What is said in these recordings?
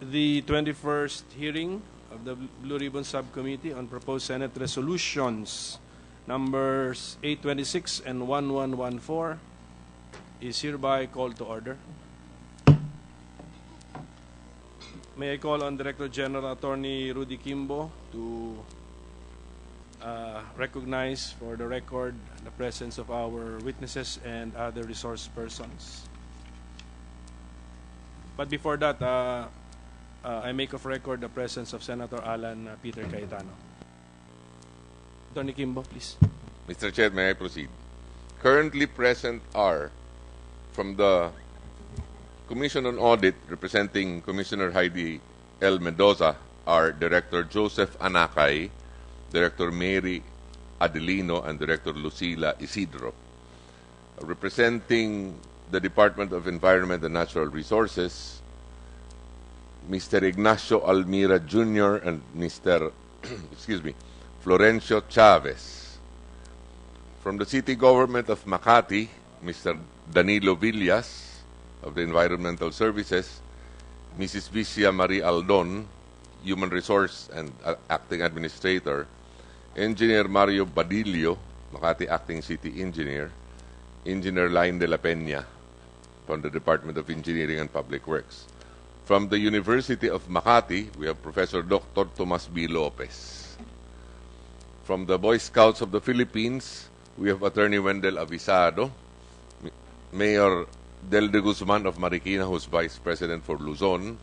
the 21st hearing of the Blue Ribbon Subcommittee on proposed Senate resolutions numbers 826 and 1114 is hereby called to order. May I call on Director General Attorney Rudy Kimbo to recognize for the record the presence of our witnesses and other resource persons. But before that, I make of record the presence of Senator Alan Peter Cayetano. Attorney Kimbo, please. Mr. Chair, may I proceed? Currently present are, from the Commission on Audit, representing Commissioner Heidi L. Mendoza, are Director Joseph Anacay, Director Mary Adelino, and Director Lucila Isidro. Representing the Department of Environment and Natural Resources, Mr. Ignacio Almira Jr. and Mr. Florencio Chavez. From the City Government of Makati, Mr. Danilo Villas of the Environmental Services, Mrs. Vicia Marie Aldon, Human Resource and Acting Administrator, Engineer Mario Badillo, Makati Acting City Engineer, Engineer Lain de la Peña from the Department of Engineering and Public Works. From the University of Makati, we have Professor Dr. Tomas B. Lopez. From the Boy Scouts of the Philippines, we have Attorney Wendell Avisado, Mayor Del de Guzman of Marikina, who's Vice President for Luzon,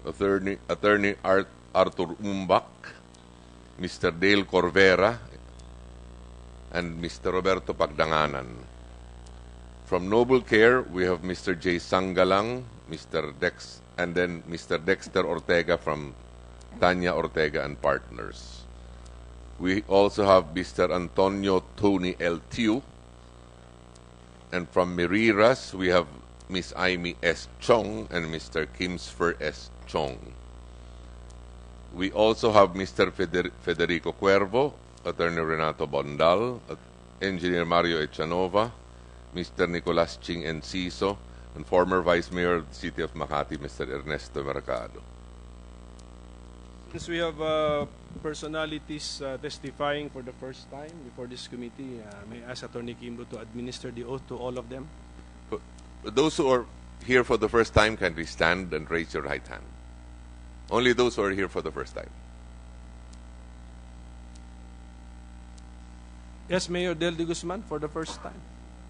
Attorney Arthur Umbak, Mr. Dale Corvera, and Mr. Roberto Pagdanganan. From Noble Care, we have Mr. J. Sangalang, and then Mr. Dexter Ortega from Tanya Ortega and Partners. We also have Mr. Antonio Tony L. Tiu. And from Miriras, we have Miss Aimee S. Chong and Mr. Kimsfer S. Chong. We also have Mr. Federico Cuervo, Attorney Renato Bondal, Engineer Mario Echanova, Mr. Nicolas Ching Enciso, and former Vice Mayor of the City of Makati, Mr. Ernesto Mercado. Since we have personalities testifying for the first time before this committee, may I ask Attorney Kimbo to administer the oath to all of them? Those who are here for the first time, can we stand and raise your right hand? Only those who are here for the first time. Yes, Mayor Del de Guzman, for the first time.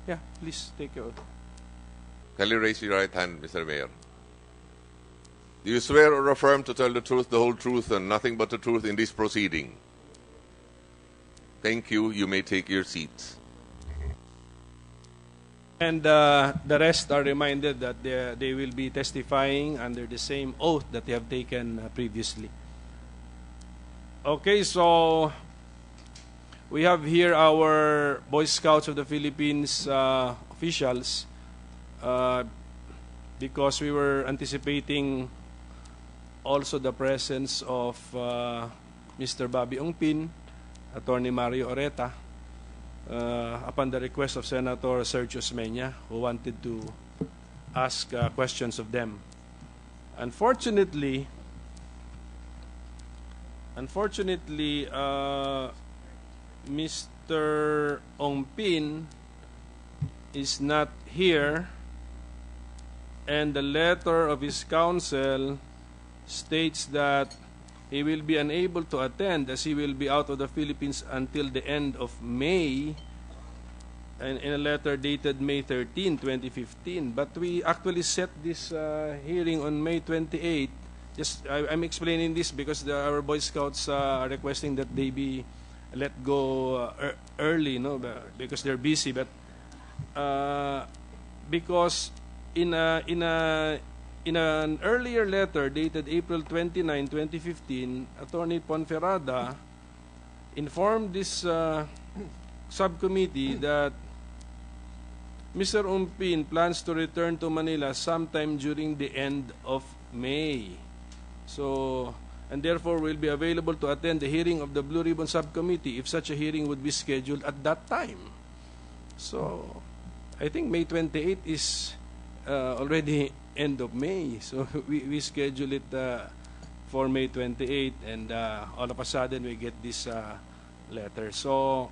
Yeah, please take your oath. Can you raise your right hand, Mr. Mayor? Do you swear or affirm to tell the truth, the whole truth, and nothing but the truth in this proceeding? Thank you. You may take your seats. And the rest are reminded that they will be testifying under the same oath that they have taken previously. Okay, so we have here our Boy Scouts of the Philippines officials because we were anticipating also the presence of Mr. Bobby Ongpin, Attorney Mario Oreta, upon the request of Senator Sergio Osmeña, who wanted to ask questions of them. Unfortunately, Mr. Ongpin is not here, and the letter of his counsel states that he will be unable to attend as he will be out of the Philippines until the end of May, and in a letter dated May 13, 2015. But we actually set this hearing on May 28. I'm explaining this because our Boy Scouts are requesting that they be let go early, no, because they're busy. But because in an earlier letter dated April 29, 2015, Attorney Ponferrada informed this subcommittee that Mr. Ongpin plans to return to Manila sometime during the end of May. So, and therefore will be available to attend the hearing of the Blue Ribbon Subcommittee if such a hearing would be scheduled at that time. So, I think May 28 is already end of May. So we schedule it for May 28, and all of a sudden we get this letter. So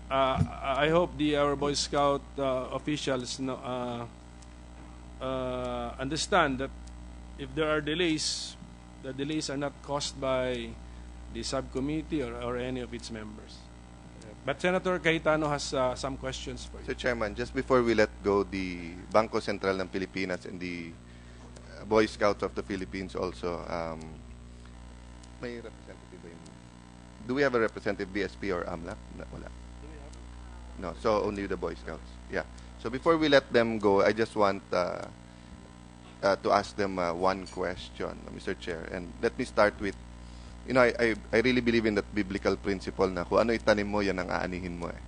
I hope our Boy Scout officials understand that if there are delays, the delays are not caused by the subcommittee or any of its members. But Senator Cayetano has some questions for you. So Chairman, just before we let go the Bangko Sentral ng Pilipinas and the Boy Scouts of the Philippines also, may representative ba yun? Do we have a representative BSP or AMLAC? Wala. No, so only the Boy Scouts. Yeah. So before we let them go, I just want to ask them one question, Mr. Chair. And let me start with, I really believe in that biblical principle na kung ano itanim mo, yan ang aanihin mo eh.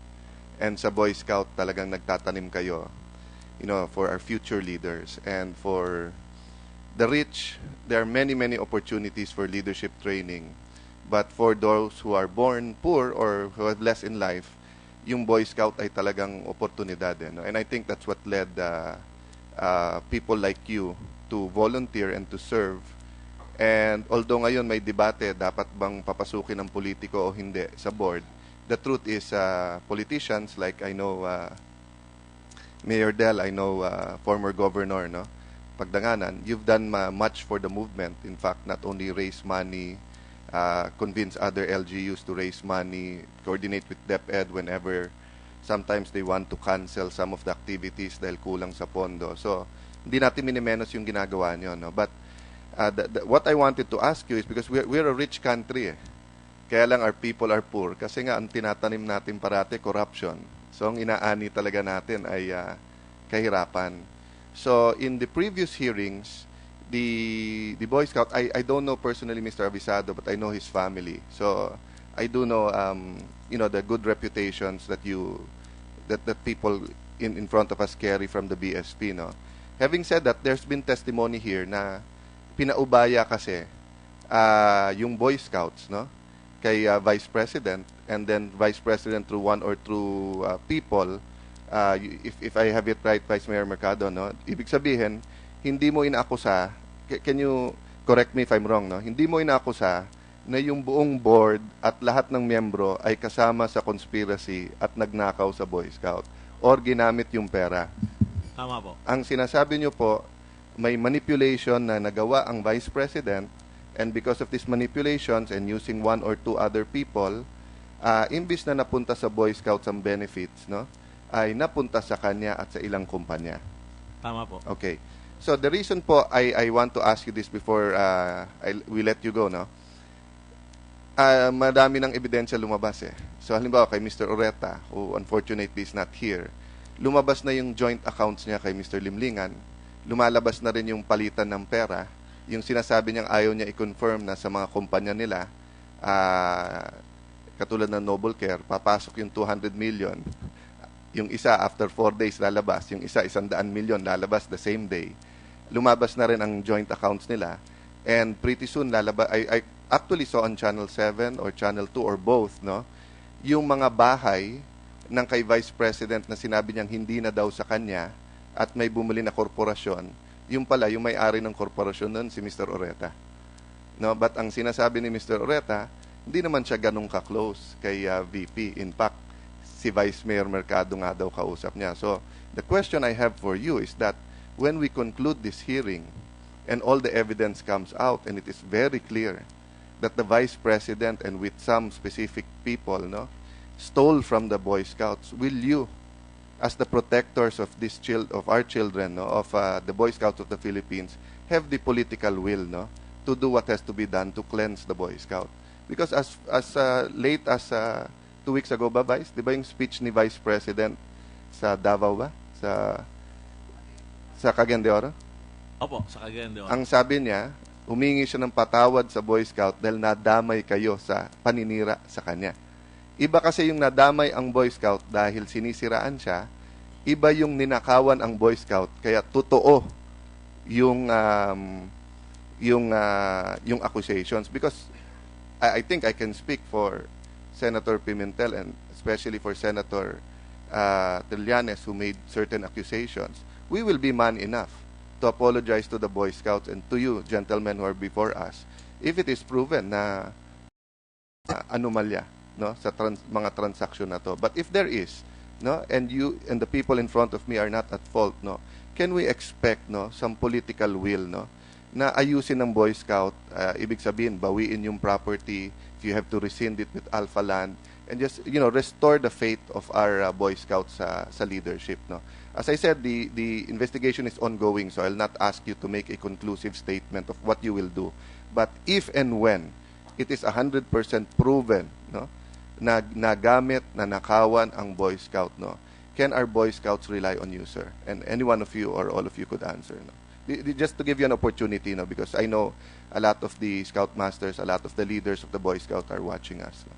And sa Boy Scout, talagang nagtatanim kayo, for our future leaders. And for the rich, there are many, many opportunities for leadership training. But for those who are born poor or who have less in life, yung Boy Scout ay talagang oportunidad. And I think that's what led people like you to volunteer and to serve. And although ngayon may debate, dapat bang papasukin ng politiko o hindi sa board, the truth is politicians like I know Mayor Del, I know former governor, Pagdanganan, you've done much for the movement. In fact, not only raise money, convince other LGUs to raise money, coordinate with DepEd whenever sometimes they want to cancel some of the activities dahil kulang sa pondo. So, hindi natin minimenos yung ginagawa nyo, But what I wanted to ask you is because we're a rich country, Kaya lang our people are poor. Kasi nga, ang tinatanim natin parati, corruption. So, ang inaani talaga natin ay kahirapan. So, in the previous hearings, the Boy Scout, I don't know personally Mr. Avisado, but I know his family. So, I do know, the good reputations that people in front of us carry from the BSP, Having said that, there's been testimony here na pinaubaya kasi yung Boy Scouts, kay Vice President, and then Vice President through one or two people, if I have it right, Vice Mayor Mercado, ibig sabihin, hindi mo inaakusa, can you correct me if I'm wrong, hindi mo inaakusa na yung buong board at lahat ng miyembro ay kasama sa conspiracy at nagnakaw sa Boy Scout or ginamit yung pera. Tama po. Ang sinasabi nyo po, may manipulation na nagawa ang Vice President, and because of these manipulations and using one or two other people, imbis na napunta sa Boy Scouts ang benefits, ay napunta sa kanya at sa ilang kumpanya. Tama po. Okay. So the reason po I want to ask you this before we let you go, madami ng ebidensya lumabas eh. So halimbawa kay Mr. Oreta, who unfortunately is not here, lumabas na yung joint accounts niya kay Mr. Limlingan, lumalabas na rin yung palitan ng pera, yung sinasabi niyang ayaw niya i-confirm na sa mga kumpanya nila, katulad ng Noble Care, papasok yung 200 million, yung isa after 4 days lalabas, yung isa 100 million lalabas the same day. Lumabas na rin ang joint accounts nila, and pretty soon lalabas, I actually saw on Channel 7 or Channel 2 or both, yung mga bahay ng kay Vice President na sinabi niyang hindi na daw sa kanya at may bumili na korporasyon, yung pala, yung may-ari ng korporasyon nun, si Mr. Oreta. But ang sinasabi ni Mr. Oreta, hindi naman siya ganun ka-close kay VP. In fact, si Vice Mayor Mercado nga daw kausap niya. So, the question I have for you is that when we conclude this hearing and all the evidence comes out and it is very clear that the Vice President and with some specific people, stole from the Boy Scouts, will you, as the protectors of our children, of the Boy Scouts of the Philippines, have the political will, to do what has to be done to cleanse the Boy Scout? Because as late as 2 weeks ago ba, Vice? Di ba yung speech ni Vice President sa Davao ba? Sa Cagayan de Oro? Opo, sa Cagayan de Oro. Ang sabi niya, humingi siya ng patawad sa Boy Scout dahil nadamay kayo sa paninira sa kanya. Iba kasi yung nadamay ang Boy Scout dahil sinisiraan siya. Iba yung ninakawan ang Boy Scout kaya totoo yung accusations. Because I think I can speak for Senator Pimentel and especially for Senator Trillanes who made certain accusations. We will be man enough to apologize to the Boy Scouts and to you, gentlemen who are before us, if it is proven na anomalya, no, sa mga transaction na to. But if there is, no, and you and the people in front of me are not at fault, no, can we expect, no, some political will, no, na ayusin ng Boy Scout, ibig sabihin, bawiin yung property, if you have to rescind it with Alpha Land, and just, you know, restore the faith of our Boy Scouts sa leadership, no. As I said, the investigation is ongoing, so I'll not ask you to make a conclusive statement of what you will do. But if and when it is 100% proven, no, na nagamit, na nakawan ang Boy Scout, no, can our Boy Scouts rely on you, sir? And any one of you or all of you could answer, no. Just to give you an opportunity, no, because I know a lot of the Scout Masters, a lot of the leaders of the Boy Scout are watching us. No?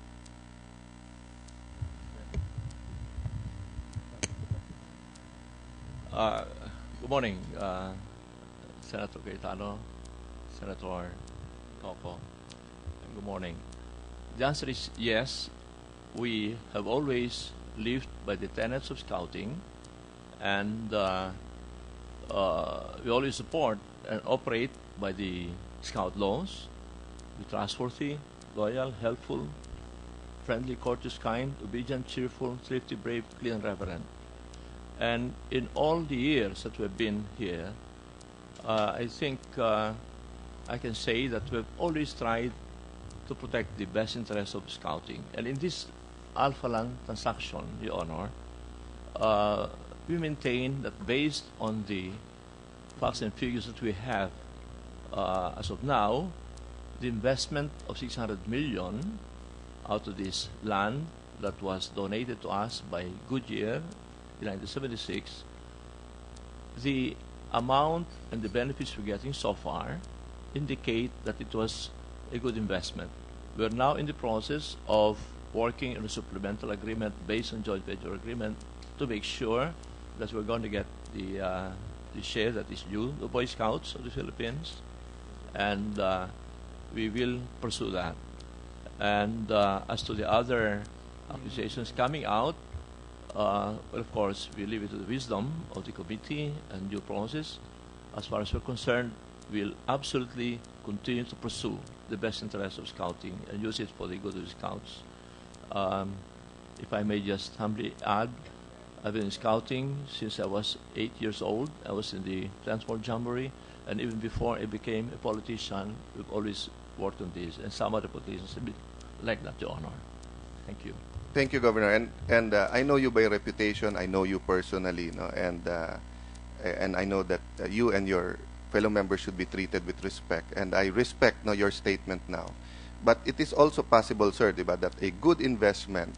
Good morning, Senator Cayetano, Senator Coco. Good morning. The answer is yes. We have always lived by the tenets of Scouting, and we always support and operate by the Scout laws. Be trustworthy, loyal, helpful, friendly, courteous, kind, obedient, cheerful, thrifty, brave, clean, and reverent. And in all the years that we've been here, I think I can say that we've always tried to protect the best interests of Scouting. And in this Alpha Land transaction, Your Honor, we maintain that based on the facts and figures that we have as of now, the investment of 600 million out of this land that was donated to us by Goodyear in 1976, the amount and the benefits we're getting so far indicate that it was a good investment. We're now in the process of working on a supplemental agreement based on joint venture agreement to make sure that we're going to get the share that is due the Boy Scouts of the Philippines, and we will pursue that. And as to the other accusations coming out, well, of course, we leave it to the wisdom of the committee and due process. As far as we're concerned, we'll absolutely continue to pursue the best interests of Scouting and use it for the good of the Scouts. If I may just humbly add, I've been in Scouting since I was 8 years old. I was in the Transport Jamboree, and even before I became a politician, we've always worked on this, and some other politicians have been like that, Your Honor. Thank you. Thank you, Governor. And I know you by reputation. I know you personally, no? And I know that you and your fellow members should be treated with respect. And I respect, no, your statement now. But it is also possible, sir, diba, that a good investment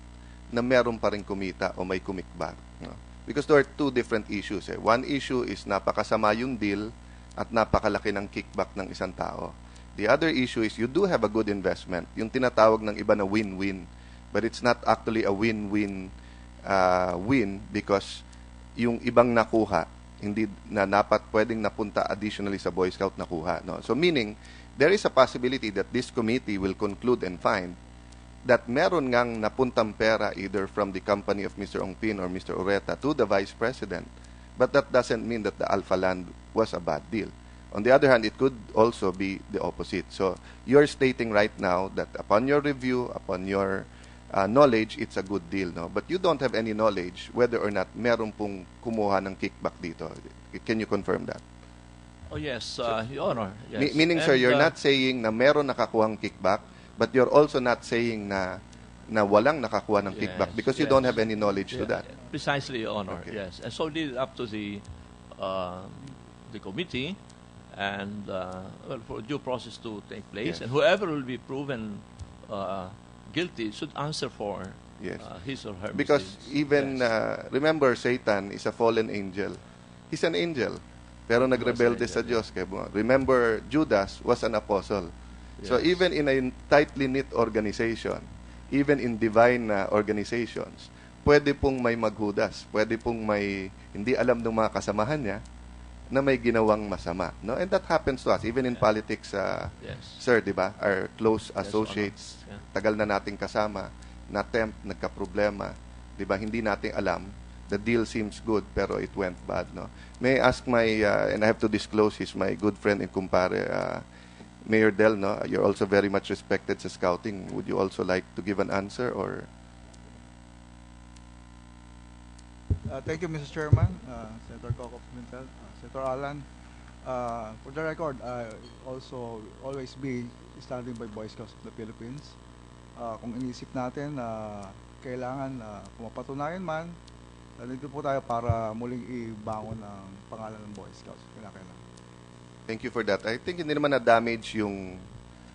na meron pa rin kumita o may kumikbak. No? Because there are two different issues. Eh. One issue is napakasama yung deal at napakalaki ng kickback ng isang tao. The other issue is you do have a good investment, yung tinatawag ng iba na win-win. But it's not actually a win-win win because yung ibang nakuha, hindi na dapat pwedeng napunta additionally sa Boy Scout nakuha. No? So meaning, there is a possibility that this committee will conclude and find that meron ngang napuntang pera either from the company of Mr. Ongpin or Mr. Ureta to the Vice President. But that doesn't mean that the Alpha Land was a bad deal. On the other hand, it could also be the opposite. So you're stating right now that upon your review, upon your knowledge, it's a good deal, no? But you don't have any knowledge whether or not meron pong kumuha ng kickback dito. Can you confirm that? Oh, yes, Your Honor. Yes. Meaning, And, sir, you're not saying na meron nakakuhang kickback, but you're also not saying na walang nakakuha ng kickback because you don't have any knowledge to that. Precisely, Your Honor, Okay. yes. And so leave it up to the committee and well, for due process to take place. Yes. And whoever will be proven guilty should answer for Yes. his or her Because misdeeds. even, Yes. remember, Satan is a fallen angel. He's an angel. Pero nagrebelde angel, sa Diyos. Kaya, remember, Judas was an apostle. So Yes. even in a tightly knit organization, even in divine organizations, pwede pong may maghudas. Pwede pong may hindi alam ng mga kasamahan niya na may ginawang masama. No? And that happens to us. Even in politics, Yes. sir, di ba? Our close Yes, associates, Honor. Yeah. tagal na nating kasama, na-tempt, nagka-problema, di ba? Hindi natin alam the deal seems good, pero it went bad, no? May I ask my, and I have to disclose, he's my good friend and kumpare, Mayor Del, no? You're also very much respected sa scouting. Would you also like to give an answer, or? Thank you, Mr. Chairman, Senator Coco Pimentel, Senator Alan. For the record, I also always be standing by Boy Scouts of the Philippines. Kung inisip natin na kailangan kung mapatunayan man, nandito po tayo para muling ibangon ang pangalan ng Boy Scouts. Kailangan. Thank you for that. I think hindi naman na-damage yung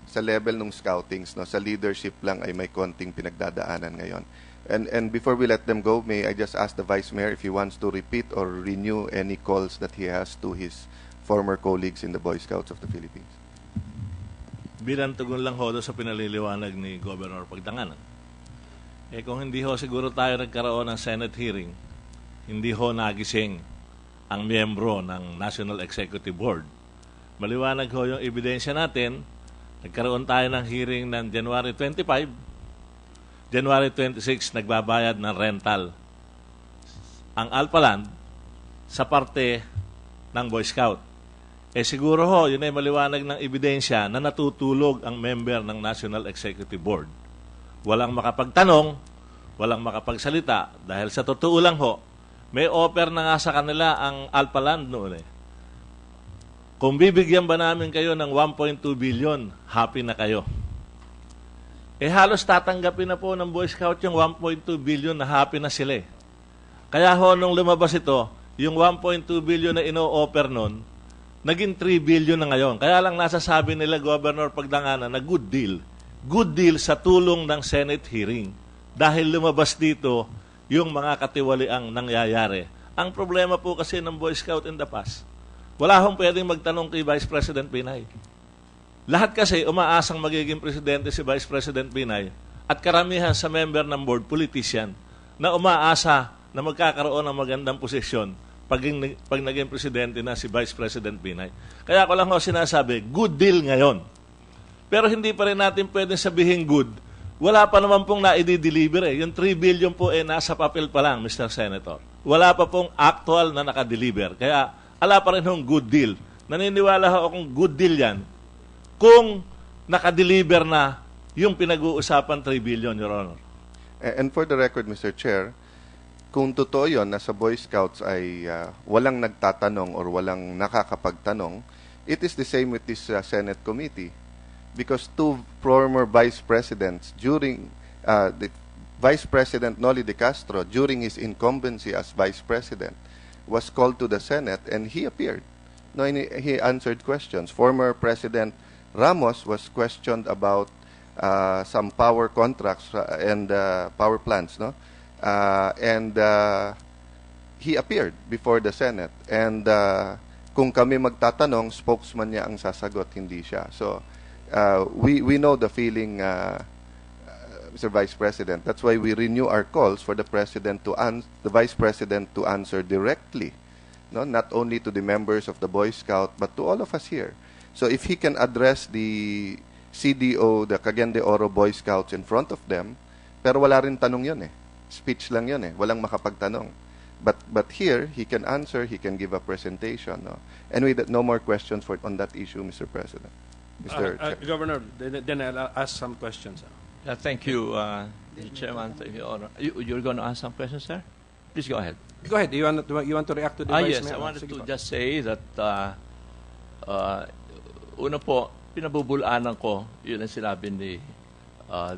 sa level ng scoutings, no? Sa leadership lang ay may konting pinagdadaanan ngayon. And before we let them go, may I just ask the Vice Mayor if he wants to repeat or renew any calls that he has to his former colleagues in the Boy Scouts of the Philippines. Bilang tugon lang ho sa pinaliliwanag ni Governor Pagdanganan. Kung hindi ho siguro tayo nagkaroon ng Senate hearing, hindi ho nagising ang miyembro ng National Executive Board. Maliwanag ho yung ebidensya natin. Nagkaroon tayo ng hearing ng January 25. January 26, nagbabayad ng rental ang Alpaland sa parte ng Boy Scout. Siguro ho, yun ay maliwanag ng ebidensya na natutulog ang member ng National Executive Board. Walang makapagtanong, walang makapagsalita, dahil sa totoo lang ho, may offer na nga sa kanila ang Alpaland noon eh. Kung bibigyan ba namin kayo ng 1.2 billion, happy na kayo. Halos tatanggapin na po ng Boy Scout yung 1.2 billion na happy na sila eh. Kaya ho, nung lumabas ito, yung 1.2 billion na ino-offer nun, naging 3 billion na ngayon. Kaya lang nasasabi nila, Governor Pagdanganan, na good deal. Good deal sa tulong ng Senate hearing. Dahil lumabas dito yung mga katiwaliang nangyayari. Ang problema po kasi ng Boy Scout in the past, wala hong pwedeng magtanong kay Vice President Binay. Lahat kasi umaasang magiging presidente si Vice President Binay at karamihan sa member ng board, politician, na umaasa na magkakaroon ng magandang posisyon pag naging presidente na si Vice President Binay. Kaya ako lang ho sinasabi, good deal ngayon. Pero hindi pa rin natin pwedeng sabihin good. Wala pa naman pong na-i-deliver eh. Yung 3 billion po nasa papel pa lang, Mr. Senator. Wala pa pong actual na nakadeliver. Kaya ala pa rin hong good deal. Naniniwala ho akong good deal yan kung nakadeliver na yung pinag-uusapan 3 billion, Your Honor. And for the record, Mr. Chair, kung totoo yun na sa Boy Scouts ay walang nagtatanong or walang nakakapagtanong, it is the same with this Senate committee. Because two former vice presidents during the Vice President Noli de Castro, during his incumbency as vice president, was called to the Senate and he appeared. No, he answered questions. Former President Ramos was questioned about some power contracts and power plants, no? He appeared before the Senate. And kung kami magtatanong, spokesman niya ang sasagot, hindi siya. So we know the feeling, Mr. Vice President. That's why we renew our calls for the President the Vice President to answer directly, no? Not only to the members of the Boy Scout, but to all of us here. So if he can address the CDO, the Cagayan de Oro Boy Scouts in front of them, pero wala rin tanong yun eh. Speech lang yun eh. Walang makapagtanong. But here, he can answer, he can give a presentation. No? And with no more questions on that issue, Mr. President. Mr. Chair. Governor, then I'll ask some questions. Thank you, Mr. Chairman. Thank you, Honor. You're going to ask some questions, sir? Please go ahead. Go ahead. You want to react to the Vice Yes, Mayor? I wanted Sige to po. just say that una po, pinabubulaanan ko, yun ang sinabi ni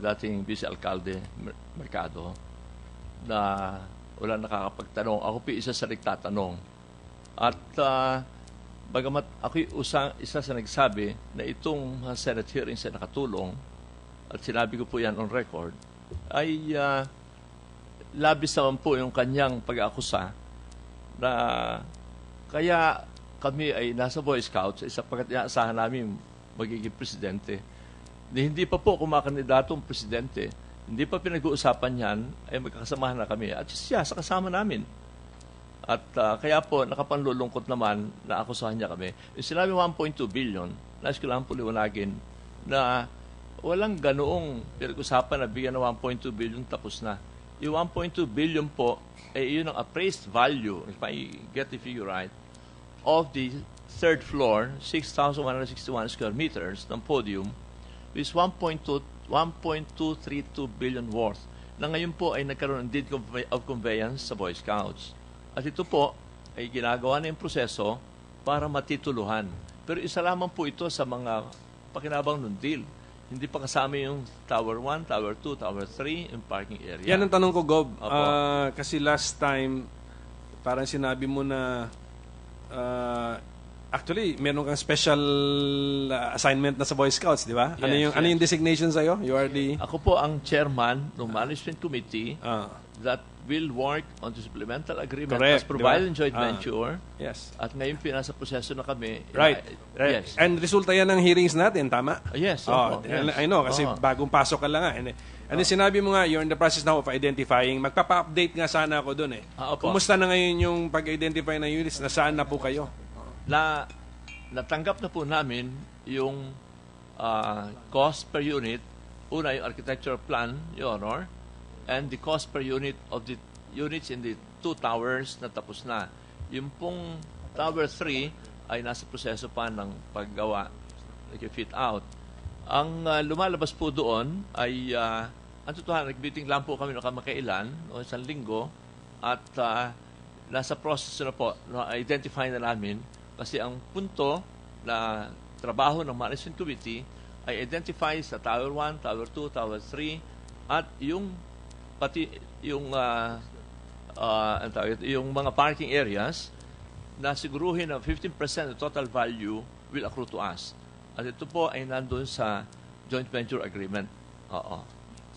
dating Vice Alcalde Mercado, na wala nakakapagtanong. Ako po isa sa nagtatanong. At bagamat ako isa sa nagsabi na itong Senate hearings ay nakatulong, at sinabi ko po yan on record, ay labis naman po yung kanyang pag-aakusa na kaya kami ay nasa Boy Scouts sapagkat inaasahan namin magiging presidente. Hindi pa po kumakandidatong presidente. Hindi pa pinag-uusapan yan, ay magkakasamahan na kami. At siya, sa kasama namin. At kaya po, nakapanlulungkot naman na akusahan niya kami. Yung sinabi 1.2 billion, nais ko lang po liwanagin na walang ganoong pinag-usapan na bigyan ng 1.2 billion tapos na. yung 1.2 billion po, yun ang appraised value, if I get the figure right, of the third floor, 6,161 square meters ng podium, is 1.232 billion worth, na ngayon po ay nagkaroon ng deed of conveyance sa Boy Scouts. At ito po ay ginagawa na yung proseso para matituluhan. Pero isa lamang po ito sa mga pakinabang ng deal. Hindi pa kasama yung Tower 1, Tower 2, Tower 3, yung parking area. Yan ang tanong ko, Gob. Opo. Kasi last time, parang sinabi mo na actually, meron kang special assignment na sa Boy Scouts, di ba? Yes, ano yung designation sa'yo? You are the... Ako po ang chairman ng management committee that will work on the supplemental agreement Correct, as provided diba? in joint venture. Yes. At ngayon pinasa proseso na kami. Right. Yes. And resulta yan ng hearings natin, tama? Yes. Oh, opo, yes. I know, kasi bagong pasok ka lang nga. And then sinabi mo nga, you're in the process now of identifying. Magpapa-update nga sana ako dun eh. Opo. Kumusta na ngayon yung pag-identify ng units? Nasaan na po kayo? Natanggap na po namin yung cost per unit. Una, yung architectural plan, Your Honor, and the cost per unit of the units in the two towers na tapos na. Yung pong Tower 3 ay nasa proseso pa ng paggawa, fit out. Ang lumalabas po doon ay, ang totohanan, nag-meeting lang po kami nakamakailan, o isang linggo, at nasa process na po, identify na namin, kasi ang punto na trabaho ng management committee ay identify sa Tower 1, Tower 2, Tower 3, at yung pati yung yung mga parking areas na siguruhin na 15% of total value will accrue to us. At ito po ay nandun sa joint venture agreement. Oo.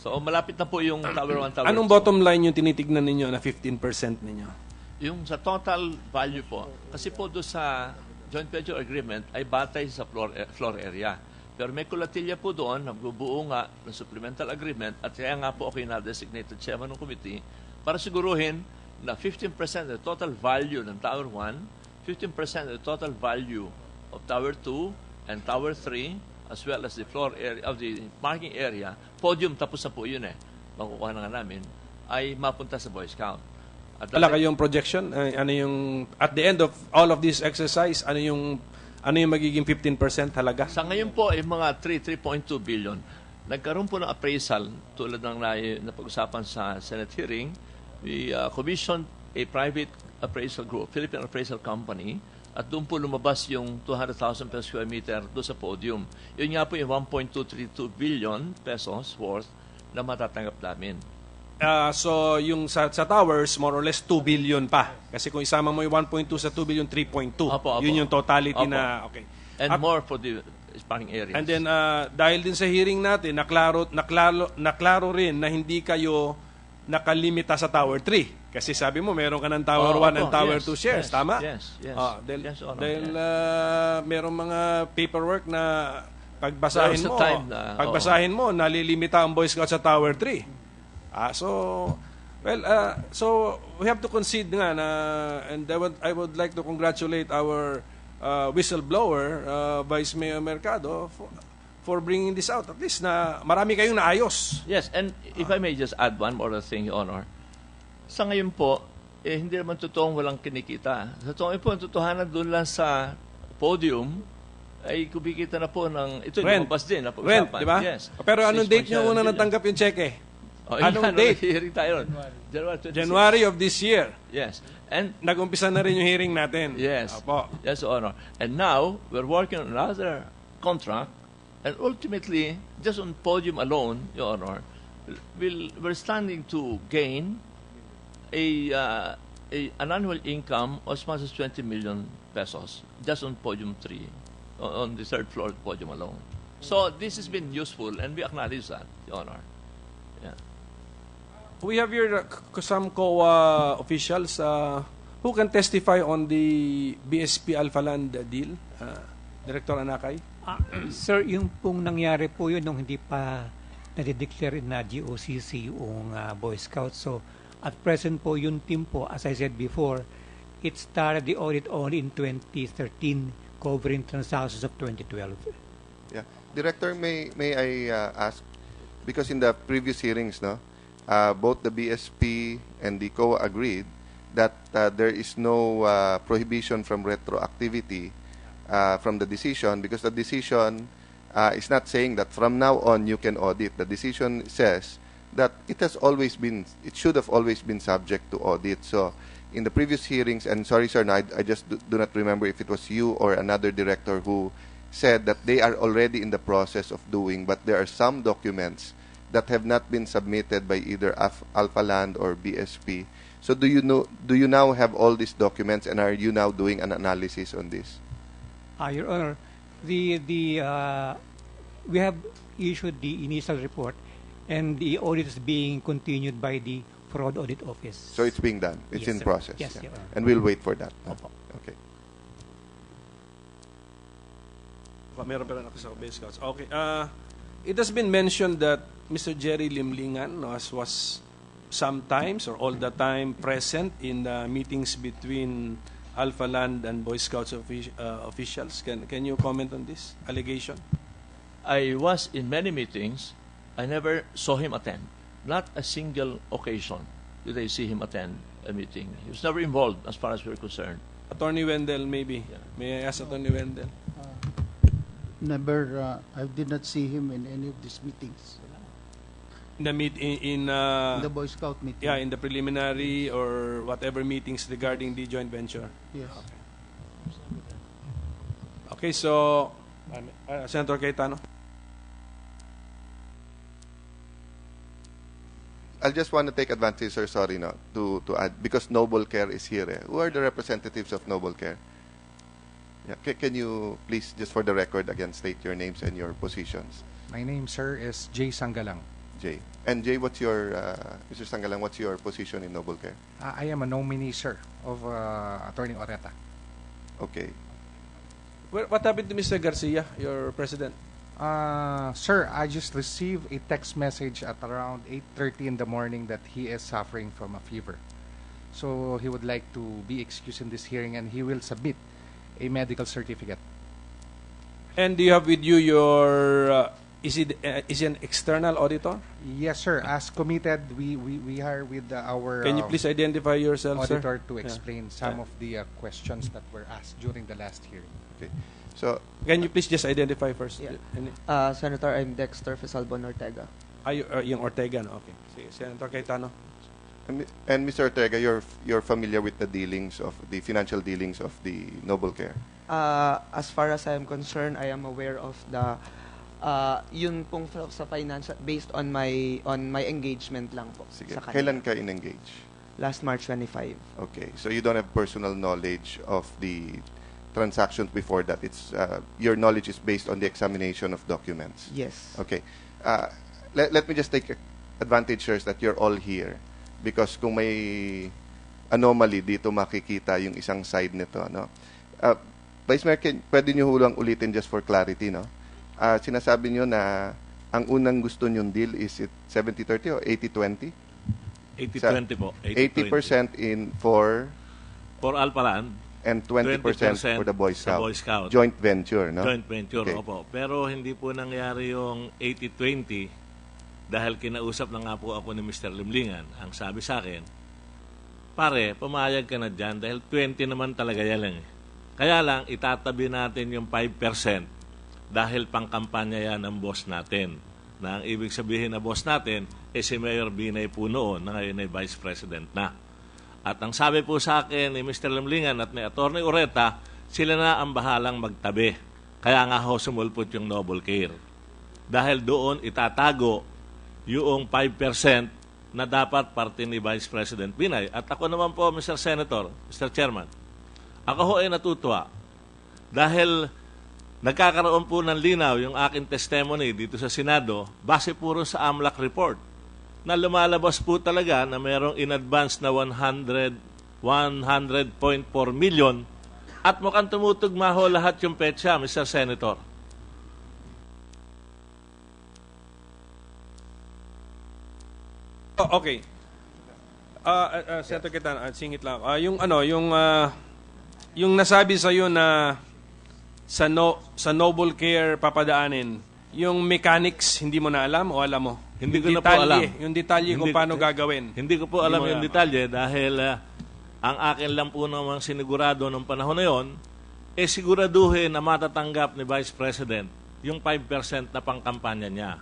So malapit na po yung Tower 1, Tower 2. Anong bottom line yung tinitignan ninyo na 15% ninyo? Yung sa total value po, kasi po doon sa joint venture agreement ay batay sa floor area. Pero may kulatilya po doon, nagbubuo nga ng supplemental agreement at kaya nga po ako yung na-designated chairman ng committee para siguruhin na 15% of the total value ng Tower 1, 15% of the total value of Tower 2 and Tower 3 as well as the floor area of the parking area, podium tapos na po yun makukuha na nga namin, ay mapunta sa Boy Scout. Wala kayong projection? Ano yung, at the end of all of this exercise, ano yung magiging 15% halaga? Sa ngayon po ay mga 3.2 billion. Nagkaroon po ng appraisal tulad ng napag-usapan sa Senate hearing. We commissioned a private appraisal group, Philippine Appraisal Company, at doon po lumabas yung 200,000 per square meter doon sa podium. Yun nga po yung 1.232 billion pesos worth na matatanggap namin. So, yung sa towers, more or less 2 billion pa. Kasi kung isama mo yung 1.2 sa 2 billion, 3.2. Yun yung totality na, okay. And more for the parking areas. And then, dahil din sa hearing natin, naklaro rin na hindi kayo nakalimita sa Tower 3. Kasi sabi mo, meron ka ng Tower 1 and Tower 2 shares, tama? Yes. Dahil merong mga paperwork na pagbasahin mo, nalilimita ang Boy Scouts sa Tower 3. So we have to concede nga na, and I would like to congratulate our whistleblower, Vice Mayor Mercado, for bringing this out. At least na marami kayong naayos. Yes, and if I may just add one more thing, Your Honor. Sa ngayon po, hindi naman totoong walang kinikita. Sa totohanan doon lang sa podium, ay kumikita na po ng, ito yung lumabas din, rent, di ba? Yes. Pero anong date nyo una natanggap yung cheque? Anong date? Hearing tayo. January of this year. Yes. And nag-umpisa na rin yung hearing natin. Yes. Opo. Yes, Your Honor. And now, we're working on another contract, and ultimately, just on podium alone, Your Honor, we're standing to gain an annual income of as much as 20 million pesos just on podium 3, on the third floor podium alone. So this has been useful, and we acknowledge that, Your Honor. Yeah. We have here some COA officials who can testify on the BSP Alpha Land deal. Director Anakay? Sir, yung pong nangyari po yun nung hindi pa nadideclare na GOCC yung Boy Scouts. So, at present po, yung team po, as I said before, it started the audit only in 2013, covering transactions of 2012. Yeah. Director, may I ask, because in the previous hearings, no, both the BSP and the COA agreed that there is no prohibition from retroactivity from the decision, because the decision is not saying that from now on you can audit. The decision says that it should have always been subject to audit. So in the previous hearings, and sorry sir, no, I just do not remember if it was you or another director who said that they are already in the process of doing, but there are some documents that have not been submitted by either Alpha Land or BSP. So do you now have all these documents, and are you now doing an analysis on this? Your Honor, we have issued the initial report, and the audit is being continued by the Fraud Audit Office. So it's being done. It's Yes, in sir. process. Yes, Your Honor. And we'll wait for that. Opo. Okay. Meron pa rin ako sa Boy Scouts. Okay. It has been mentioned that Mr. Jerry Limlingan was sometimes or all the time present in the meetings between Alpha Land and Boy Scouts officials. Can you comment on this allegation? I was in many meetings. I never saw him attend. Not a single occasion did I see him attend a meeting. He was never involved as far as we're concerned. Attorney Wendell, maybe. Yeah. May I ask Attorney Wendell? Never, I did not see him in any of these meetings. In the In the Boy Scout meeting. yeah, in the preliminary or whatever meetings regarding the joint venture. Yes. Okay, so Senator Cayetano. I'll just want to take advantage, sir, sorry, no, to add, because Noble Care is here. Who are the representatives of Noble Care? Yeah. Can you please, just for the record, again, state your names and your positions? My name, sir, is Jay Sangalang. Jay. And Jay, what's your, Mr. Sangalang, what's your position in Noble Care? I am a nominee, sir, of Attorney Oreta. Okay. What happened to Mr. Garcia, your president? Sir, I just received a text message at around 8:30 in the morning that he is suffering from a fever. So he would like to be excused in this hearing, and he will submit a medical certificate. And do you have with you your, is he an external auditor? Yes, sir. As committed, we are with our Can you please identify yourself, sir? auditor to explain some of the questions that were asked during the last hearing. Okay. So, Can you please just identify first? Yeah. Any- Senator, I'm Dexter Fisalbon Ortega. yung Ortega, no? Okay. Sige, Senator Cayetano. and Mr. Ortega, you're familiar with the dealings of the financial dealings of the Noble Care? As far as I'm concerned, I am aware of the yun pong sa financial based on my engagement lang po. Sige. Sa kanila. Kailan ka in-engage? Last March 25. Okay. So you don't have personal knowledge of the transactions before that. It's your knowledge is based on the examination of documents. Yes. Okay. Let me just take advantage, sirs, that you're all here, because kung may anomaly dito makikita yung isang side nito, no? Vice Mayor, pwede niyo hulang ulitin just for clarity, no? Sinasabi niyo na ang unang gusto niyong deal is it 70-30 o 80-20? 80-20 po. 80% for Alpha Land, and 20% for the Boy sa Scout. Boy Scout. Joint venture, no? Joint venture, Okay. opo. Pero hindi po nangyari yung 80-20 dahil kinausap na nga po ako ni Mr. Limlingan. Ang sabi sa akin, pare, pumayag ka na dyan dahil 20 naman talaga yan lang. Kaya lang, itatabi natin yung 5% dahil pangkampanya yan ng boss natin. Na ang ibig sabihin na boss natin, si Mayor Binay po noon, na ngayon ay Vice President na. At ang sabi po sa akin ni Mr. Limlingan at ni Atty. Oreta, sila na ang bahalang magtabi. Kaya nga ho sumulpot yung Noble Care. Dahil doon itatago yung 5% na dapat parte ni Vice President Binay. At ako naman po, Mr. Senator, Mr. Chairman, ako ho ay natutuwa. Dahil nagkakaroon po ng linaw yung aking testimony dito sa Senado base puro sa AMLAC report na lumalabas po talaga na mayroong in advance na 100.4 million at mukhang tumutugma ho lahat yung petsa, Mr. Senator. Oh, okay. Senator Cayetano, singit lang. Yung nasabi sa iyo na sa Noble Care papadaanin, yung mechanics hindi mo na alam o alam mo? Hindi ko na po alam. Yung detalye kung paano gagawin. Hindi ko po alam mo yung alam. detalye dahil ang akin lang po namang sinigurado nung panahon na yon, siguraduhin na matatanggap ni Vice President yung 5% na pangkampanya niya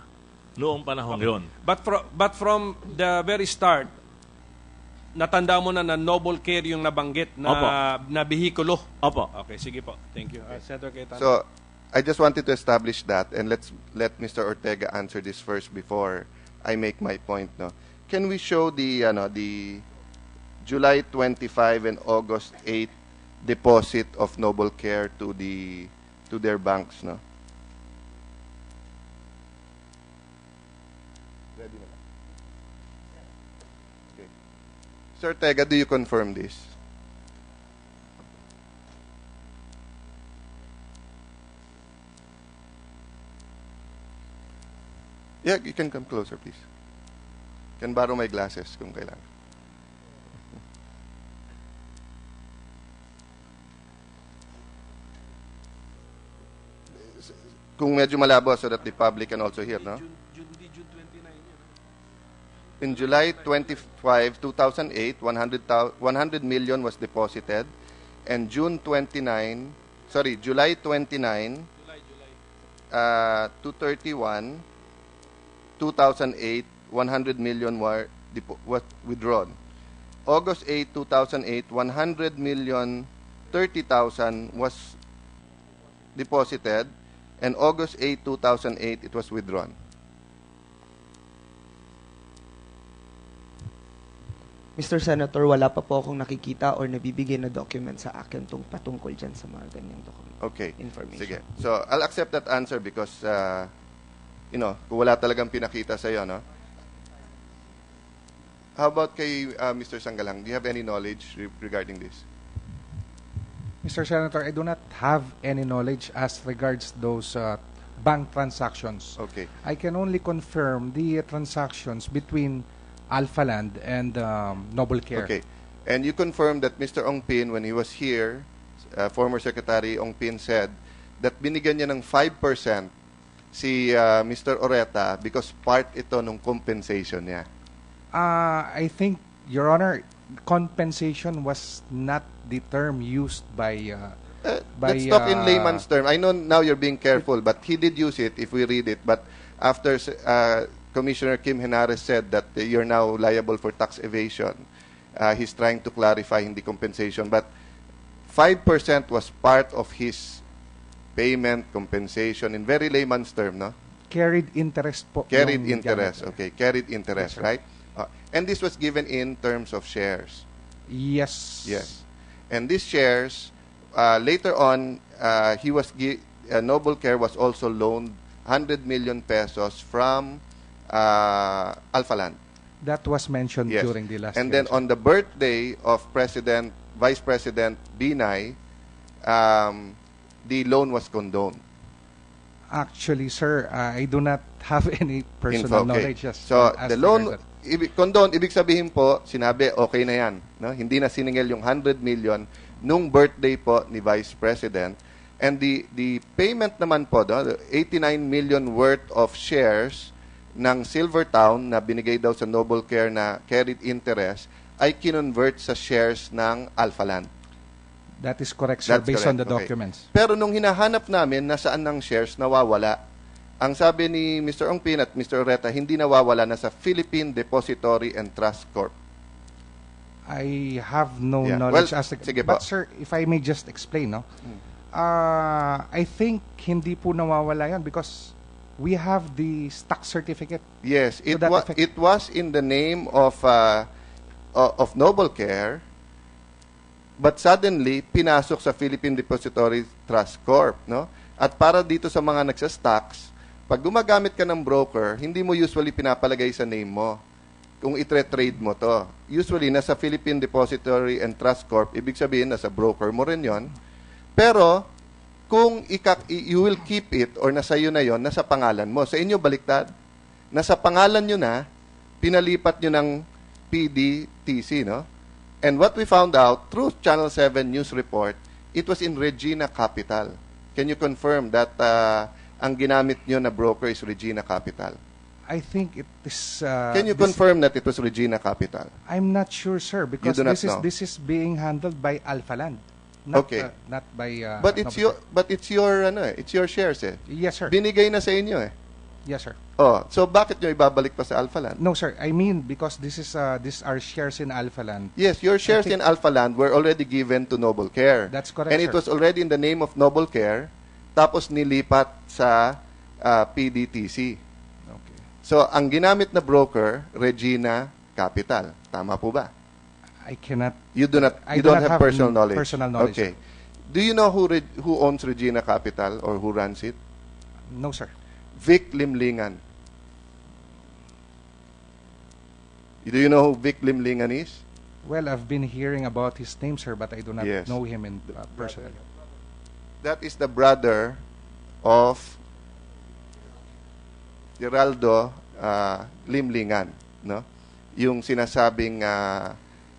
noong panahon yon. But from the very start, natanda mo na noble care yung nabanggit na bihikulo. Opo. Okay, sige po. Thank you. Senator Cayetano. So, I just wanted to establish that, and let Mr. Ortega answer this first before I make my point. No, can we show the July 25 and August 8 deposit of Noble Care to their banks? No. Ready na. Okay. Sir Ortega, do you confirm this? Yeah, you can come closer, please. Can borrow my glasses kung kailangan. Kung medyo malabo so that the public can also hear, no? In July 25, 2008, 100 million was deposited, and July 29, 231, 2008, 100 million was withdrawn. August 8, 2008, 100 million 30,000 was deposited, and August 8, 2008, it was withdrawn. Mr. Senator, wala pa po akong nakikita or nabibigay na document sa akin patungkol dyan sa mga ganyang information. Sige. So, I'll accept that answer because kung wala talagang pinakita sa'yo, no? How about kay Mr. Sanggalang? Do you have any knowledge regarding this? Mr. Senator, I do not have any knowledge as regards those bank transactions. Okay. I can only confirm the transactions between Alpha Land and Noble Care. Okay. And you confirmed that Mr. Ong Pin, when he was here, former Secretary Ong Pin said that binigyan niya ng 5% si Mr. Oreta because part ito ng compensation niya. I think, Your Honor, compensation was not the term used by let's talk in layman's term. I know now you're being careful, but he did use it if we read it. But after Commissioner Kim Henares said that you're now liable for tax evasion, he's trying to clarify hindi compensation. But 5% was part of his payment, compensation, in very layman's term, no? Carried interest po. Carried interest, okay. Carried interest, yes, right? And this was given in terms of shares. Yes. Yes. And these shares, later on, Noble Care was also loaned 100 million pesos from Alpha Land. That was mentioned during the last And then on the birthday of Vice President Binay, the loan was condoned. Actually, sir, I do not have any personal knowledge. So, the loan, condone, ibig sabihin po, sinabi, okay na yan. No? Hindi na siningil yung 100 million nung birthday po ni Vice President. And the payment naman po, the 89 million worth of shares ng Silvertown na binigay daw sa Noble Care na carried interest ay kinonvert sa shares ng Alpha Land. That is correct, sir, based on the documents. Pero nung hinahanap namin nasaan ng shares, nawawala. Ang sabi ni Mr. Ong Pin at Mr. Oreta, hindi nawawala, na sa Philippine Depository and Trust Corp. I have no knowledge but sir, if I may just explain, no? I think hindi po nawawala yan because we have the stock certificate. Yes, it was in the name of Noble Care, but suddenly pinasok sa Philippine Depository Trust Corp, no? At para dito sa mga nagsa-stocks, pag gumagamit ka ng broker, hindi mo usually pinapalagay sa name mo. Kung itre-trade mo to. Usually, nasa Philippine Depository and Trust Corp, ibig sabihin, nasa broker mo rin yon. Pero, kung you will keep it or nasa iyo na yon, nasa pangalan mo. Sa inyo, baliktad. Nasa pangalan nyo na, pinalipat nyo ng PDTC, no? And what we found out, through Channel 7 news report, it was in Regina Capital. Can you confirm that ang ginamit nyo na broker is Regina Capital? I think it is... Can you confirm that it was Regina Capital? I'm not sure, sir, because do not know. this is being handled by Alpha Land. Not, Okay. Not by... But it's your shares eh. Yes, sir. Binigay na sa inyo eh. Yes, sir. Oh, so bakit nyo ibabalik pa sa Alpha Land? No, sir. I mean, because these are shares in Alpha Land. Yes, your shares think- in Alpha Land were already given to Noble Care. That's correct, And it sir. was already in the name of Noble Care, tapos nilipat sa PDTC. Okay. So, ang ginamit na broker, Regina Capital. Tama po ba? I cannot... You do not. I You do don't not have personal knowledge. personal knowledge, Okay. Do you know who owns Regina Capital or who runs it? No, sir. Vic Limlingan. Do you know who Vic Limlingan is? Well, I've been hearing about his name, sir, but I do not Yes. know him in personally. That is the brother of Geraldo Limlingan, no? Yung sinasabing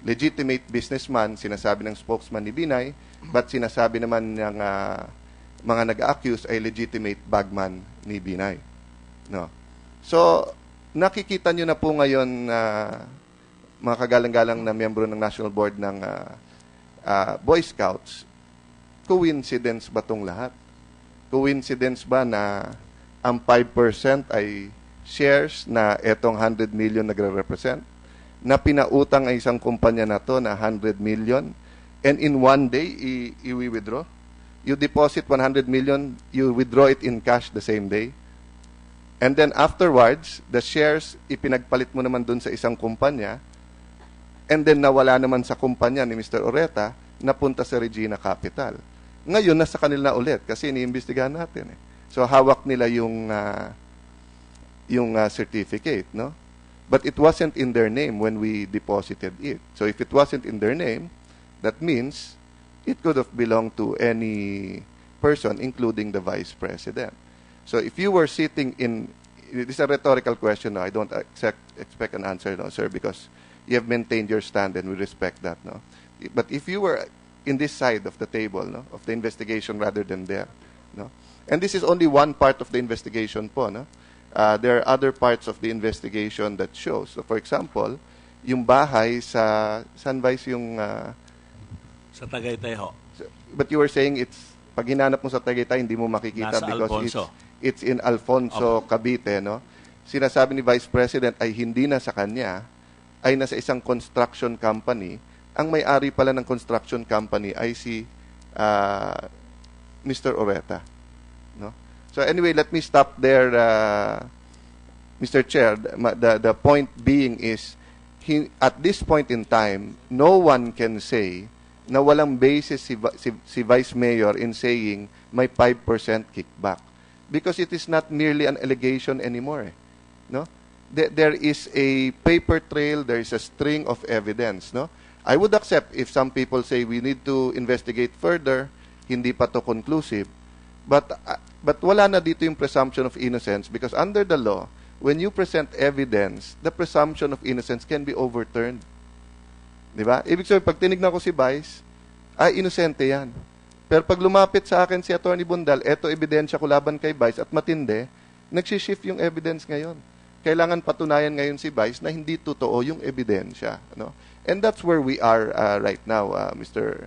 legitimate businessman, sinasabi ng spokesman ni Binay, but sinasabi naman ng mga nag-accuse ay legitimate bagman ni Binay, no? So, nakikita nyo na po ngayon mga kagalang-galang na miyembro ng National Board ng Boy Scouts, coincidence ba tong lahat? Coincidence ba na ang 5% ay shares na etong 100 million nagre-represent? Na pinautang ay isang kumpanya na to na 100 million and in one day, i-withdraw? You deposit 100 million, you withdraw it in cash the same day. And then afterwards, the shares, ipinagpalit mo naman dun sa isang kumpanya and then nawala naman sa kumpanya ni Mr. Oreta, napunta sa Regina Capital. Ngayon, nasa kanila na ulit kasi iniimbestigahan natin eh. So, hawak nila yung certificate, no? But it wasn't in their name when we deposited it. So, if it wasn't in their name, that means it could have belonged to any person, including the Vice President. So, if you were sitting in... This is a rhetorical question, no? I don't expect an answer, no, sir, because you have maintained your stand and we respect that, no? But if you were in this side of the table, no, of the investigation rather than there, no? And this is only one part of the investigation po, no? There are other parts of the investigation that shows. So, for example, yung bahay sa San Vice yung... Sa Tagaytay ho. But you were saying it's... Pag hinanap mo sa Tagaytay, hindi mo makikita Nasa because Alfonso. it's in Alfonso, Cavite, no? Sinasabi ni Vice President ay hindi na sa kanya, ay nasa isang construction company. Ang may-ari pala ng construction company ay si Mr. Oreta, no? So anyway, let me stop there, Mr. Chair. The point being is, at this point in time, no one can say na walang basis si Vice Mayor in saying may 5% kickback. Because it is not merely an allegation anymore. No? There is a paper trail, there is a string of evidence. No? I would accept if some people say we need to investigate further, hindi pa to conclusive. But wala na dito yung presumption of innocence because under the law, when you present evidence, the presumption of innocence can be overturned. Di ba? Ibig sabihin, pag tinignan ko si Vice, ay, inosente yan. Pero pag lumapit sa akin si Atty. Bundal, eto ebidensya ko laban kay Vice at matindi, nagsishift yung evidence ngayon. Kailangan patunayan ngayon si Vice na hindi totoo yung ebidensya. No? And that's where we are right now, Mr.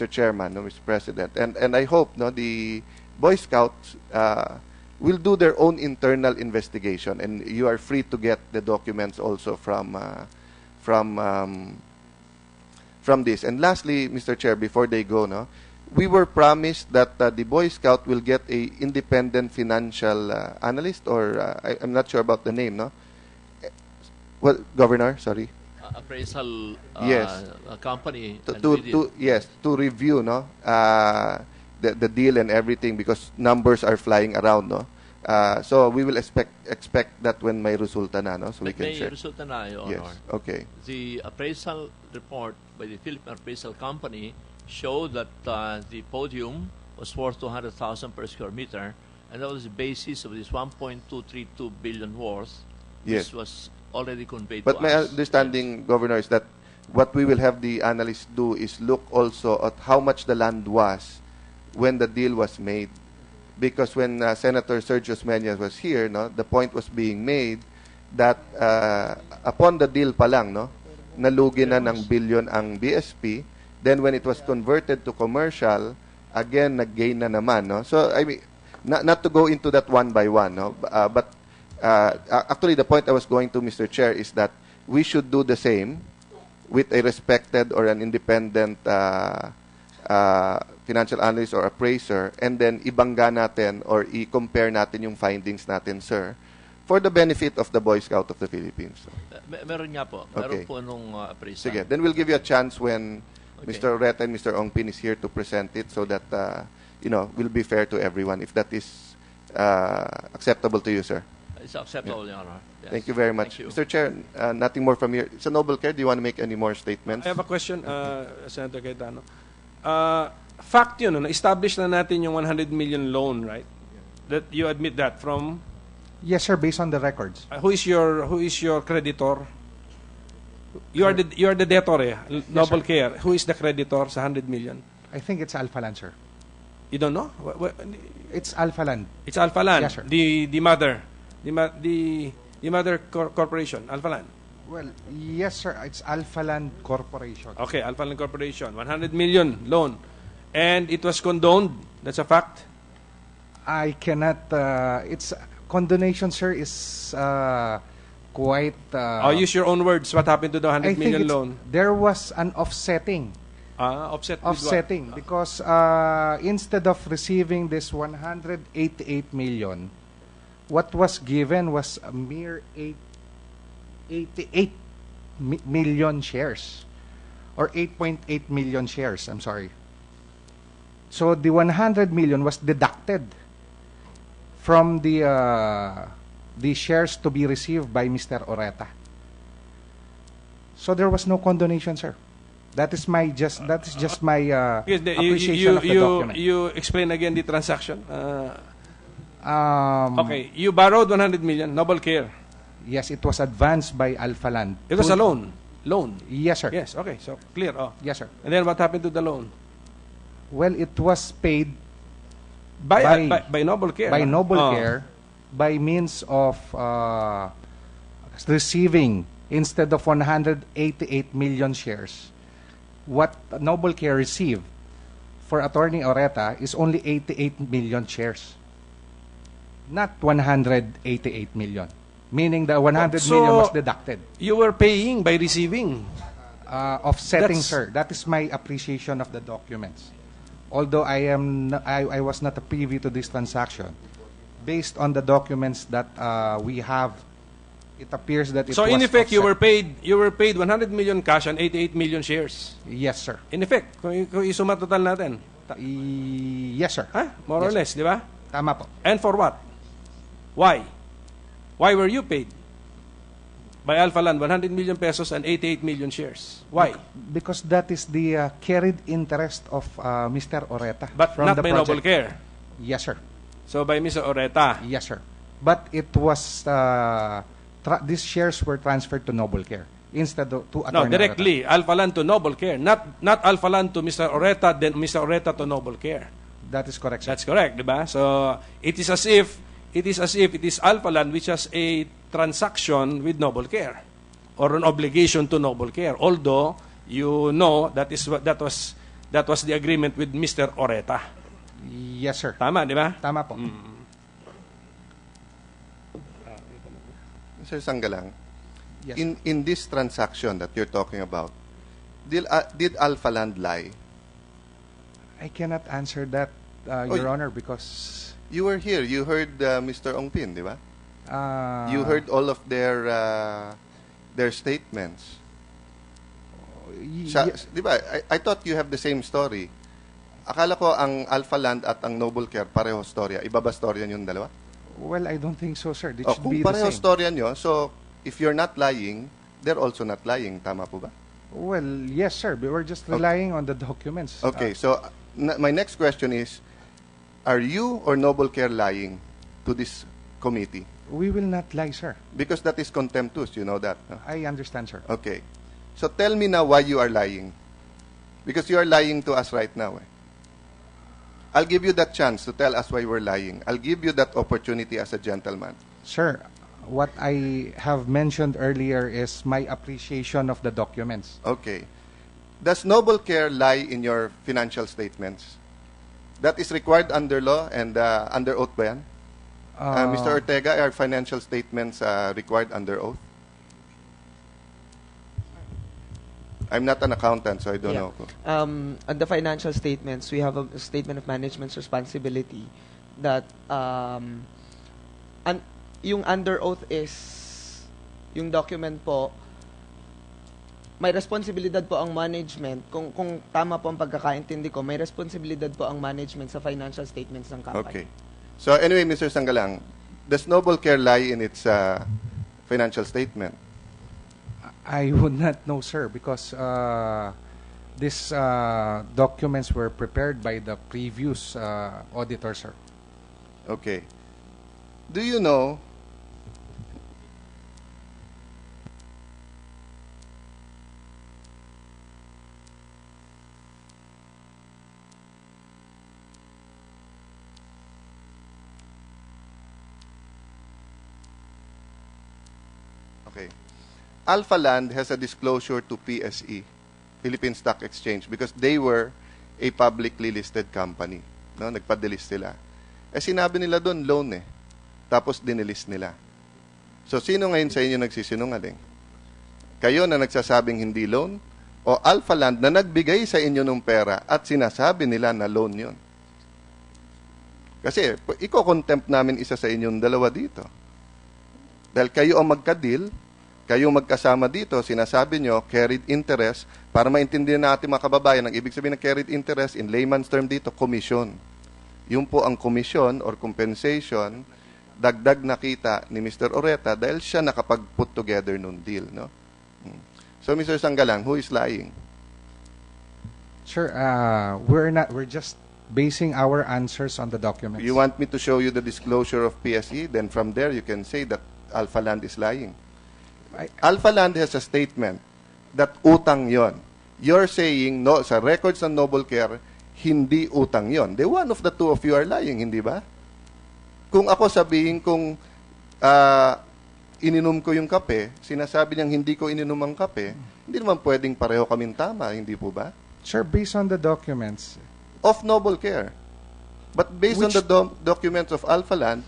Chairman, no, Mr. President. And I hope no, the Boy Scouts will do their own internal investigation and you are free to get the documents also from this. And lastly, Mr. Chair, before they go, no, we were promised that the Boy Scout will get a independent financial analyst, or I'm not sure about the name, no? Well, Governor, sorry. Appraisal Yes. company. To review, no, the deal and everything because numbers are flying around, no. So we will expect that when may resulta na, no, so we can share. May resulta na, Your Yes. Honor. Okay. The appraisal report by the Philippine Appraisal Company showed that the podium was worth 200,000 per square meter, and that was the basis of this 1.232 billion worth, Yes. which was already conveyed But to my us. understanding, Governor, is that what we will have the analysts do is look also at how much the land was when the deal was made. because when Senator Sergio Osmeña was here, no, the point was being made that upon the deal pa lang, no, nalugi na ng billion ang BSP. Then when it was converted to commercial, again nag-gain na naman, no. So I mean, not to go into that one by one, no, but actually the point I was going to, Mr. Chair, is that we should do the same with a respected or an independent financial analyst or appraiser, and then ibangga natin or i-compare natin yung findings natin, sir, for the benefit of the Boy Scout of the Philippines. Meron nga po. Okay. Meron po nung appraisal. Sige, then we'll give you a chance when Okay. Mr. Oreta and Mr. Ongpin is here to present it, so that we'll be fair to everyone, if that is acceptable to you, sir. It's acceptable, Your Honor. Yes. Thank you very much. Thank you. Mr. Chair, nothing more from here. It's a noble care. Do you want to make any more statements? I have a question, Senator Cayetano. Fact yun, na-establish na natin yung 100 million loan, right? That you admit that from... Yes, sir, based on the records. Who is your creditor? You are the debtor, eh? Noble Care. Who is the creditor sa 100 million? I think it's Alpha Land, sir. You don't know? It's Alpha Land. It's Alpha Land. Yes, sir. The mother. The mother corporation, Alpha Land. Well, yes, sir. It's Alpha Land Corporation. Okay, Alpha Land Corporation. 100 million loan. And it was condoned. That's a fact. I cannot. It's condonation, sir, is quite. I'll use your own words. What happened to the 100 million loan? There was an offsetting. Offsetting because instead of receiving this 188 million, what was given was a mere 88 million shares, or 8.8 million shares. I'm sorry. So the 100 million was deducted from the shares to be received by Mr. Oreta. So there was no condonation, sir. That is just my appreciation of the document. You explain again the transaction. Okay, you borrowed 100 million, Noble Care. Yes, it was advanced by Alpha Land. It was a loan. Loan. Yes, sir. Yes. Okay. So clear. Oh. Yes, sir. And then what happened to the loan? Well, it was paid by Noble Care. By Noble Care, by means of receiving, instead of 188 million shares, what Noble Care received for Attorney Oreta is only 88 million shares, not 188 million. Meaning the 100 million was deducted. You were paying by receiving. Offsetting, sir. That is my appreciation of the documents. Although I was not privy to this transaction, based on the documents that we have, it appears that it was. So in effect, offset. you were paid 100 million cash and 88 million shares. Yes, sir. In effect, kung isuma total natin. Yes, sir. Huh? More or less, di ba? Tama po. And for what? Why? Why were you paid by Alpha Land 100 million pesos and 88 million shares? Why? Because that is the carried interest of Mr. Oreta. But from not the by project. Noble Care. Yes, sir. So by Mr. Oreta. Yes, sir. But it was these shares were transferred to Noble Care instead of to Attorney directly Oreta. Alpha Land to Noble Care, not Alpha Land to Mr. Oreta, then Mr. Oreta to Noble Care. That is correct, sir. That's correct, diba? So it is as if it is Alpha Land which has a transaction with Noble Care or an obligation to Noble Care. Although you know that was the agreement with Mr. Oreta. Yes, sir. Tama, di ba? Tama po. Mr. Sanggalang, Yes. in this transaction that you're talking about, did Alpha Land lie? I cannot answer that, Your Honor, because You were here. You heard Mr. Ongpin, di ba? You you heard all of their statements. Di ba? I thought you have the same story. Akala ko ang Alpha Land at ang Noble Care pareho storya. Iba ba storya yung dalawa? Well, I don't think so, sir. It should Kung be the pareho same. storya nyo, so if you're not lying, they're also not lying. Tama po ba? Well, yes, sir. We were just relying on the documents. Okay, so my next question is, are you or Noble Care lying to this committee? We will not lie, sir. Because that is contemptuous, you know that. No? I understand, sir. Okay. So tell me now why you are lying. Because you are lying to us right now. I'll give you that chance to tell us why we're lying. I'll give you that opportunity as a gentleman. Sir, what I have mentioned earlier is my appreciation of the documents. Okay. Does Noble Care lie in your financial statements? That is required under law and under oath ba yan? Mr. Ortega, are financial statements required under oath? I'm not an accountant, so I don't know. On the financial statements, we have a statement of management's responsibility that yung under oath is yung document po, may responsibilidad po ang management. Kung tama po ang pagkakaintindi ko, may responsibilidad po ang management sa financial statements ng company. Okay. So anyway, Mr. Sanggalang, does Noble Care lie in its financial statement? I would not know, sir, because these documents were prepared by the previous auditor, sir. Okay. Do you know Okay. Alpha Land has a disclosure to PSE, Philippine Stock Exchange, because they were a publicly listed company. No? Nagpa-delist sila. Eh sinabi nila doon, loan eh. Tapos dinelist nila. So sino ngayon sa inyo nagsisinungaling? Kayo na nagsasabing hindi loan? O Alpha Land na nagbigay sa inyo ng pera at sinasabi nila na loan yon? Kasi iko-contempt namin isa sa inyong dalawa dito. Dahil kayo ang magka-deal, kayo magkasama dito, sinasabi nyo, carried interest, para maintindihan natin mga kababayan, ang ibig sabihin ng carried interest, in layman's term dito, commission. Yun po ang commission or compensation, dagdag na kita ni Mr. Oreta dahil siya nakapag-put together nung deal. No? So, Mr. Sanggalang, who is lying? Sir, we're just basing our answers on the documents. You want me to show you the disclosure of PSE? Then from there, you can say that Alpha Land is lying. Alpha Land has a statement that utang yon. You're saying, no, sa records ng Noble Care, hindi utang yon. The one of the two of you are lying, hindi ba? Kung ako sabihin kung ininom ko yung kape, sinasabi niyang hindi ko ininom ang kape, hindi naman pwedeng pareho kaming tama, hindi po ba? Sir, based on the documents. Of Noble Care. But based on the documents of Alpha Land,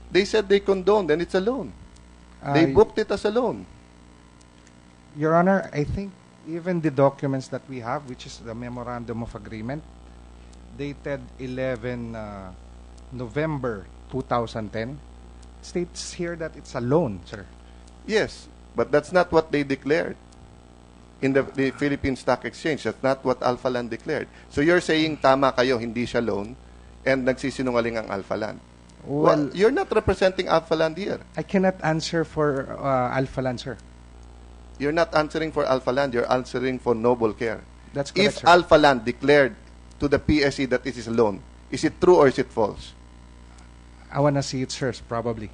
they said they condoned and it's a loan. They booked it as a loan. Your Honor, I think even the documents that we have, which is the Memorandum of Agreement, dated 11 November 2010, states here that it's a loan, sir. Yes, but that's not what they declared in the Philippine Stock Exchange. That's not what Alpha Land declared. So you're saying tama kayo, hindi siya loan, and nagsisinungaling ang Alpha Land. Well, you're not representing Alpha Land here. I cannot answer for Alpha Land, sir. You're not answering for Alpha Land. You're answering for Noble Care. That's correct, If sir. Alpha Land declared to the PSE that it is a loan, is it true or is it false? I want to see it, sir, probably.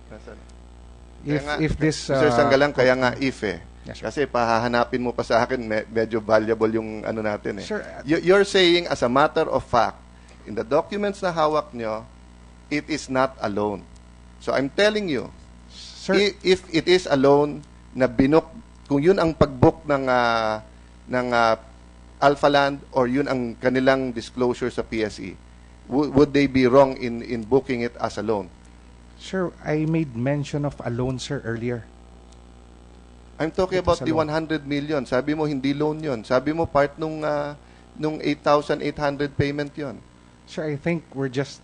If this... Sir Sanggalang, kaya nga if eh. Yes, sir. Kasi pahahanapin mo pa sa akin, medyo valuable yung ano natin eh. Sir, You're saying as a matter of fact, in the documents na hawak nyo, it is not a loan. So I'm telling you, sir, if it is a loan na binook, kung yun ang pag-book ng Alpha Land or yun ang kanilang disclosure sa PSE, would they be wrong in booking it as a loan? sir, I made mention of a loan, sir, earlier. I'm talking about the 100 million. Sabi mo hindi loan yun. Sabi mo part nung 8,800 payment yun. Sir, I think we're just...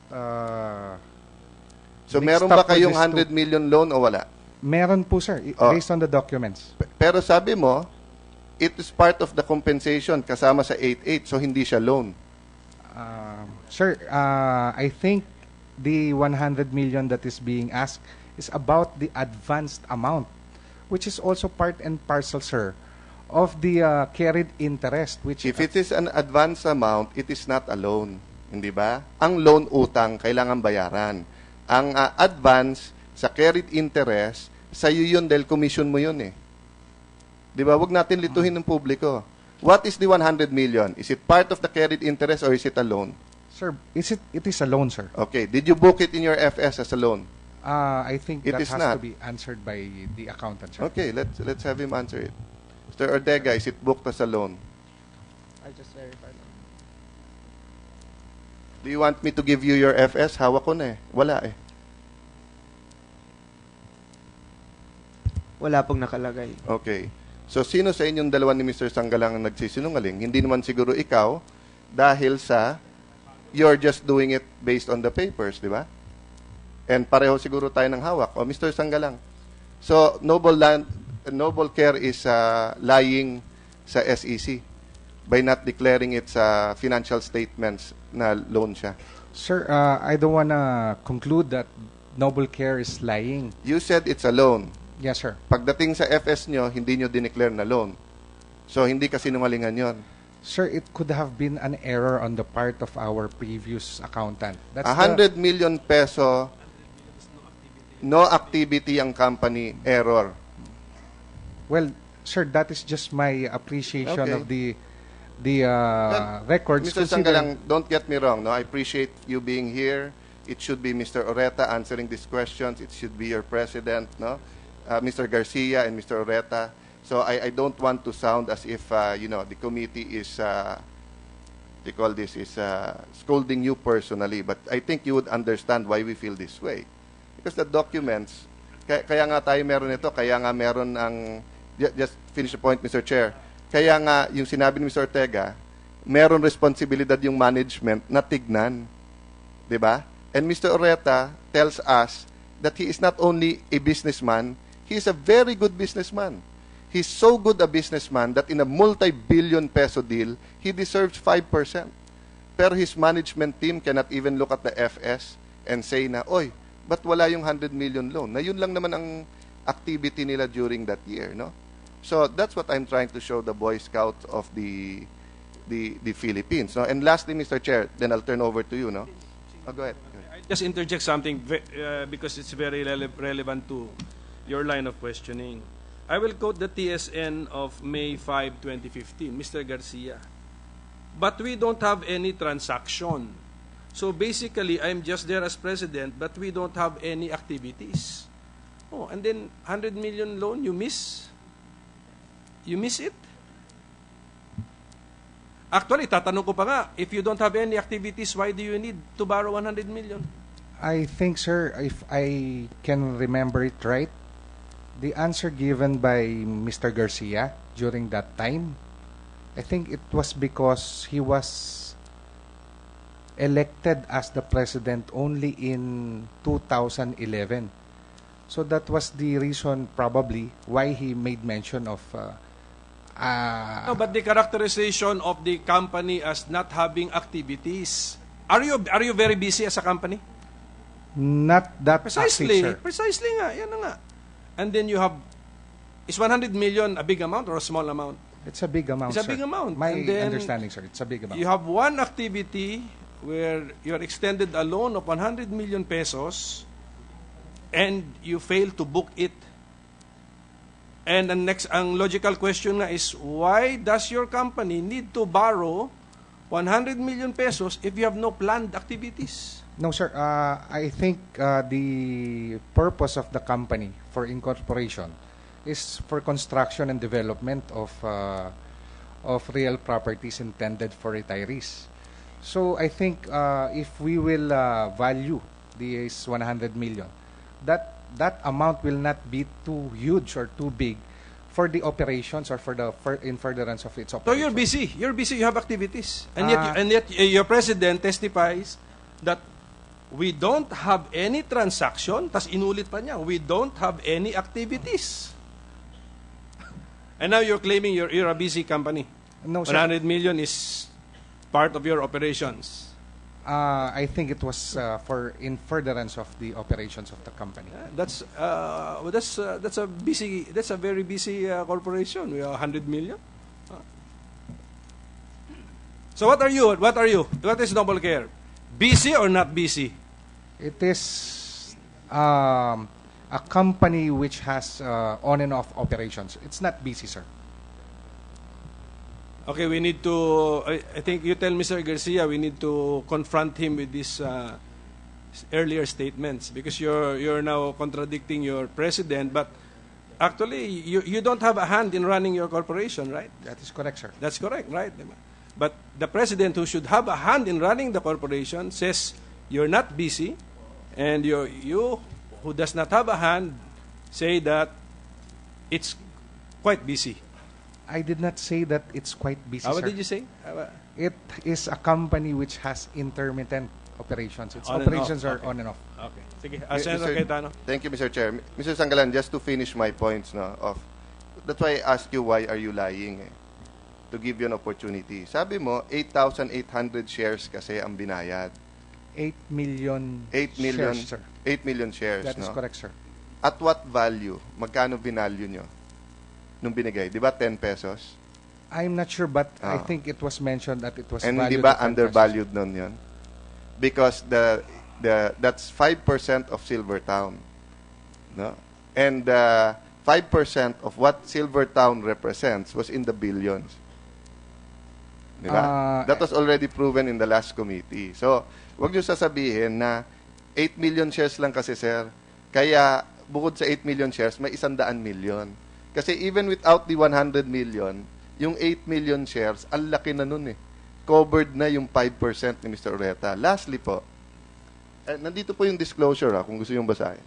So meron ba kayong 100 million loan o wala? Meron po, sir, based on the documents. Pero sabi mo, it is part of the compensation kasama sa 88, so hindi siya loan. Sir, I think the 100 million that is being asked is about the advanced amount, which is also part and parcel, sir, of the carried interest. Which If it is an advanced amount, it is not a loan. Hindi ba? Ang loan utang, kailangan bayaran. Ang advance sa carried interest, sa iyo yun dahil commission mo yun eh. Di ba? Huwag natin lituhin ng publiko. What is the 100 million? Is it part of the carried interest or is it a loan? Sir, it is a loan, sir. Okay. Did you book it in your FS as a loan? I think It that is has not. to be answered by the accountant, sir. Okay, let's have him answer it. Mr. Ortega, is it booked as a loan? I just verified. Do you want me to give you your FS? Hawak ko na eh. Wala eh. Wala pong nakalagay. Okay. So, sino sa inyong dalawa ni Mr. Sanggalang ang nagsisinungaling? Hindi naman siguro ikaw dahil sa you're just doing it based on the papers, di ba? And pareho siguro tayo ng hawak. O, Mr. Sanggalang. So, Noble Care is lying sa SEC by not declaring its financial statements na loan siya. Sir, I don't want to conclude that Noble Care is lying. You said it's a loan. Yes, sir. Pagdating sa FS nyo, hindi nyo dineclare na loan. So, hindi kasi sinungalingan yon. Sir, it could have been an error on the part of our previous accountant. That's 100 million peso, no activity ang company, error. Well, sir, that is just my appreciation Okay. of the records. Mr. considering- Sanggalang, don't get me wrong. No, I appreciate you being here. It should be Mr. Oreta answering these questions. It should be your president, no, Mr. Garcia and Mr. Oreta. So I don't want to sound as if the committee is they call this is scolding you personally. But I think you would understand why we feel this way, because the documents. Kaya nga tayo meron ito. Kaya nga meron ang just finish the point, Mr. Chair. Kaya nga yung sinabi ni Mr. Ortega, meron responsibilidad yung management na tignan. 'Di ba? And Mr. Oreta tells us that he is not only a businessman, he is a very good businessman. He's so good a businessman that in a multi-billion peso deal, he deserves 5%. Pero his management team cannot even look at the FS and say na, oy, ba't wala yung 100 million loan? Na yun lang naman ang activity nila during that year, no? So that's what I'm trying to show the Boy Scouts of the Philippines, no? And lastly, Mr. Chair, then I'll turn over to you, no? Oh, go ahead. I just interject something because it's very relevant to your line of questioning. I will quote the TSN of May 5, 2015, Mr. Garcia. But we don't have any transaction. So basically, I'm just there as president, but we don't have any activities. Oh, and then 100 million loan, you miss? You miss it? Actually, tatanong ko pa nga, if you don't have any activities, why do you need to borrow 100 million? I think, sir, if I can remember it right, the answer given by Mr. Garcia during that time, I think it was because he was elected as the president only in 2011. So that was the reason probably why he made mention of No, but the characterization of the company as not having activities. Are you very busy as a company? not that Precisely. active, sir. Precisely nga. Yan na nga. And then you have, is 100 million a big amount or a small amount? It's a big amount, It's a sir. big amount. My And then understanding, sir, it's a big amount. You have one activity where you are extended a loan of 100 million pesos and you fail to book it. And ang logical question nga is, why does your company need to borrow 100 million pesos if you have no planned activities? No, sir. I think the purpose of the company for incorporation is for construction and development of real properties intended for retirees. So I think if we will value these 100 million, that amount will not be too huge or too big for the operations or in furtherance of its So operations. you're busy. You're busy. You have activities. And yet your president testifies that we don't have any transaction. Tas inulit pa niya, we don't have any activities. And now you're claiming you're a busy company. No, sir. 100 million is part of your operations. I think it was for in furtherance of the operations of the company. That's a very busy corporation. We have 100 million. So what are you? What is Noble Care? Busy or not busy? It is a company which has on and off operations. It's not busy, sir. Okay, we need to, I think you tell Mr. Garcia, we need to confront him with these earlier statements because you're now contradicting your president, but actually you don't have a hand in running your corporation, right? That is correct, sir. That's correct, right? But the president who should have a hand in running the corporation says you're not busy, and you who does not have a hand say that it's quite busy. I did not say that it's quite busy, What sir. did you say? It is a company which has intermittent operations. Its On and operations off. are Okay. on and off. Okay. Sige. Senator Cayetano. Thank you, Mr. Chair. Mr. Sanggalan, just to finish my points, that's why I ask you why are you lying, to give you an opportunity. Sabi mo, 8,800 shares kasi ang binayad. 8 million, 8 million, shares, sir. 8 million shares, That is correct, sir. At what value? Magkano binalyo nyo nung binigay? Di ba 10 pesos? I'm not sure, but I think it was mentioned that it was And valued di ba at 10 pesos. undervalued nun yun? Because that's 5% of Silvertown. No? And 5% of what Silvertown represents was in the billions. Di ba? That was already proven in the last committee. So, wag nyo sasabihin na 8 million shares lang kasi, sir. Kaya, bukod sa 8 million shares, may 100 million. Kasi even without the 100 million, yung 8 million shares, ang laki na nun eh. Covered na yung 5% ni Mr. Ureta. Lastly po, nandito po yung disclosure kung gusto yung basahin.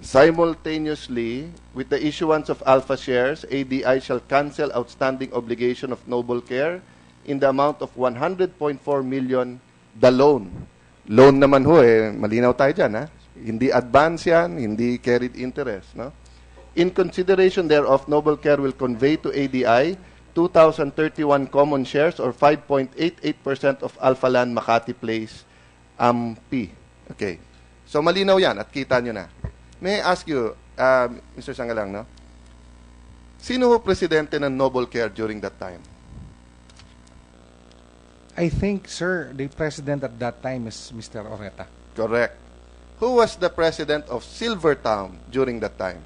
Simultaneously, with the issuance of alpha shares, ADI shall cancel outstanding obligation of Noble Care in the amount of 100.4 million, the loan. Loan naman ho, malinaw tayo dyan, ha? Hindi advance yan, hindi carried interest, no? In consideration thereof, Noble Care will convey to ADI 2,031 common shares or 5.88% of Alpha Land Makati Place, AMP. Okay. So, malinaw yan at kita nyo na. May I ask you, Mr. Sanggalang, no? Sino ho presidente ng Noble Care during that time? I think, sir, the president at that time is Mr. Oreta. Correct. Who was the president of Silvertown during that time?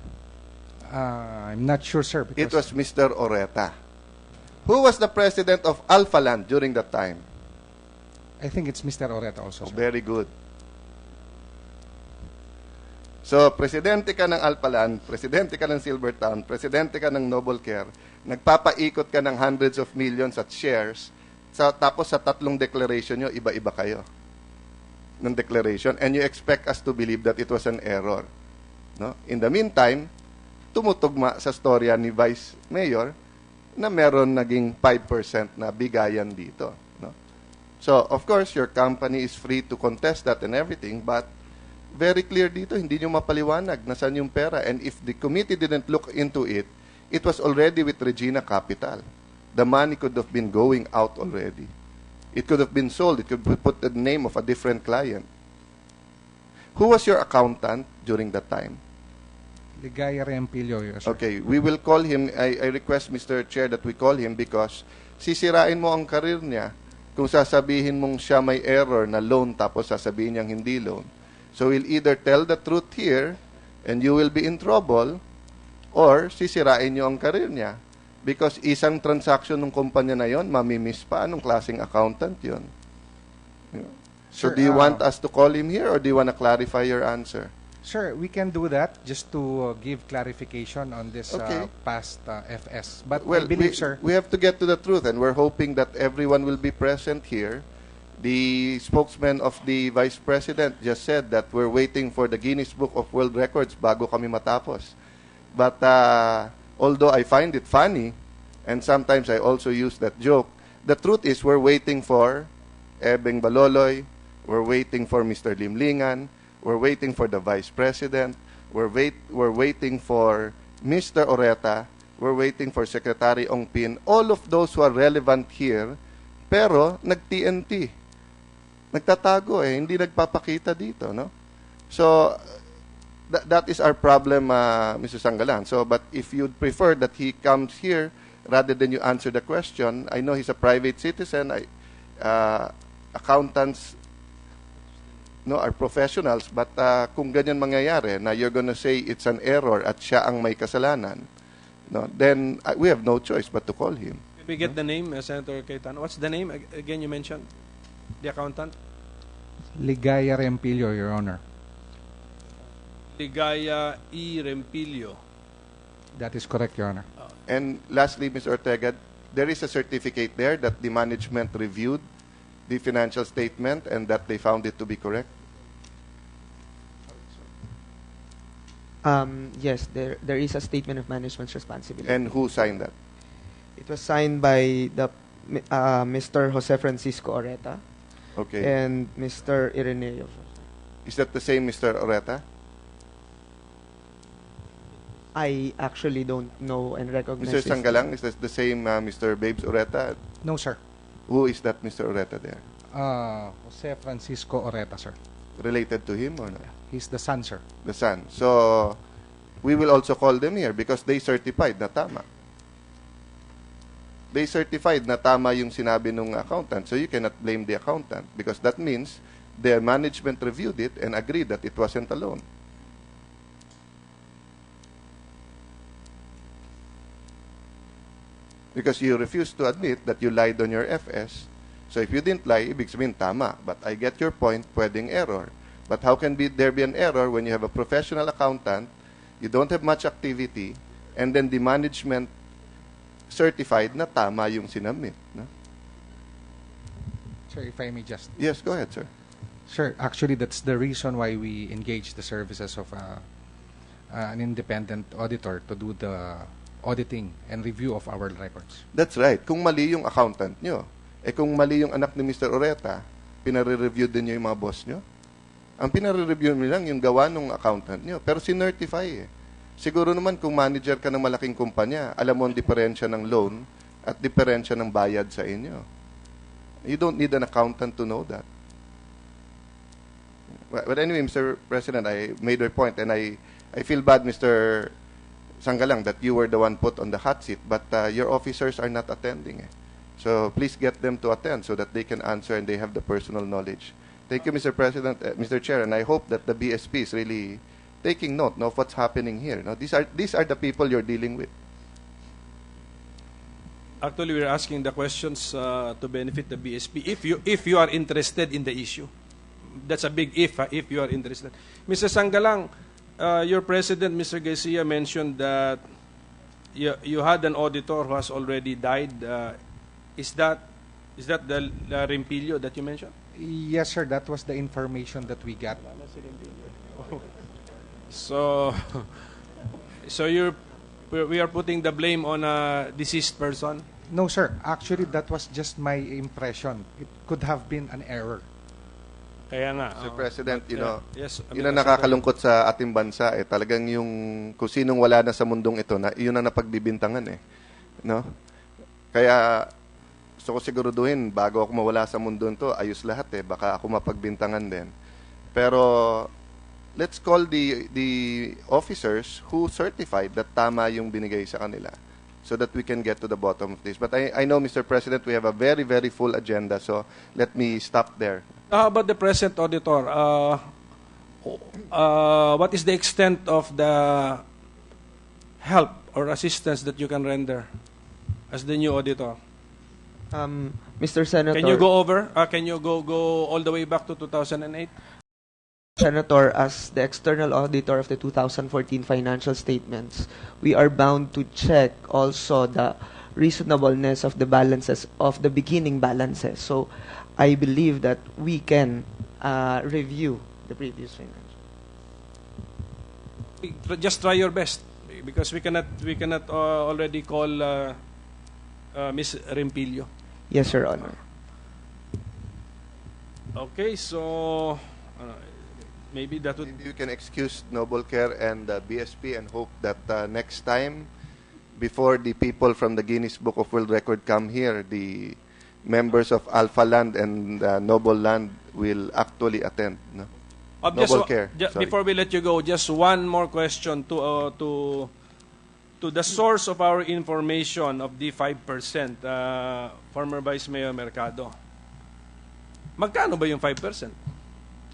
I'm not sure, sir. It was Mr. Oreta. Who was the president of Alpha Land during that time? I think it's Mr. Oreta also, sir. Very good. So, presidente ka ng Alpha Land, presidente ka ng Silvertown, presidente ka ng Noble Care, nagpapaikot ka ng hundreds of millions at shares, tapos sa tatlong declaration nyo, iba-iba kayo ng declaration, and you expect us to believe that it was an error. No? In the meantime, tumutugma sa storya ni Vice Mayor na meron naging 5% na bigayan dito. No? So, of course, your company is free to contest that and everything, but very clear dito, hindi nyo mapaliwanag na saan yung pera. And if the committee didn't look into it, it was already with Regina Capital. The money could have been going out already. It could have been sold. It could be put the name of a different client. Who was your accountant during that time? Ligaya Reempilio, yes, sir. Okay, we will call him. I request, Mr. Chair, that we call him because sisirain mo ang karir niya kung sasabihin mong siya may error na loan tapos sasabihin niyang hindi loan. So he'll either tell the truth here and you will be in trouble or sisirain niyo ang karir niya. Because isang transaction ng kumpanya na yon, mamimiss pa. Anong klaseng accountant yon? So Sir, do you want us to call him here or do you want to clarify your answer? Sir, we can do that just to give clarification on this Okay. past FS. But Well, I believe, sir, we have to get to the truth and we're hoping that everyone will be present here. The spokesman of the Vice President just said that we're waiting for the Guinness Book of World Records bago kami matapos. But although I find it funny, and sometimes I also use that joke, the truth is we're waiting for Ebeng Baloloy, we're waiting for Mr. Limlingan, we're waiting for the Vice President, we're waiting for Mr. Oreta, we're waiting for Secretary Ongpin, all of those who are relevant here, pero nag-TNT. Nagtatago hindi nagpapakita dito, no? So, that is our problem, Mr. Sanggalan. So, but if you'd prefer that he comes here rather than you answer the question, I know he's a private citizen. Accountants no, are professionals, but kung ganyan mangyayari na you're gonna say it's an error at siya ang may kasalanan, no, then we have no choice but to call him. Can we get the name, Senator Cayetano? What's the name again you mentioned? The accountant? Ligaya Rempilio, Your Honor. Ligaya E. Rempilio. That is correct, Your Honor. And lastly, Ms. Ortega, there is a certificate there that the management reviewed the financial statement and that they found it to be correct? Yes, there is a statement of management's responsibility. And who signed that? It was signed by the Mr. Jose Francisco Oreta Okay. and Mr. Ireneo. Is that the same Mr. Oreta? I actually don't know and recognize Mr. his Sangalang, is that the same Mr. Babes Oreta? No, sir. Who is that Mr. Oreta there? Jose Francisco Oreta, sir. Related to him or not? He's the son, sir. The son. So, we will also call them here because they certified na tama. They certified na tama yung sinabi ng accountant. So, you cannot blame the accountant because that means the management reviewed it and agreed that it wasn't a loan. Because you refused to admit that you lied on your FS. So if you didn't lie, ibig sabihin tama. But I get your point, pwedeng error. But how can there be an error when you have a professional accountant, you don't have much activity, and then the management certified na tama yung sinabmit? No? Sir, if I may just... Yes, go ahead, sir. Sir, actually, that's the reason why we engage the services of an independent auditor to do the auditing and review of our records. That's right. Kung mali yung accountant nyo, kung mali yung anak ni Mr. Oreta, pinare-review din nyo yung mga boss nyo? Ang pinare-review nyo lang yung gawa ng accountant nyo. Pero sinertify eh. Siguro naman kung manager ka ng malaking kumpanya, alam mo ang diferensya ng loan at diferensya ng bayad sa inyo. You don't need an accountant to know that. But anyway, Mr. President, I made your point, and I feel bad, Mr. Sangalang, that you were the one put on the hot seat, but your officers are not attending. So please get them to attend so that they can answer and they have the personal knowledge. Thank you, Mr. President, Mr. Chair, and I hope that the BSP is really taking note of what's happening here. No? These are the people you're dealing with. Actually, we're asking the questions to benefit the BSP. If you are interested in the issue, that's a big if you are interested. Mr. Sangalang, your president, Mr. Garcia, mentioned that you had an auditor who has already died. Is that the Rempilio that you mentioned? Yes, sir. That was the information that we got. So we are putting the blame on a deceased person? No, sir. Actually, that was just my impression. It could have been an error. Kaya nga. Mr. President, but, yes, yun ang nakakalungkot sa ating bansa. Talagang yung kung sinong wala na sa mundong ito, yun ang napagbibintangan eh. No? Kaya gusto ko siguraduhin, bago ako mawala sa mundo ito, ayos lahat eh. Baka ako mapagbintangan din. Pero let's call the officers who certified that tama yung binigay sa kanila so that we can get to the bottom of this. But I know, Mr. President, we have a very, very full agenda, so let me stop there. How about the present auditor? What is the extent of the help or assistance that you can render as the new auditor? Mr. Senator, Can you go over? Can you go all the way back to 2008? Senator, as the external auditor of the 2014 financial statements, we are bound to check also the reasonableness of the balances, of the beginning balances. So, I believe that we can review the previous financial. Just try your best, because we cannot already call Ms. Rempilio. Yes, Your Honor. Okay, so maybe that would. Maybe you can excuse Noble Care and BSP and hope that next time, before the people from the Guinness Book of World Record come here, the members of Alpha Land and Noble Land will actually attend. No? Noble Care. Before we let you go, just one more question to the source of our information of the 5%, former Vice Mayor Mercado. Magkano ba yung 5%?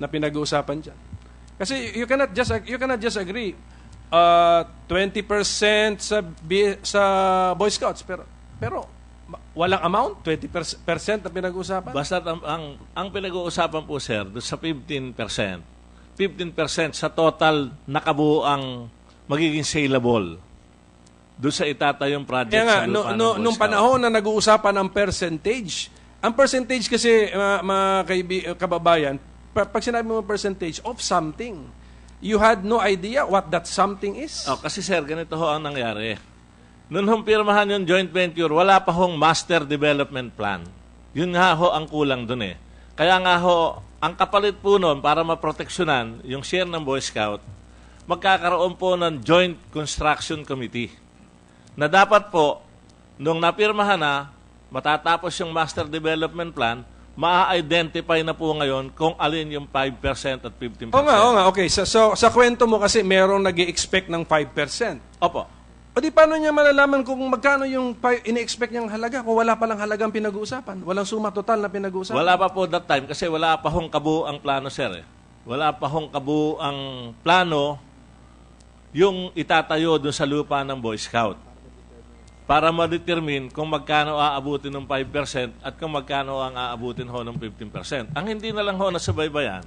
na pinag-uusapan dyan. Kasi you cannot just agree 20% sa Boy Scouts pero walang amount, 20% na pinag-uusapan. Basta ang pinag-uusapan po, sir, doon sa 15% sa total nakabuang magiging saleable doon sa itatayong project Kaya nga, sa lupa ng Boy nung Scout. panahon na nag-uusapan ng percentage, ang percentage kasi, mga kababayan, pag sinabi mo percentage of something, you had no idea what that something is. Oh, kasi sir, ganito ho ang nangyari. Noon hong pirmahan yung joint venture, wala pa hong master development plan. Yun nga ho ang kulang dun eh. Kaya nga ho, ang kapalit po nun para maproteksyonan yung share ng Boy Scout, magkakaroon po ng Joint Construction Committee na dapat po, nung napirmahan na, matatapos yung master development plan, ma-identify na po ngayon kung alin yung 5% at 15%. Oo nga, okay. So, sa kwento mo kasi merong nag-i-expect ng 5%. Opo. O di paano niya malalaman kung magkano yung ini-expect niyang halaga kung wala palang halagang pinag-uusapan? Walang suma total na pinag-uusapan? Wala pa po that time kasi wala pa hong kabuang plano, sir. Eh. Wala pa hong kabuang plano yung itatayo doon sa lupa ng Boy Scout para ma-determine kung magkano aabutin ng 5% at kung magkano ang aabutin ho ng 15%. Ang hindi na lang ho nasubaybayan,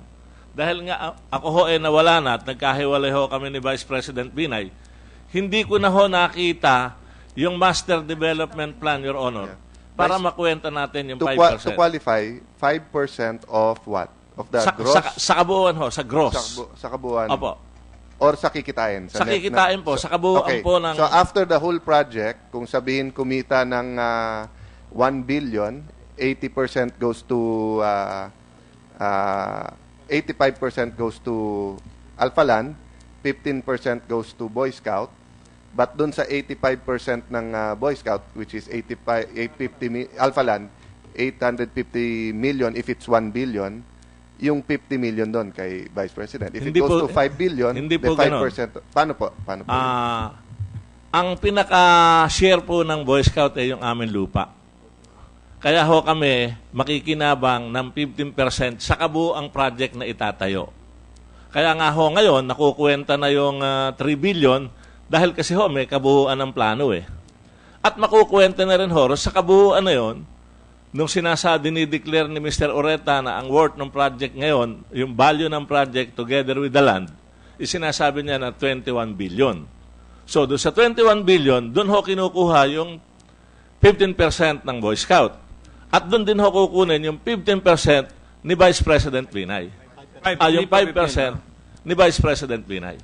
dahil nga ako ho nawala na at nagkahiwalay ho kami ni Vice President Binay, hindi ko na ho nakita yung Master Development Plan, Your Honor, para makwenta natin yung 5%. To qualify, 5% of what? Of the gross? Sa kabuuan ho, sa gross. Sa kabuuan? Opo. Or sa kikitain? Sa kikitain po, sa kabuuan okay. po ng... So after the whole project, kung sabihin kumita ng 1 billion, 80% goes to 85% goes to Alpha Land, 15% goes to Boy Scout, but dun sa 85% ng Boy Scout, which is 850 Alpha Land, 850 million if it's 1 billion, yung 50 million doon kay Vice President. If Hindi it goes po, to 5 billion, hindi the po 5%. Paano po? Paano po? Ang pinaka-share po ng Boy Scout ay yung aming lupa. Kaya ho kami makikinabang ng 15% sa kabuang project na itatayo. Kaya nga ho ngayon, nakukuwenta na yung 3 billion dahil kasi ho may kabuuan ng plano eh. At makukuwenta na rin ho sa kabuuan na yon, nung dinideclare ni Mr. Oreta na ang worth ng project ngayon, yung value ng project together with the land, isinasabi niya na 21 billion. So, doon sa 21 billion, doon ho kinukuha yung 15% ng Boy Scout. At doon din ho kukunin yung 15% ni Vice President Binay. Yung 5% ni Vice President Binay.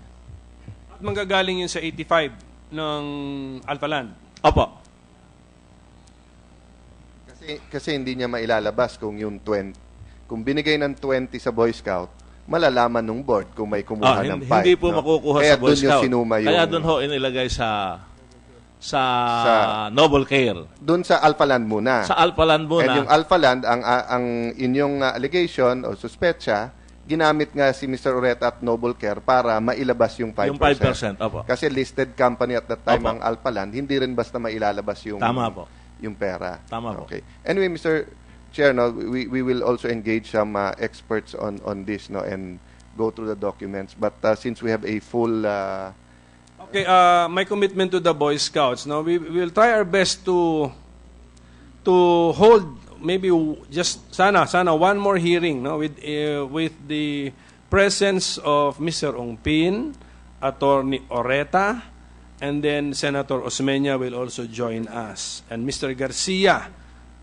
At manggagaling yun sa 85 ng Alpha Land. Opo. Kasi hindi niya mailalabas kung yung 20. Kung binigay ng 20 sa Boy Scout, malalaman ng board kung may kumuha ng 5. Hindi po makukuha Kaya sa Boy dun Scout. yung sinuma yung... Kaya doon ho inilagay sa Noble Care. Doon sa Alpha Land muna. Sa Alpha Land muna. And yung Alpha Land, ang inyong allegation o suspetsa, ginamit nga si Mr. Oreta at Noble Care para mailabas yung 5%. Yung 5%, opo. Kasi listed company at that time Opo. ang Alpha Land, hindi rin basta mailalabas yung... Tama po. Yung pera. Tama po. Okay. Anyway, Mr. Chair, no, we will also engage some experts on this, no, and go through the documents. But since we have a full Okay, my commitment to the Boy Scouts, no, we will try our best to hold maybe just sana one more hearing, no, with the presence of Mr. Ongpin, Attorney Oreta, and then Senator Osmeña will also join us, and Mr. Garcia,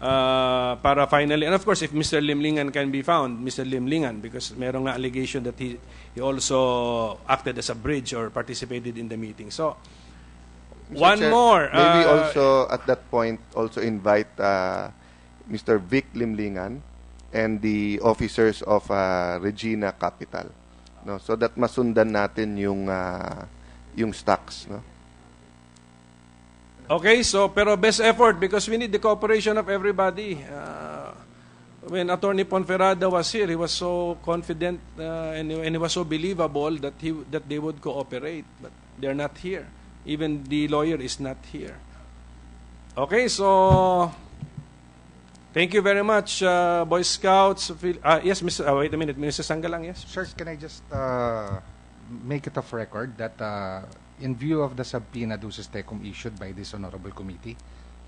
para finally, and of course, if Mr. Limlingan can be found, Mr. Limlingan, because merong nga allegation that he also acted as a bridge or participated in the meeting. So, Mr. one Chair, more. Maybe also at that point also invite Mr. Vic Limlingan and the officers of Regina Capital, no, so that masundan natin yung stocks, no. Okay, so pero best effort because we need the cooperation of everybody. When Attorney Ponferrada was here, he was so confident and he was so believable that they would cooperate, but they're not here. Even the lawyer is not here. Okay, so Thank you very much, Boy Scouts. Yes, Mr. Wait a minute, Mr. Sanggalang, yes? Sir, can I just make it of record that in view of the subpoena duces tecum issued by this honorable committee,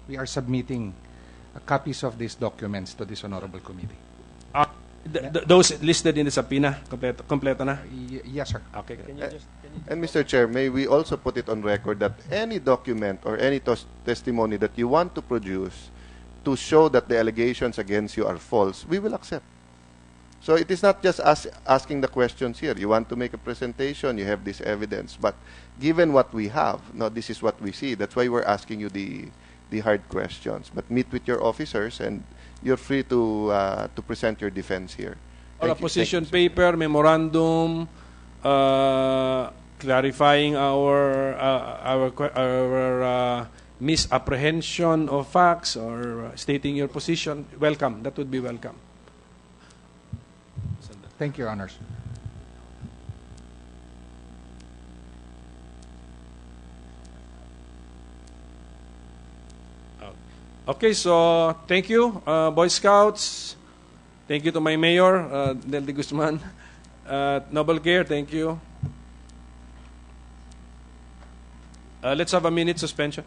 we are submitting copies of these documents to this honorable committee. Those listed in the subpoena, kompleto na? Yes, sir. Okay. And Mr. Chair, may we also put it on record that any document or any testimony that you want to produce to show that the allegations against you are false, we will accept. So it is not just us asking the questions here. You want to make a presentation, you have this evidence. But given what we have, no, this is what we see. That's why we're asking you the hard questions. But meet with your officers and you're free to present your defense here. Or a position paper, memorandum, clarifying our misapprehension of facts or stating your position. Welcome. That would be welcome. Thank you, Your Honors. Okay, so thank you, Boy Scouts. Thank you to my mayor, Del de Guzman. Noble Care, thank you. Let's have a minute suspension.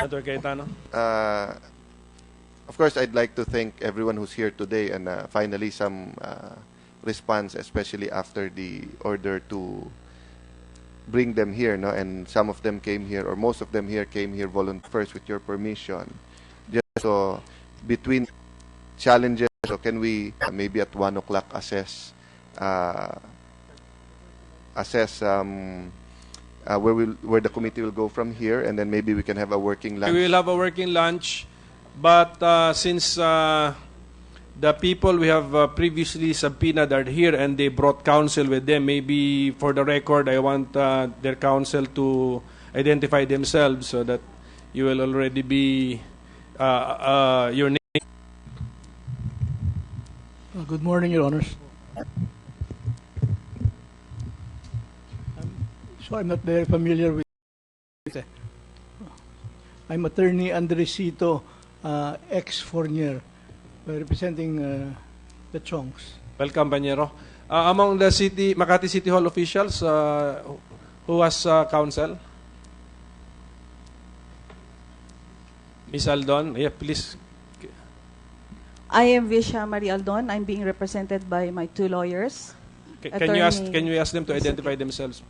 Senator Cayetano. Of course, I'd like to thank everyone who's here today, and finally some response, especially after the order to bring them here, no? And some of them came here, or most of them here came here first with your permission. Just so between challenges, so can we maybe at 1 o'clock assess where the committee will go from here, and then maybe we can have a working lunch. We will have a working lunch, but since the people we have previously subpoenaed are here and they brought counsel with them, maybe for the record, I want their counsel to identify themselves so that you will already be your name. Good morning, Your Honors. So I'm not very familiar with it. I'm Attorney Andresito ex-Fournier, representing the Chongs. Welcome, Panyero. Among the Makati City Hall officials, who has counsel? Ms. Aldon, yeah, please. I am Visha Marie Aldon. I'm being represented by my two lawyers. Can you ask them to identify themselves?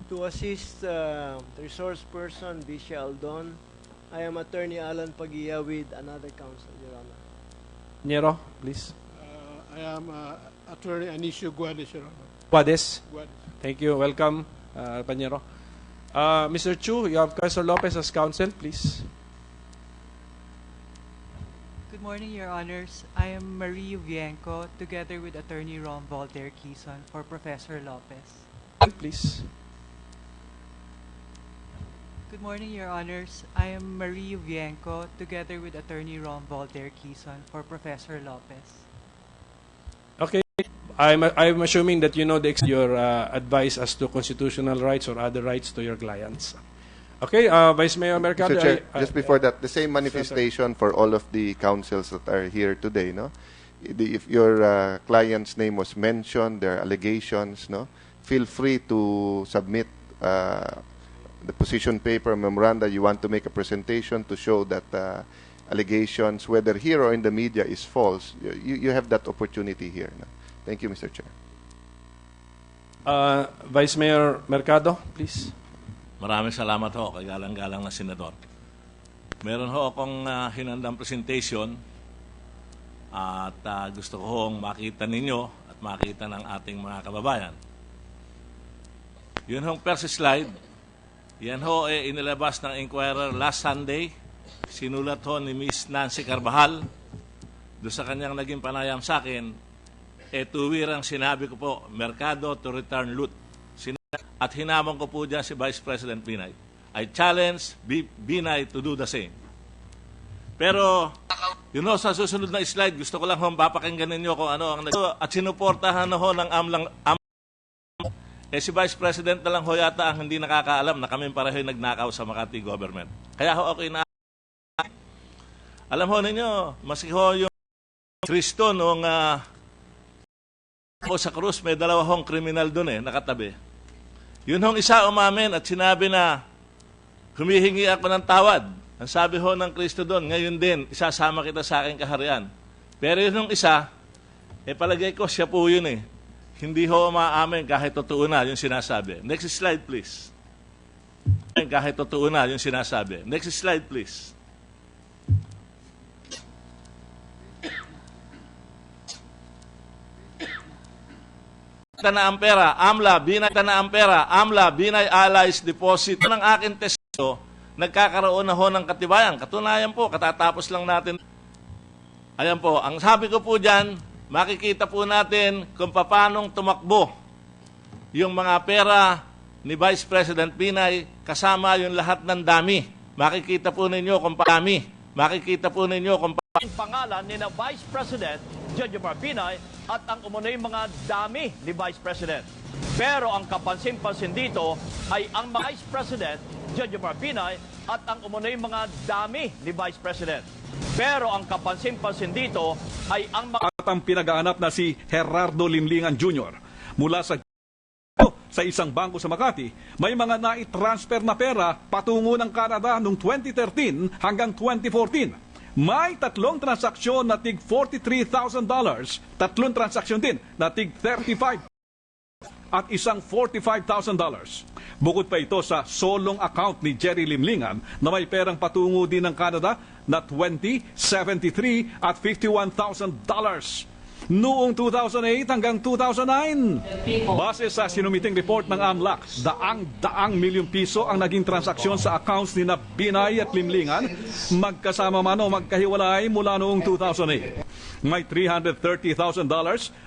To assist the resource person, Visha Aldon, I am Attorney Alan Pagia with another counsel, Your Honor. Nyero, please. I am Attorney Anicio Guades, Your Honor. Guades. Guades. Thank you. Welcome, Panyero. Mr. Chu, you have Professor Lopez as counsel, please. Good morning, Your Honors. I am Marie Vienco, together with Attorney Ron Voltaire Quezon for Professor Lopez. Please. Good morning, Your Honors. I am Marie Vienco, together with Attorney Ron Voltaire Quezon for Professor Lopez. Okay. I'm assuming that you know your advice as to constitutional rights or other rights to your clients. Okay, Vice Mayor Mercado. Mr. Chair, just before that, the same manifestation for all of the counsels that are here today, no? If your client's name was mentioned, there are allegations, no? Feel free to submit the position paper, memoranda. You want to make a presentation to show that allegations, whether here or in the media, is false. You have that opportunity here. No? Thank you, Mr. Chair. Vice Mayor Mercado, please. Maraming salamat ho, kagalang-galang na senador. Meron ho akong hinandang presentation at gusto ko hong makita ninyo at makita ng ating mga kababayan. Yun hong first slide. Yan ho inilabas ng Inquirer last Sunday. Sinulat ho ni Miss Nancy Carvajal. Doon sa kanyang naging panayam sa akin, tuwirang sinabi ko po, Mercado to return loot. At hinamon ko po dyan si Vice President Binay. I challenge Binay to do the same. Pero, sa susunod na slide, gusto ko lang hong papakinggan ninyo kung ano ang at sinuportahan na ho ng si Vice President na lang ho yata ang hindi nakakaalam na kami pareho nagnakaw sa Makati government. Kaya ho okay na. Alam ho ninyo, maski ho yung Kristo nung sa krus, may dalawa hong kriminal doon nakatabi. Yun hong isa umamin at sinabi na humihingi ako ng tawad. Ang sabi ho ng Kristo doon, ngayon din, isasama kita sa aking kaharian. Pero yun hong isa, palagay ko siya po yun Hindi ho umaamin kahit totoo na yung sinasabi. Next slide, please. Kahit totoo na yung sinasabi. Next slide, please. Na ang pera, AMLA, Binay Allies Deposit. Ng aking testo, nagkakaroon na ho ng katibayan. Katunayan po, katatapos lang natin. Ayan po, ang sabi ko po dyan, makikita po natin kung paanong tumakbo yung mga pera ni Vice President Binay kasama yung lahat ng dami. Makikita po ninyo kung dami. Makikita po ninyo kung pangalan ni na Vice President Jejomar Binay at ang umunoy mga dami ni Vice President. Pero ang kapansin-pansin dito ay ang Vice President Jejomar Binay at ang umunoy mga dami ni Vice President. Pero ang kapansin-pansin dito ay ang pinag-aanap na si Gerardo Limlingan Jr. mula sa sa isang bangko sa Makati, may mga nai-transfer na pera patungo ng Canada noong 2013 hanggang 2014. May 3 transaksyon na tig $43,000, 3 transaksyon din na tig $35,000 at isang $45,000. Bukod pa ito sa solong account ni Jerry Limlingan na may perang patungo din ng Canada na $20,000, $73,000 at $51,000 noong 2008 hanggang 2009. Base sa sinumiting report ng AMLAC, daang milyong piso ang naging transaksyon sa accounts ni Binay at Limlingan, magkasama man o magkahiwalay mula noong 2008. May $330,000,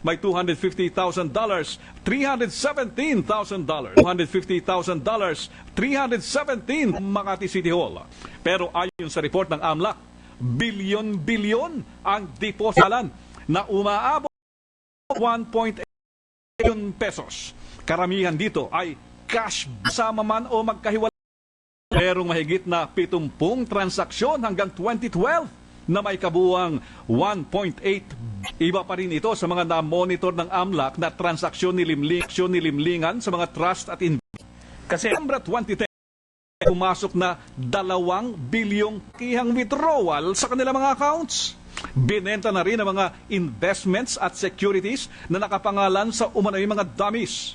may $250,000, $317,000, $250,000, $317 Makati City Hall. Pero ayon sa report ng AMLAC, bilyon-bilyon ang depositalan na umaabot 1.8 billion pesos. Karamihan dito ay cash sama man o magkahiwalay. Merong mahigit na 70 transaksyon hanggang 2012 na may kabuang 1.8. Iba pa rin ito sa mga na-monitor ng AMLAC na transaksyon ni Limlingan sa mga trust at investment. Kasi September 2010, pumasok na 2 bilyong kihang withdrawal sa kanilang mga accounts. Binenta na rin ang mga investments at securities na nakapangalan sa umano'y mga dummies.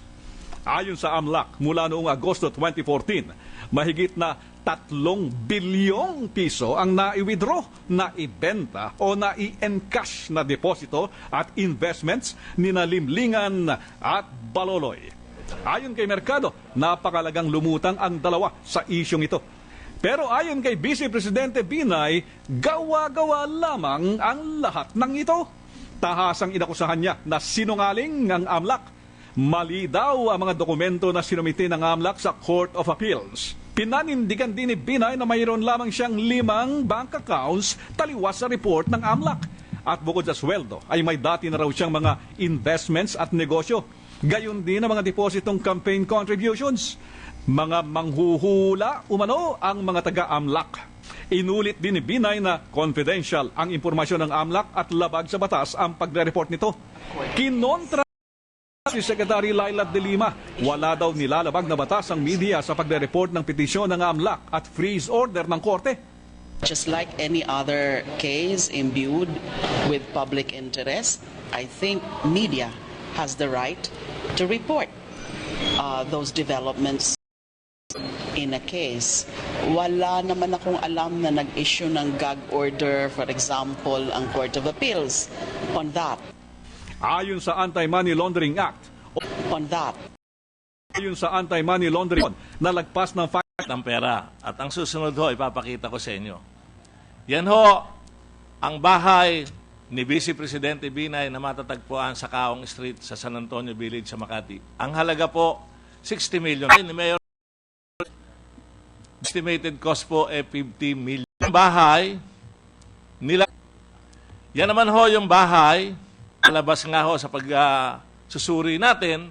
Ayon sa AMLAC, mula noong Agosto 2014, mahigit na 3 bilyong piso ang nai-withdraw, naibenta o nai-encash na deposito at investments ni Limlingan at Baloloy. Ayon kay Mercado, napakalagang lumutang ang dalawa sa isyong ito. Pero ayon kay Vice Presidente Binay, gawa-gawa lamang ang lahat ng ito. Tahasang inakusahan niya na sinungaling ang AMLAC. Mali daw ang mga dokumento na sinumite ng AMLAC sa Court of Appeals. Pinanindigan din ni Binay na mayroon lamang siyang 5 bank accounts taliwas sa report ng AMLAC. At bukod sa sweldo, ay may dati na raw siyang mga investments at negosyo. Gayon din ang mga depositong campaign contributions. Mga manghuhula umano ang mga taga-AMLAC. Inulit din ni Binay na confidential ang impormasyon ng AMLAC at labag sa batas ang pagre-report nito. Kinontra si Secretary Laila de Lima, wala daw nilalabag na batas ang media sa pagre-report ng petisyon ng AMLAC at freeze order ng korte. Just like any other case imbued with public interest, I think media has the right to report those developments in a case. Wala naman akong alam na nag-issue ng gag order, for example, ang Court of Appeals on that. Ayon sa Anti-Money Laundering Act, ayon sa Anti-Money Laundering, nalagpas ng ng pera. At ang susunod ho, ipapakita ko sa inyo. Yan ho, ang bahay ni Vice Presidente Binay na matatagpuan sa Kaong Street sa San Antonio Village sa Makati. Ang halaga po, 60 million. Ni Mayor, estimated cost po 50 million. Yung bahay nila. Yan naman ho yung bahay, palabas nga ho sa pagsusuri natin,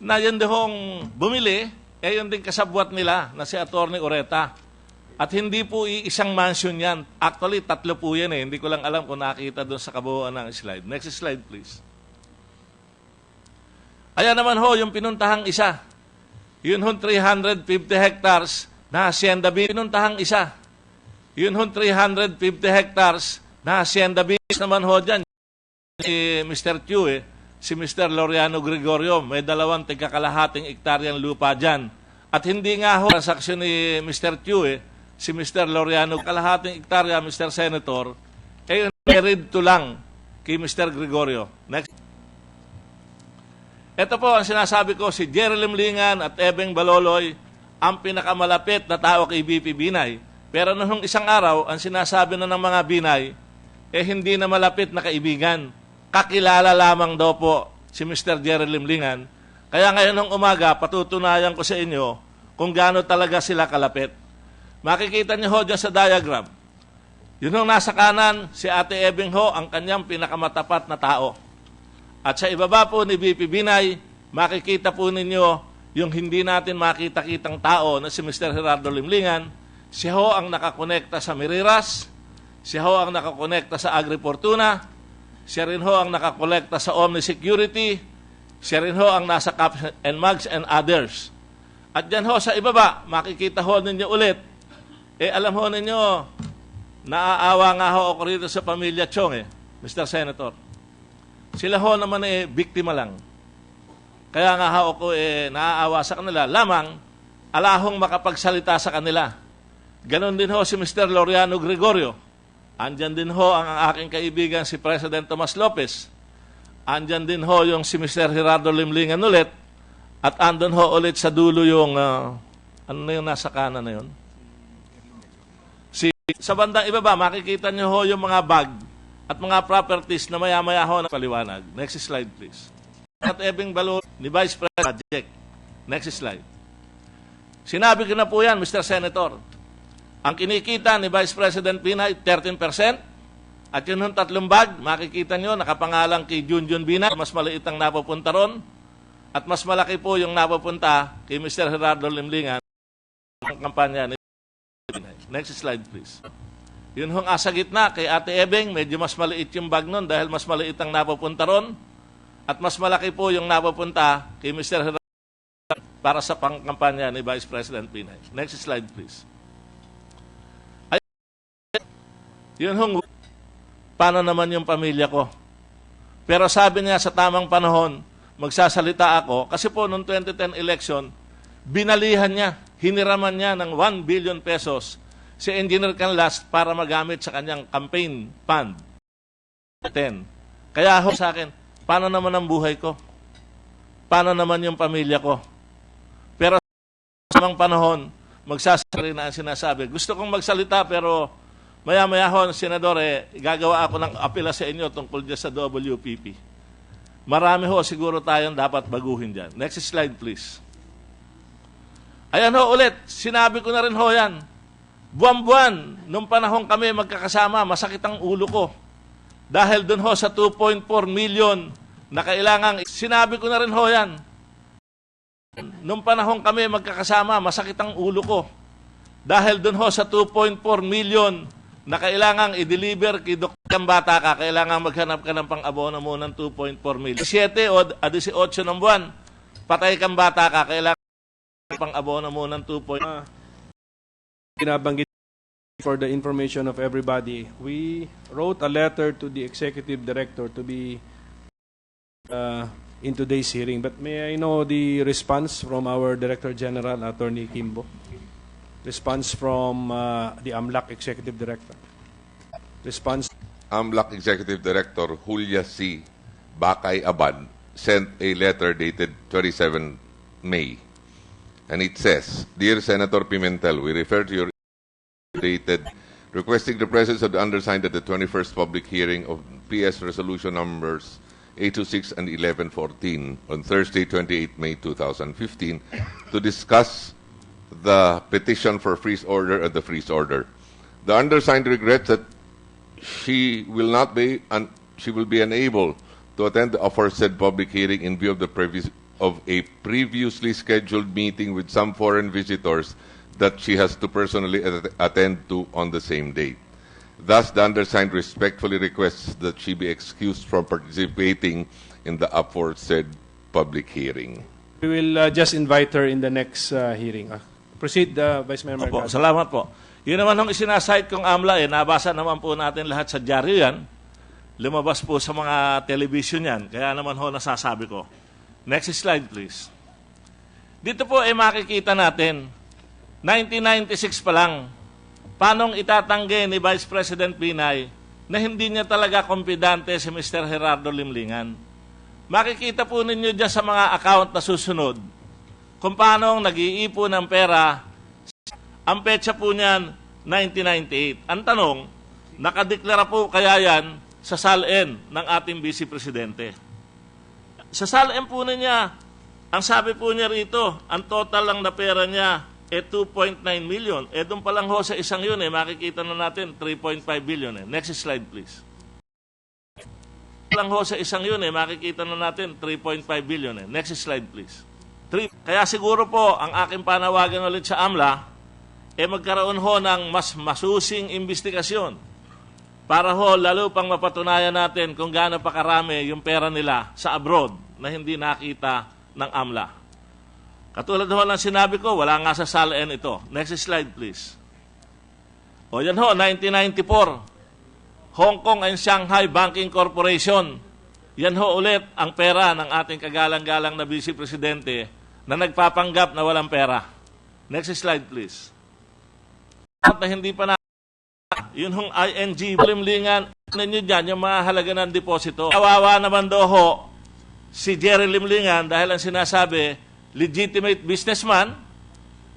na yan hong bumili, yun din kasabwat nila na si Atty. Oreta. At hindi po isang mansion yan. Actually, 3 po yan eh. Hindi ko lang alam kung nakita doon sa kabuuan ng slide. Next slide, please. Ayan naman ho, yung pinuntahang isa. Yun hong 350 hectares na Hacienda Beach. Pinuntahang isa. Yun hong 350 hectares na Hacienda Beach naman ho dyan. Si Mr. Chu si Mr. Laureano Gregorio, may 2 tigkakalahating ektaryang lupa dyan. At hindi nga ho, transaksyon ni Mr. Chu si Mr. Laureano, kalahating ektarya, Mr. Senator, married to lang kay Mr. Gregorio. Next. Ito po ang sinasabi ko, si Jerry Limlingan at Ebeng Baloloy, ang pinakamalapit na tao kay VP Binay. Pero nung isang araw, ang sinasabi na ng mga Binay, hindi na malapit na kaibigan. Kakilala lamang daw po si Mr. Jerry Limlingan. Kaya ngayon ng umaga, patutunayan ko sa inyo kung gaano talaga sila kalapit. Makikita niyo ho dyan sa diagram. Yun ang nasa kanan, si Ate Ebeng ho, ang kanyang pinakamatapat na tao. At sa ibaba po ni VP Binay, makikita po ninyo yung hindi natin makita-kitang tao na si Mr. Gerardo Limlingan. Siya ho ang nakakonekta sa Miriras, siya ho ang nakakonekta sa Agrifortuna, siya rin ho ang nakakolekta sa Omni Security, Siya rin ho ang nasa Caps and Mags and others. At dyan ho sa ibaba, makikita ho ninyo ulit. Alam ho ninyo, naaawa nga ho ako rito sa pamilya Chong Mr. Senator. Sila ho naman biktima lang. Kaya nga ho ako naaawa sa kanila. Lamang, alahong makapagsalita sa kanila. Ganon din ho si Mr. Laureano Gregorio. Andyan din ho ang aking kaibigan si President Tomas Lopez. Andyan din ho yung si Mr. Gerardo Limlingan ulit. At andun ho ulit sa dulo yung, ano na yung nasa kanan na yun? Sa bandang ibaba, makikita nyo ho yung mga bag at mga properties na maya-maya ho na paliwanag. Next slide, please. At ebing balon ni Vice President Project. Next slide. Sinabi ko na po yan, Mr. Senator. Ang kinikita ni Vice President Binay, 13%. At yun yung 3 bag, makikita nyo, nakapangalang kay Junjun Binay. Mas maliit ang napupunta ron. At mas malaki po yung napupunta kay Mr. Gerardo Limlingan ang kampanya ni Binay. Next slide, please. Yun hong asa gitna kay Ate Ebeng, medyo mas maliit yung bag nun dahil mas maliit ang napupunta ron. At mas malaki po yung napupunta kay Mr. Gerardo para sa pangkampanya ni Vice President Binay. Next slide, please. Yun hong, paano naman yung pamilya ko? Pero sabi niya sa tamang panahon, magsasalita ako, kasi po noong 2010 election, binalihan niya, hiniraman niya ng 1 billion pesos si Engineer Canlas para magamit sa kanyang campaign fund. 10. Kaya ho sa akin, paano naman ang buhay ko? Paano naman yung pamilya ko? Pero sa tamang panahon, magsasalita na ang sinasabi. Gusto kong magsalita pero maya-maya ho, Senador, gagawa ako ng apela sa inyo tungkol dyan sa WPP. Marami ho, siguro tayong dapat baguhin dyan. Next slide, please. Ayan ho, ulit, sinabi ko na rin ho yan. Buwan-buwan, nung panahon kami magkakasama, masakit ang ulo ko. Dahil dun ho sa 2.4 million na kailangang, sinabi ko na rin ho yan. Nung panahon kami magkakasama, masakit ang ulo ko. Dahil dun ho sa 2.4 million na kailangang i-deliver kay Dr. Kambata ka, kailangan maghanap ka ng pang-abono mo ng 2.4 million. 7 o 18 ng buwan, patay kang bata ka, kailangan pang-abono mo ng 2.4 Binabanggit for the information of everybody, we wrote a letter to the executive director to be in today's hearing. But may I know the response from our Director General, Attorney Kimbo? Response from the AMLAC Executive Director. Response. AMLAC Executive Director Julia C. Bakay Abad sent a letter dated 27 May. And it says, Dear Senator Pimentel, we refer to your dated requesting the presence of the undersigned at the 21st public hearing of PS Resolution numbers 826 and 1114 on Thursday, 28 May 2015 to discuss the petition for freeze order and the freeze order. The undersigned regrets that she will be unable to attend the aforesaid public hearing in view of a previously scheduled meeting with some foreign visitors that she has to personally attend to on the same date. Thus, the undersigned respectfully requests that she be excused from participating in the aforesaid public hearing. We will just invite her in the next hearing. Proceed, Vice Mayor Mercado. Salamat po. Yun naman ang isinasite kong AMLA, nabasa naman po natin lahat sa dyaryo yan. Lumabas po sa mga television yan. Kaya naman ho nasasabi ko. Next slide, please. Dito po makikita natin, 1996 pa lang, paanong itatanggi ni Vice President Binay na hindi niya talaga kompidante si Mr. Gerardo Limlingan. Makikita po ninyo dyan sa mga account na susunod kung paanong nag-iipon ng pera. Ang petsa po niyan, 1998. Ang tanong, nakadeklara po kaya yan sa SALN ng ating Vice Presidente? Sa SALN po niya, ang sabi po niya rito, ang total lang na pera niya 2.9 million. Doon pa lang ho sa isang yun, makikita na natin 3.5 billion. Next slide, please. Lang ho sa isang yun, makikita na natin 3.5 billion. Next slide, please. Kaya siguro po, ang aking panawagan ulit sa AMLA, magkaroon ho ng mas masusing investigasyon para ho lalo pang mapatunayan natin kung gaano pa karami yung pera nila sa abroad na hindi nakita ng AMLA. Katulad ho ng sinabi ko, wala nga sa salain ito. Next slide, please. O yan ho, 1994, Hong Kong and Shanghai Banking Corporation. Yan ho ulit ang pera ng ating kagalang-galang na Vice Presidente na nagpapanggap na walang pera. Next slide, please. At na hindi pa na, yun hong ING, limlingan ninyo dyan, yung mga halaga ng deposito. Kawawa naman daw ho, si Jerry Limlingan, dahil ang sinasabi, legitimate businessman,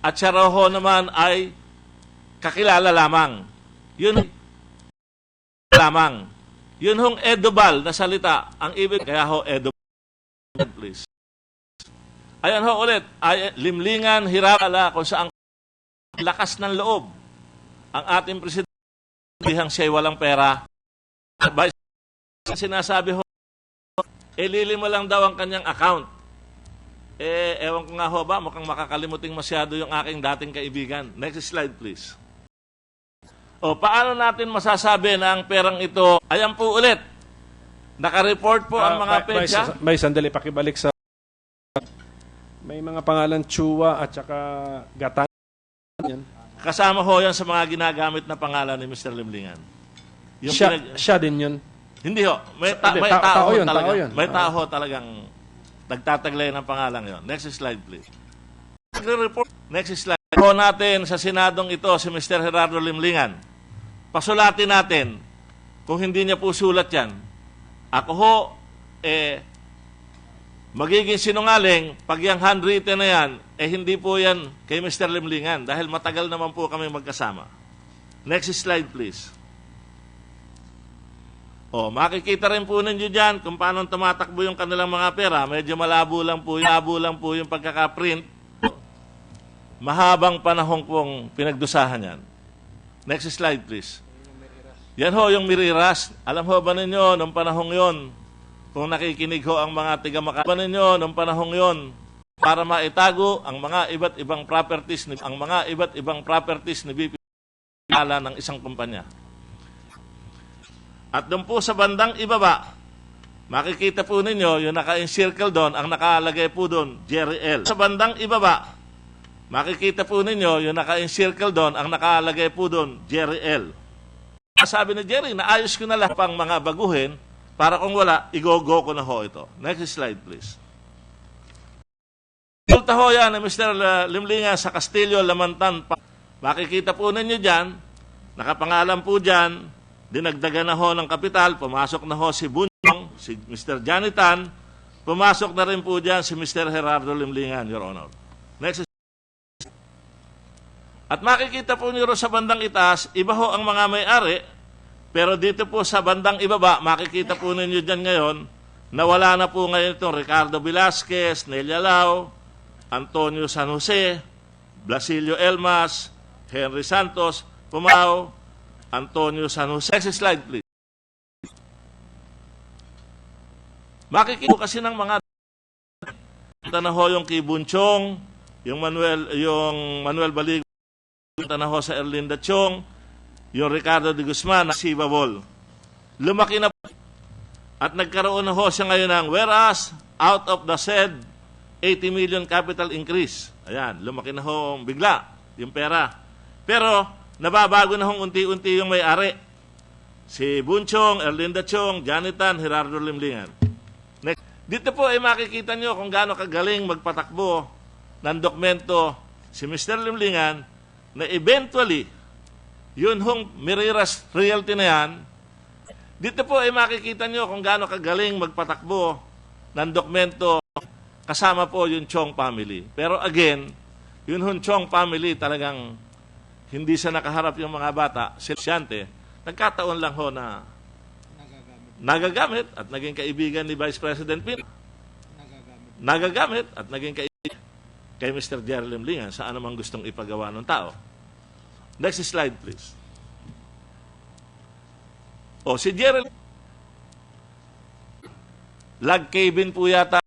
at siya raw ho naman ay kakilala lamang. Yun lamang. Yun hong edobal na salita, ang ibig, kaya ho edobal, please. Ayan ho ulit, Limlingan, hirapala kung saan lakas ng loob ang ating presidente, hang siya'y walang pera. Sinasabi ho, ilili mo lang daw ang kanyang account. Ewan ko nga ho ba, mukhang makakalimuting masyado yung aking dating kaibigan. Next slide, please. O, paano natin masasabi na ang perang ito, ayan po ulit, naka-report po ang mga petsa. May sandali, pakibalik sa... May mga pangalan Chua at saka Gatan. Yan. Kasama ho yan sa mga ginagamit na pangalan ni Mr. Limlingan. Siya din yun. Hindi ho. May tao yun. May tao talagang nagtataglay ng pangalan yon. Next slide, please. Next slide. Ho natin sa Senadong ito, si Mr. Gerardo Limlingan. Pasulatin natin kung hindi niya po sulat yan. Ako ho, magiging sinungaling pag yung handwritten na yan, hindi po yan kay Mr. Limlingan dahil matagal naman po kami magkasama. Next slide, please. O, makikita rin po ninyo dyan kung paano tumatakbo yung kanilang mga pera. Medyo malabo lang po yung pagkakaprint. Mahabang panahon pong pinagdusahan yan. Next slide, please. Yan ho, yung Miriras. Alam ho ba ninyo, nung panahong yon, kung nakikinig ho ang mga tiga-Makati, ba ninyo, nung panahong yon, para maitago ang mga iba't ibang properties ni BP ng isang kumpanya. At doon po sa bandang ibaba, makikita po ninyo yung naka-encircle doon, ang nakalagay po doon, Jerry L. Sa bandang ibaba, makikita po ninyo yung naka-encircle doon, ang nakalagay po doon, Jerry L. Sabi ni Jerry, naayos ko na lang pang mga baguhin para kung wala, igogo ko na ho ito. Next slide, please. Resulta ho yan ni Mr. Limlingan sa Castillo, Lamantan. Makikita po ninyo dyan, nakapangalan po dyan, dinagdagan na ho ng kapital, pumasok na ho si Bunyong, si Mr. Janitan, pumasok na rin po dyan si Mr. Gerardo Limlingan, Your Honor. Next. At makikita po niyo sa bandang itaas, iba ho ang mga may-ari, pero dito po sa bandang ibaba, makikita po ninyo dyan ngayon, na wala na po ngayon itong Ricardo Velasquez, Nelia Lau, Antonio San Jose, Blasilio Elmas, Henry Santos, Pumao, Antonio San Jose. Next slide, please. Makikita kasi ng mga tanaho yung kay Bunchong, yung Manuel Baligo, tanaho sa Erlinda Chong, yung Ricardo de Guzman, si Babol. Lumaki na at nagkaroon na ho siya ngayon ng whereas out of the said 80 million capital increase. Ayan, lumaki na ho bigla yung pera. Pero nababago na hong unti-unti yung may-ari. Si Bunchong, Erlinda Chong, Janitan, Gerardo Limlingan. Next. Dito po ay makikita nyo kung gaano kagaling magpatakbo ng dokumento si Mr. Limlingan na eventually, yun hong Miriras Realty na yan, dito po ay makikita nyo kung gaano kagaling magpatakbo ng dokumento kasama po yung Chong family. Pero again, yun hong Chong family talagang hindi sa nakaharap yung mga bata, silyante, nagkataon lang ho na nagagamit at naging kaibigan ni Vice President Binay. Nagagamit at naging kaibigan kay Mr. Jerry Limlingan sa anumang gustong ipagawa ng tao. Next slide, please. O, si Jerry log cabin po yata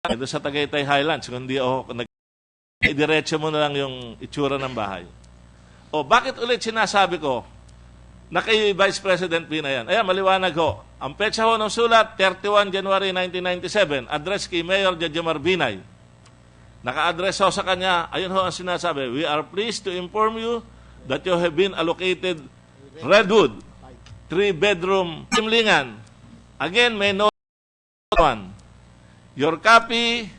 doon sa Tagaytay Highlands. Kung hindi ako, diretso mo na lang yung itsura ng bahay. O, bakit ulit sinasabi ko na kay Vice President Binay yan? Ayan, maliwanag ho. Ang petsa ho ng sulat, 31 January 1997, address kay Mayor Jejomar Binay. Naka-address ho sa kanya, ayun ho ang sinasabi, "We are pleased to inform you that you have been allocated Redwood, 3-bedroom Timlingan." Again, may note one. Your copy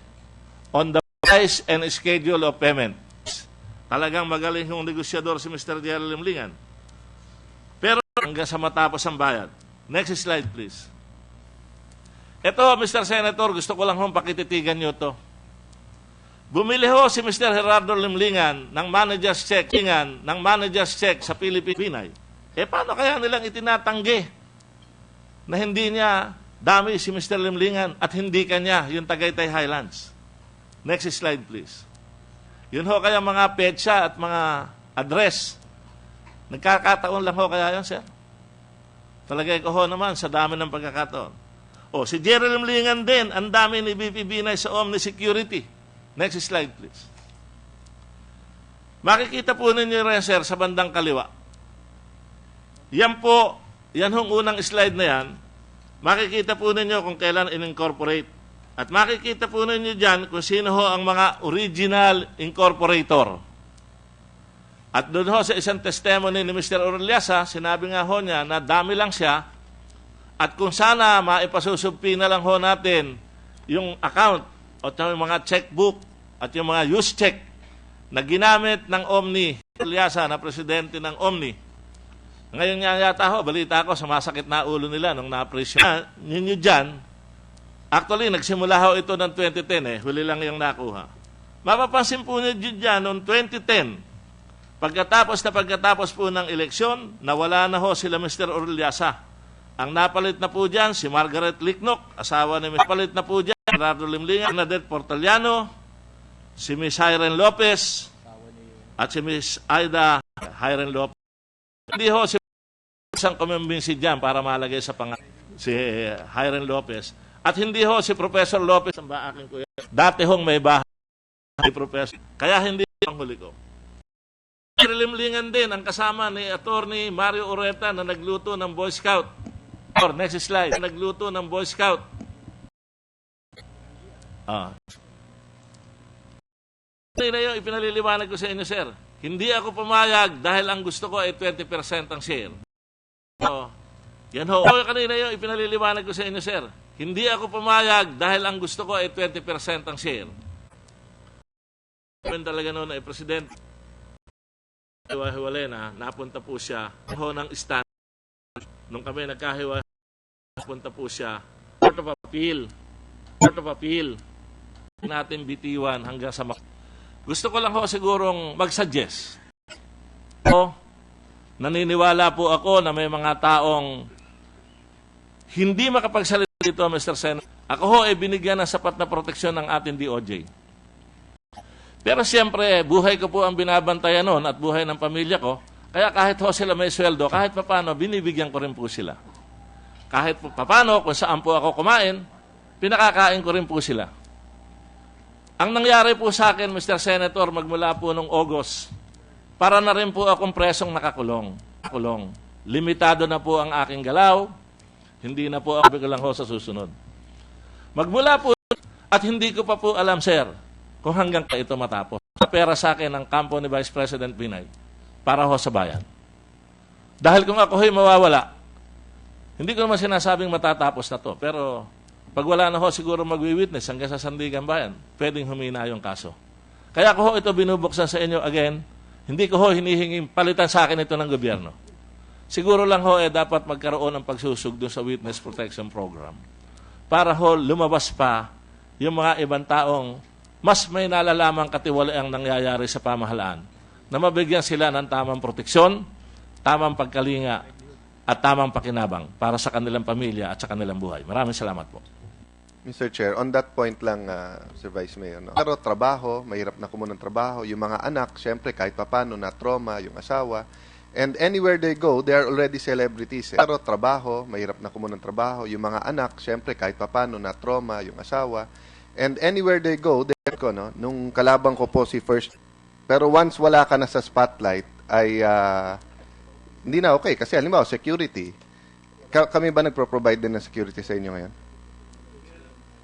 on the price and schedule of payment. Talagang magaling yung negosyador si Mr. J.R. Limlingan. Pero hanggang sa matapos ang bayad. Next slide, please. Ito, Mr. Senator, gusto ko lang hong pakititigan nyo to. Bumili ho si Mr. Gerardo Limlingan ng manager's check sa Pilipinas. Paano kaya nilang itinatanggi na hindi niya dami si Mr. Limlingan at hindi kanya yung Tagaytay Highlands? Next slide, please. Yun ho kaya mga petsa at mga address. Nagkakataon lang ho kaya yun, sir? Talagay ko ho naman sa dami ng pagkakataon. Si Jerry Limlingan din, ang dami ni BP Binay sa Omni Security. Next slide, please. Makikita po ninyo rin, sir, sa bandang kaliwa. Yan po, yan hong unang slide na yan, makikita po ninyo kung kailan in-incorporate. At makikita po ninyo dyan kung sino ho ang mga original incorporator. At doon ho sa isang testimony ni Mr. Orellasa, sinabi nga ho niya na dami lang siya at kung sana maipasusubpi na lang ho natin yung account o yung mga checkbook at yung mga use check na ginamit ng Omni, Orellasa na presidente ng Omni. Ngayon nga yata ho, balita ko, sumasakit na ulo nila nung na-appreciate ninyo dyan. Actually, nagsimula ho ito ng 2010 huli lang yung nakuha. Mapapansin po niyo dyan noong 2010, Pagkatapos po ng eleksyon, nawala na ho sila Mr. Orellasa. Ang napalit na po dyan, si Margaret Licnoc, asawa ni Mr. Napalit na po dyan, Gerardo Limlingan, Bernadette Portaliano, si Miss Hyren Lopez, at si Miss Aida Hyren Lopez. Hindi ho si isang kumimbinsi dyan para malagay sa pangalan si Hyren Lopez. At hindi ho si Professor Lopez, ang ba aking kuya. Dati hong may bahay si Professor. Kaya hindi ang huli ko. Limlingan din ang kasama ni Attorney Mario Ureta na nagluto ng Boy Scout. Next slide. Nagluto ng Boy Scout. Ipinaliliwanag ko sa inyo, sir. Hindi ako pumayag dahil ang gusto ko ay 20% ang share. Yan ho. Kanina yung ipinaliliwanag ko sa inyo, sir. Hindi ako pumayag dahil ang gusto ko ay 20% ang share. Talaga noon ay Presidente. Hiwa-hiwalay na, napunta po siya ho ng stand. Nung kami nagkahiwa, napunta po siya Court of Appeal. Natin bitiwan hanggang sa gusto ko lang ho sigurong mag-suggest. Naniniwala po ako na may mga taong hindi makapagsalita dito, Mr. Senator. Ako ho ay binigyan ng sapat na proteksyon ng ating DOJ. Pero siyempre, buhay ko po ang binabantayan noon at buhay ng pamilya ko. Kaya kahit ho sila may sweldo, kahit papano, binibigyan ko rin po sila. Kahit papano, kung saan po ako kumain, pinakakain ko rin po sila. Ang nangyari po sa akin, Mr. Senator, magmula po nung August, para na rin po akong presong nakakulong. Limitado na po ang aking galaw, hindi na po ako lang ho sa susunod. Magmula po, at hindi ko pa po alam, sir, kung hanggang ito matapos. Pera sa akin ang kampo ni Vice President Binay para ho sa bayan. Dahil kung ako ho'y mawawala, hindi ko naman sinasabing matatapos na to. Pero pag wala na ho siguro magwi-witness hanggang sa Sandigan Bayan, pwedeng humina yung kaso. Kaya ko ho ito binubuksan sa inyo again, hindi ko ho hinihinging palitan sa akin ito ng gobyerno. Siguro lang ho dapat magkaroon ng pagsusug doon sa Witness Protection Program para ho lumabas pa yung mga ibang taong mas may nalalamang katiwalaang nangyayari sa pamahalaan na mabigyan sila ng tamang proteksyon, tamang pagkalinga, at tamang pakinabang para sa kanilang pamilya at sa kanilang buhay. Maraming salamat po. Mr. Chair, on that point lang, Sir Vice Mayor, no? Pero trabaho, mahirap na kumuha ng trabaho. Yung mga anak, syempre, kahit papano, na-trauma, yung asawa. And anywhere they go, they are already celebrities. Pero trabaho, mahirap na kumuha ng trabaho. Yung mga anak, syempre, kahit papano, na-trauma, yung asawa. And anywhere they go, ko, no? Nung kalabang ko po si First. Pero once wala ka na sa spotlight, ay hindi na okay. Kasi halimbawa, security. Kami ba nagpro-provide din ng security sa inyo ngayon?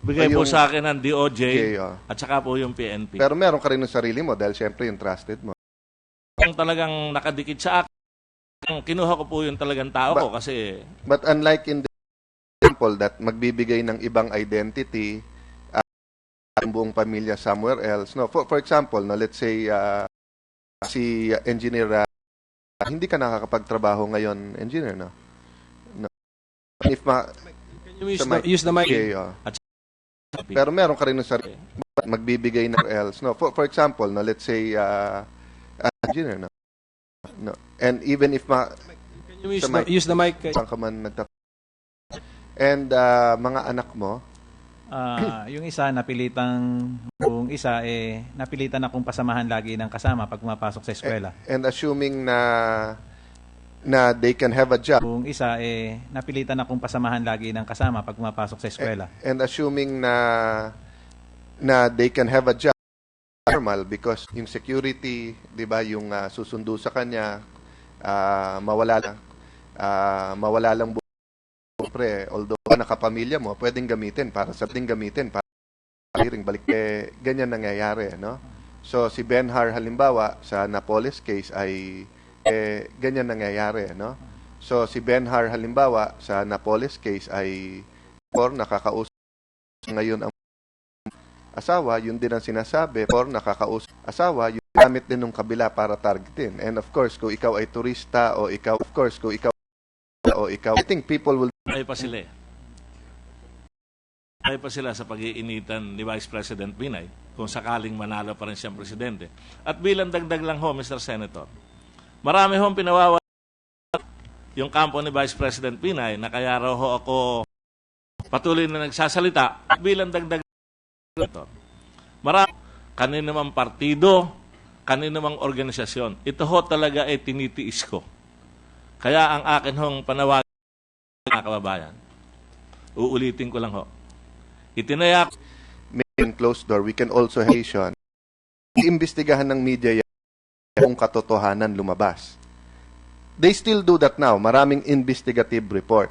Bigay po Yung- sa akin ng DOJ Okay, oh. at saka po yung PNP. Pero meron ka rin ng sarili mo dahil syempre yung trusted mo. Kung talagang nakadikit sa akin, kinuha ko po yung talagang tao ko kasi But unlike in the example that magbibigay ng ibang identity ang buong pamilya somewhere else, no? For example, no, let's say si engineer hindi ka nakakapagtrabaho ngayon, engineer, no? If Can you use the mic? Okay, oh. Pero meron ka rin ng sarili magbibigay ng else, no? For example, no, let's say engineer, no? No. And even if Can you use the mic? saan ka man and mga anak mo, yung isa napilitan akong pasamahan lagi ng kasama pag pumapasok sa eskwela. and assuming na they can have a job. Yung isa napilitan akong pasamahan lagi ng kasama pag pumapasok sa eskwela. And assuming na they can have a job, normal because yung security, 'di ba, yung susundo sa kanya, mawala lang pre, although nakapamilya mo, pwedeng gamitin para hiring balik ganyan nangyayari, no? So si Benhar halimbawa sa Napoles case ay ganyan nangyayari, no? So si Benhar halimbawa sa Napoles case ay nakakausap ngayon ang asawa, yun din ang sinasabi, nakakausap asawa, yung gamit din ng kabila para targetin. And of course, kung ikaw ay turista o ikaw, I think people will... Ay pa sila Ay pa sila sa pag-iinitan ni Vice President Binay kung sakaling manalo pa rin siyang presidente. At bilang dagdag lang ho, Mr. Senator, marami hong pinawawa yung kampo ni Vice President Binay na kaya raw ho ako patuloy na nagsasalita. At bilang dagdag marami, kanino mang partido, kanino mang organisasyon, ito ho talaga ay tinitiis ko. Kaya ang akin hong panawagan mga kababayan, uulitin ko lang ho. Itinayak in closed door, we can also Haitian. Iimbestigahan ng media yan kung katotohanan lumabas. They still do that now. Maraming investigative report.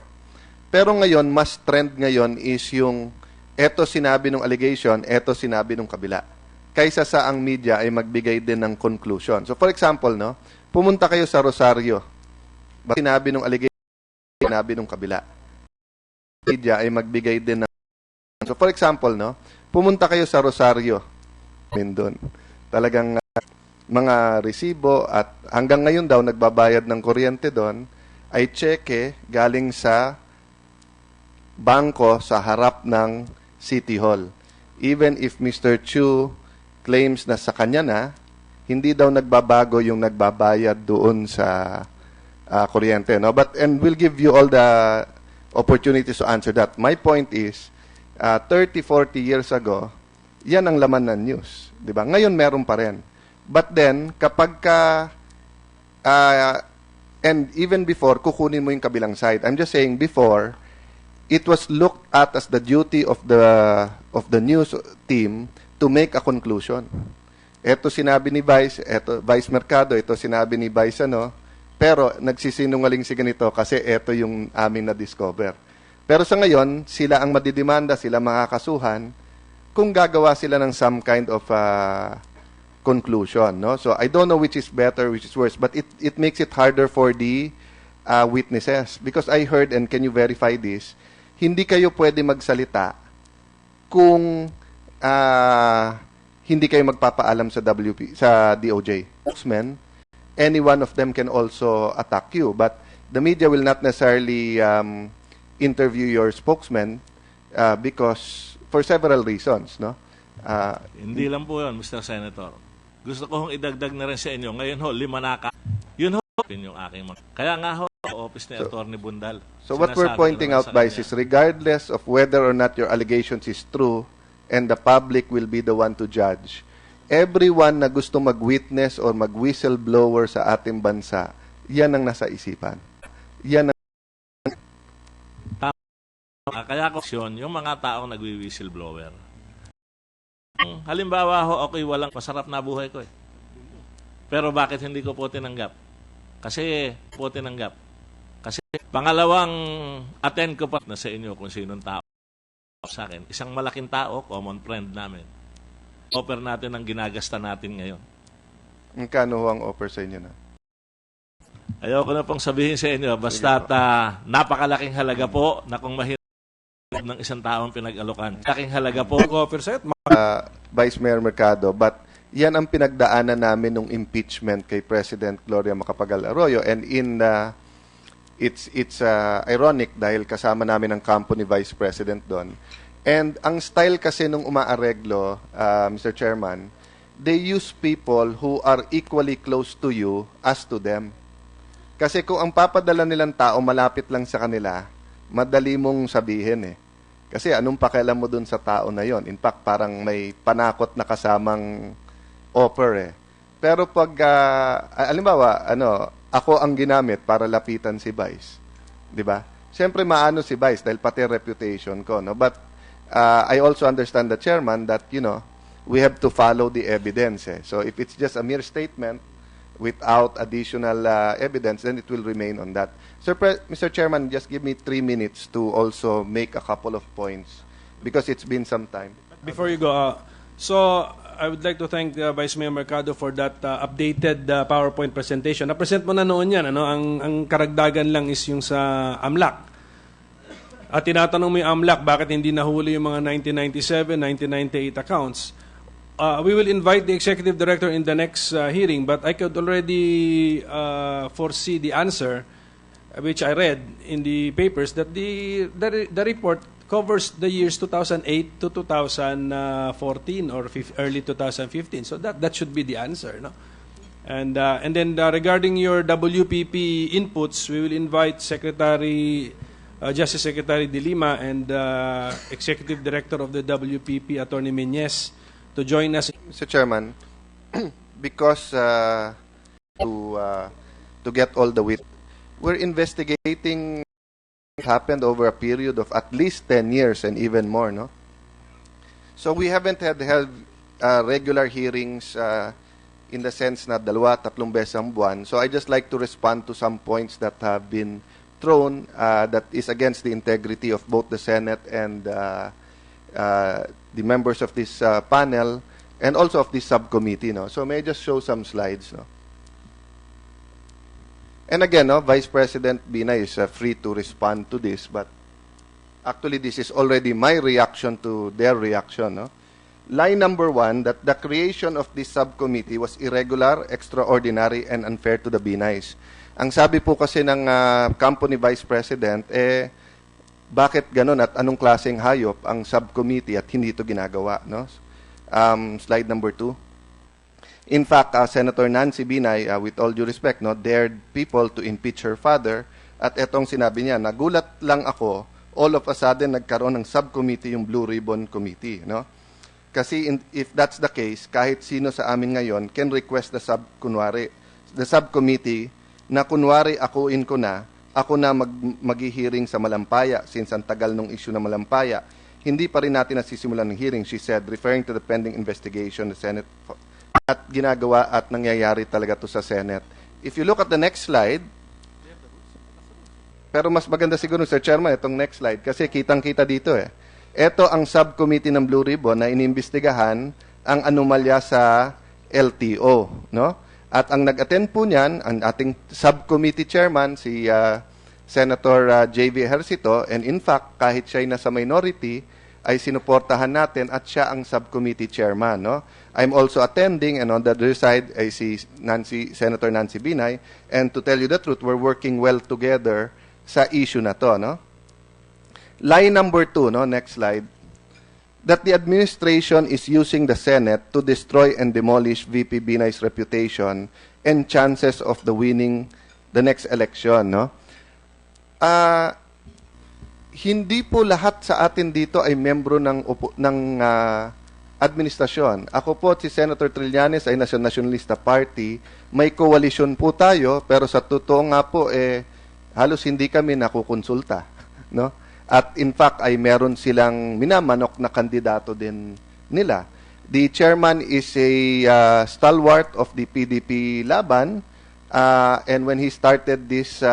Pero ngayon, mas trend ngayon is yung eto sinabi ng allegation, eto sinabi ng kabila. Kaysa sa ang media ay magbigay din ng conclusion. So for example, no, pumunta kayo sa Rosario. Sinabi ng allegation, sinabi ng kabila. Media ay magbigay din ng... So for example, no, pumunta kayo sa Rosario. Doon. Talagang mga resibo at hanggang ngayon daw nagbabayad ng kuryente doon ay cheque galing sa bangko sa harap ng City Hall. Even if Mr. Chu claims na sa kanya na, hindi daw nagbabago yung nagbabayad doon sa kuryente. No? And we'll give you all the opportunities to answer that. My point is, 30, 40 years ago, yan ang laman ng news. Diba? Ngayon meron pa rin. But then, kapag and even before, kukunin mo yung kabilang side. I'm just saying, before, it was looked at as the duty of the news team to make a conclusion. Ito sinabi ni Vice, Vice Mercado, ito sinabi ni Vice pero nagsisinungaling si ganito kasi ito yung amin na-discover. Pero sa ngayon, sila ang madidemanda, sila makakasuhan kung gagawa sila ng some kind of conclusion. No? So I don't know which is better, which is worse, but it makes it harder for the witnesses. Because I heard, and can you verify this, hindi kayo pwede magsalita kung hindi kayo magpapaalam sa DOJ. Spokesman, any one of them can also attack you. But the media will not necessarily interview your spokesman because for several reasons. No? Hindi lang po yun, Mr. Senator. Gusto ko hong idagdag na rin sa inyo. Ngayon ho, 5 na ka. Yun ho, yung aking mga. Kaya nga ho, office ni Atty. Bundal. So what we're pointing out, Vice, is regardless of whether or not your allegations is true and the public will be the one to judge, everyone na gusto mag-witness or mag-whistleblower sa ating bansa, yan ang nasa isipan. Yan ang... Kaya ko yung mga taong nagwi-whistleblower. Halimbawa ho, ako'y walang masarap na buhay ko eh. Pero bakit hindi ko po tinanggap? Kasi Pangalawang, attend ko pa na sa inyo kung sinong tao sa akin. Isang malaking tao, common friend namin. Offer natin ang ginagasta natin ngayon. Magkano ho ang offer sa inyo na? Ayoko na pong sabihin sa inyo, basta napakalaking halaga po na kung mahirap ng isang taong pinag-alokan. Malaking halaga po. Vice Mayor Mercado, but yan ang pinagdaanan namin nung impeachment kay President Gloria Macapagal Arroyo, and it's ironic dahil kasama namin ang kampo ni Vice President doon. And ang style kasi nung umaareglo, Mr. Chairman, they use people who are equally close to you as to them. Kasi kung ang papadala nilang tao malapit lang sa kanila, madali mong sabihin eh. Kasi anong pakialam mo dun sa tao na yon? In fact, parang may panakot na kasamang offer eh. Pero pag, alimbawa, ako ang ginamit para lapitan si Vice. Di ba? Siyempre maano si Vice dahil pati reputation ko. No? But I also understand the chairman that, we have to follow the evidence. Eh. So if it's just a mere statement without additional evidence, then it will remain on that. Mr. Chairman, just give me 3 minutes to also make a couple of points because it's been some time. Before you go, so I would like to thank Vice Mayor Mercado for that updated PowerPoint presentation. Na-present mo na noon yan. Ang karagdagan lang is yung sa AMLAC. At tinatanong mo yung AMLAC, bakit hindi nahuli yung mga 1997, 1998 accounts? We will invite the Executive Director in the next hearing, but I could already foresee the answer, which I read in the papers, that the report covers the years 2008 to 2014 or early 2015. So that should be the answer, no? And then regarding your WPP inputs, we will invite Justice Secretary De Lima and Executive Director of the WPP, Attorney Menyes, to join us. Mr. Chairman, because to get all the wit, we're investigating what happened over a period of at least 10 years and even more, no? So we haven't held regular hearings in the sense na 2-3 beses ang buwan. So I just like to respond to some points that have been thrown that is against the integrity of both the Senate and the members of this panel and also of this subcommittee. No? So may I just show some slides? No? And again, Vice President Binay is free to respond to this, but actually this is already my reaction to their reaction. No? Line number 1, that the creation of this subcommittee was irregular, extraordinary, and unfair to the Binays. Ang sabi po kasi ng kampo ni Vice President, bakit ganun at anong klaseng hayop ang subcommittee at hindi ito ginagawa? No? Slide number 2. In fact, Senator Nancy Binay, with all due respect, dared people to impeach her father. At etong sinabi niya, nagulat lang ako, all of a sudden nagkaroon ng subcommittee yung Blue Ribbon Committee. No? Kasi if that's the case, kahit sino sa amin ngayon can request the subcommittee na kunwari akuin ko na, ako na mag-hearing sa Malampaya since ang tagal nung issue na Malampaya. Hindi pa rin natin nasisimulan ng hearing, she said, referring to the pending investigation the Senate at ginagawa at nangyayari talaga to sa Senate. If you look at the next slide, pero mas maganda siguro, Sir Chairman, itong next slide kasi kitang-kita dito eh. Ito ang subcommittee ng Blue Ribbon na inimbestigahan ang anomalya sa LTO, no? At ang nag-attend po niyan, ang ating subcommittee chairman, si Senator J.V. Ejercito, and in fact, kahit siya'y nasa minority, ay sinuportahan natin at siya ang subcommittee chairman. No? I'm also attending, and on the other side ay si Senator Nancy Binay, and to tell you the truth, we're working well together sa issue na to. No? Line number 2, no? Next slide. That the administration is using the Senate to destroy and demolish VP Binay's reputation and chances of the winning the next election. No? Hindi po lahat sa atin dito ay membro ng administrasyon. Ako po, si Senator Trillanes ay nasa Nationalista Party. May coalition po tayo, pero sa totoo nga po, halos hindi kami nakukonsulta. No? At in fact, ay meron silang minamanok na kandidato din nila. The chairman is a stalwart of the PDP laban, and when he started this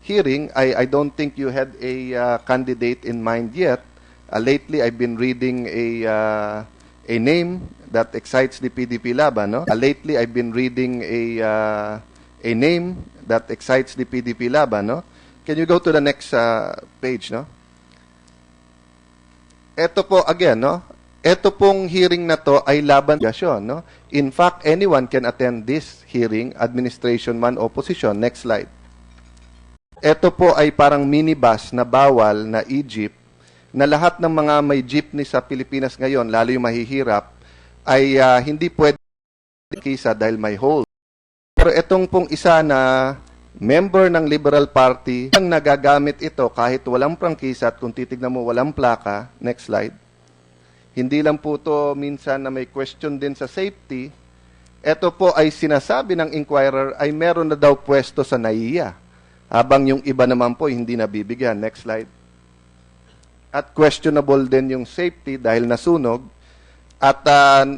hearing, I don't think you had a candidate in mind yet. Lately, I've been reading a name that excites the PDP laban. No? Lately, I've been reading a name that excites the PDP laban. No? Can you go to the next page? No? Ito po, again, no? Ito pong hearing na to ay laban sa no? In fact, anyone can attend this hearing, administration man, opposition. Next slide. Ito po ay parang minibus na bawal na e-jeep na lahat ng mga may jeepney sa Pilipinas ngayon, lalo yung mahihirap, ay hindi pwede kisa dahil may hold. Pero itong pong isa na member ng Liberal Party, ang nagagamit ito kahit walang prangkisa at kung titignan mo walang plaka, next slide. Hindi lang po ito minsan na may question din sa safety. Ito po ay sinasabi ng inquirer ay meron na daw pwesto sa NAIA. Habang yung iba naman po hindi nabibigyan. Next slide. At questionable din yung safety dahil nasunog. At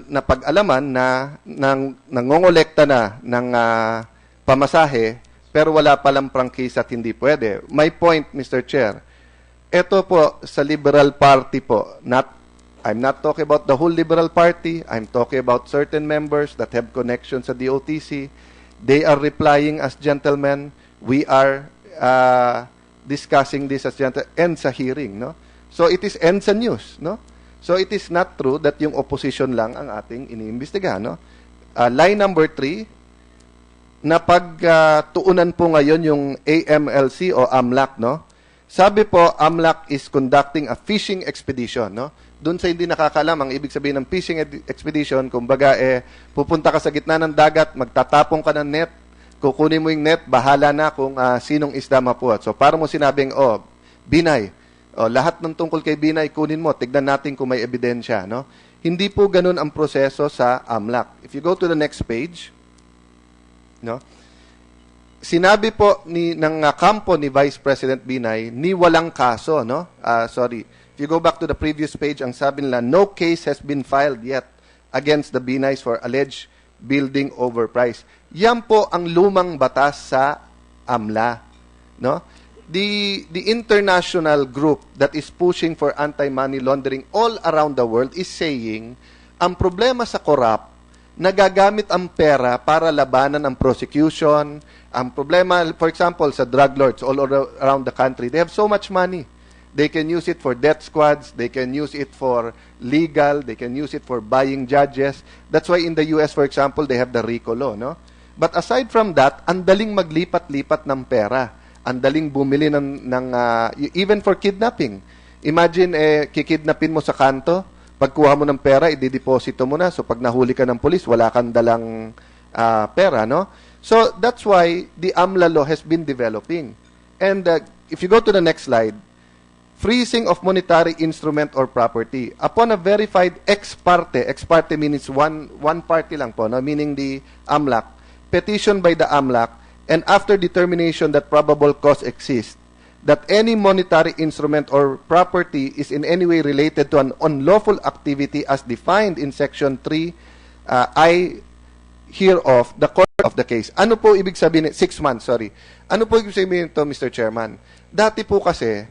napag-alaman na nangongolekta na ng pamasahe pero wala palang prangkisa at hindi pwede. My point, Mr. Chair, ito po sa Liberal Party po, I'm not talking about the whole Liberal Party, I'm talking about certain members that have connections sa DOTC. They are replying as gentlemen. We are discussing this as gentlemen and sa hearing. No? So it is and sa news. No? So it is not true that yung opposition lang ang ating iniimbestigahan. No? Line number 3, na pagtuunan po ngayon yung AMLC o AMLAC, no? Sabi po, AMLAC is conducting a fishing expedition, no? Doon sa hindi nakakalam, ang ibig sabihin ng fishing expedition, kumbaga, pupunta ka sa gitna ng dagat, magtatapong ka ng net, kukunin mo yung net, bahala na kung sinong isda mapuhat. So, para mo sinabing, Binay, lahat ng tungkol kay Binay, kunin mo, tignan natin kung may ebidensya, no? Hindi po ganun ang proseso sa AMLAC. If you go to the next page, no? Sinabi po ng kampo ni Vice President Binay ni walang kaso, no? Sorry. If you go back to the previous page, ang sabi nila, no case has been filed yet against the Binays for alleged building overprice. Yan po ang lumang batas sa AMLA, no? The international group that is pushing for anti-money laundering all around the world is saying ang problema sa corrupt, nagagamit ang pera para labanan ang prosecution. Ang problema, for example, sa drug lords all around the country, they have so much money. They can use it for death squads, they can use it for legal, they can use it for buying judges. That's why in the US, for example, they have the RICO law, no? But aside from that, ang daling maglipat-lipat ng pera. Ang daling bumili even for kidnapping. Imagine, kikidnapin mo sa kanto, pagkuha mo ng pera, i-deposito mo na. So, pag nahuli ka ng polis, wala kang dalang pera, no? So, that's why the AMLA law has been developing. And if you go to the next slide, freezing of monetary instrument or property. Upon a verified ex parte means one party lang po, no? Meaning the AMLAC, petition by the AMLAC, and after determination that probable cause exists, that any monetary instrument or property is in any way related to an unlawful activity as defined in Section 3, I hereof, the court of the case. Ano po ibig sabihin? 6 months, sorry. Ano po ibig sabihin ito, Mr. Chairman? Dati po kasi,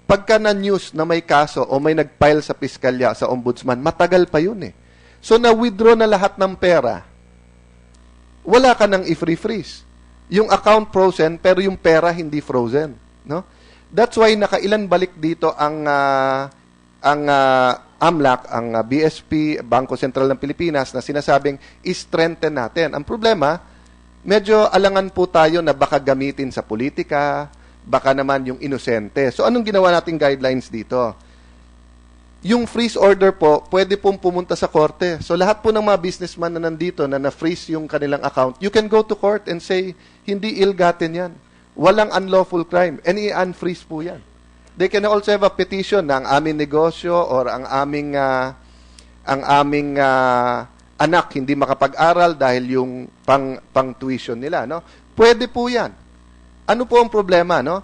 pagka na-news na may kaso o may nag-file sa piskalya, sa ombudsman, matagal pa yun eh. So, na-withdraw na lahat ng pera. Wala ka nang i-free-freeze. Yung account frozen, pero yung pera hindi frozen. No? That's why nakailan balik dito ang AMLAC, ang BSP, Bangko Sentral ng Pilipinas, na sinasabing i-strengthen natin. Ang problema, medyo alangan po tayo na baka gamitin sa politika, baka naman yung inosente. So anong ginawa nating guidelines dito? Yung freeze order po, pwede pong pumunta sa korte. So lahat po ng mga businessman na nandito na na-freeze yung kanilang account, you can go to court and say, hindi ill-gotten yan. Walang unlawful crime. And i-unfreeze po yan. They can also have a petition na ang aming negosyo or ang aming anak hindi makapag-aral dahil yung pang-tuition nila. No? Pwede po yan. Ano po ang problema, no?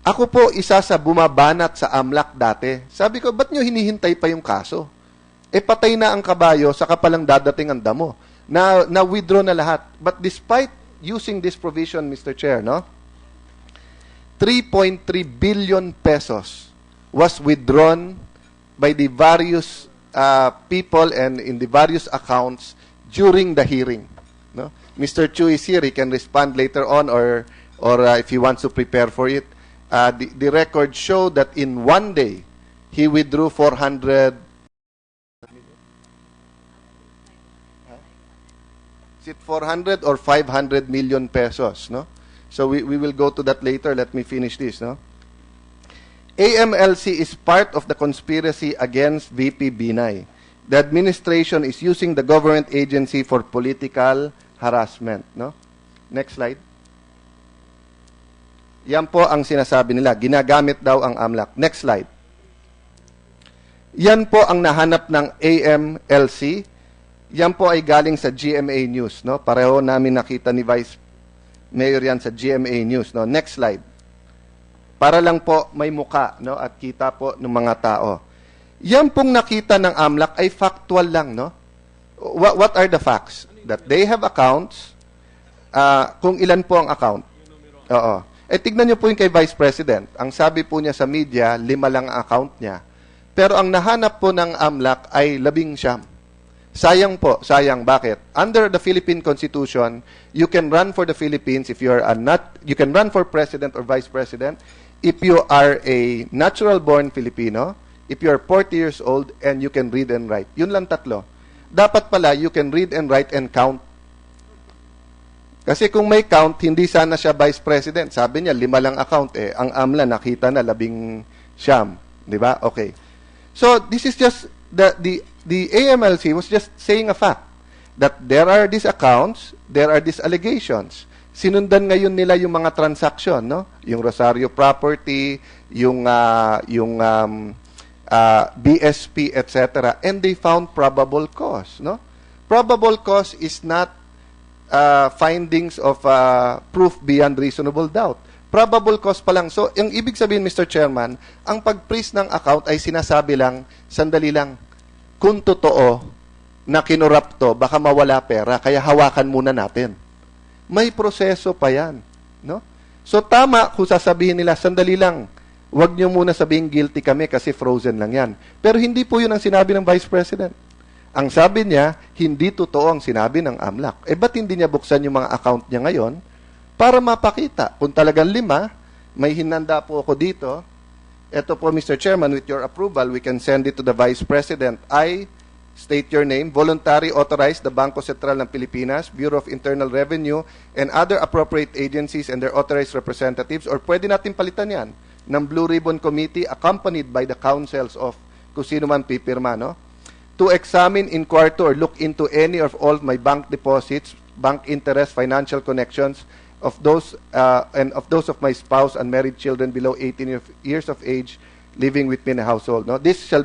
Ako po isa sa bumabanat sa AMLAC dati. Sabi ko, ba't nyo hinihintay pa yung kaso? Patay na ang kabayo, saka palang dadating ang damo. Na-withdraw na lahat. But despite using this provision, Mr. Chair, no? 3.3 billion pesos was withdrawn by the various people and in the various accounts during the hearing. No? Mr. Chu is here. He can respond later on or if he wants to prepare for it. The record show that in one day, he withdrew 400. Is it 400 or 500 million pesos? No? So we will go to that later. Let me finish this. No? AMLC is part of the conspiracy against VP Binay. The administration is using the government agency for political harassment. No? Next slide. Yan po ang sinasabi nila. Ginagamit daw ang AMLAC. Next slide. Yan po ang nahanap ng AMLC. Yan po ay galing sa GMA News. No? Pareho namin nakita ni Vice Mayor yan sa GMA News. No? Next slide. Para lang po may muka, no? At kita po ng mga tao. Yan pong nakita ng AMLAC ay factual lang. No? What are the facts? That they have accounts. Kung ilan po ang account. Oo. Tignan nyo po yung kay Vice President. Ang sabi po niya sa media, 5 lang ang account niya. Pero ang nahanap po ng AMLAC ay 19. Sayang po, sayang. Bakit? Under the Philippine Constitution, you can run for the Philippines if you are you can run for President or Vice President if you are a natural-born Filipino, if you are 40 years old, and you can read and write. Yun lang tatlo. Dapat pala, you can read and write and count. Kasi kung may count, hindi sana siya Vice President. Sabi niya, 5 lang account eh. Ang AMLA, nakita na 19. Di ba? Okay. So, this is just, the AMLC was just saying a fact that there are these accounts, there are these allegations. Sinundan ngayon nila yung mga transaction, no? Yung Rosario property, yung BSP, etc. And they found probable cause, no? Probable cause is not findings of proof beyond reasonable doubt. Probable cause pa lang. So, yung ibig sabihin, Mr. Chairman, ang pag-freeze ng account ay sinasabi lang, sandali lang, kung totoo na kinurap to, baka mawala pera, kaya hawakan muna natin. May proseso pa yan. No? So, tama kung sasabihin nila, sandali lang, huwag nyo muna sabihin guilty kami kasi frozen lang yan. Pero hindi po yun ang sinabi ng Vice President. Ang sabi niya, hindi totoo ang sinabi ng AMLAC. Ba't hindi niya buksan yung mga account niya ngayon para mapakita? Kung talagang 5, may hinanda po ako dito. Ito po, Mr. Chairman, with your approval, we can send it to the Vice President. I state your name, voluntary authorized the Bangko Sentral ng Pilipinas, Bureau of Internal Revenue, and other appropriate agencies and their authorized representatives, or pwede natin palitan yan, ng Blue Ribbon Committee accompanied by the councils of kung sino man pipirma, no? To examine, inquire to, or look into any of all my bank deposits, bank interest, financial connections of those and of those of my spouse and married children below 18 years of age living with me in a household. No, this shall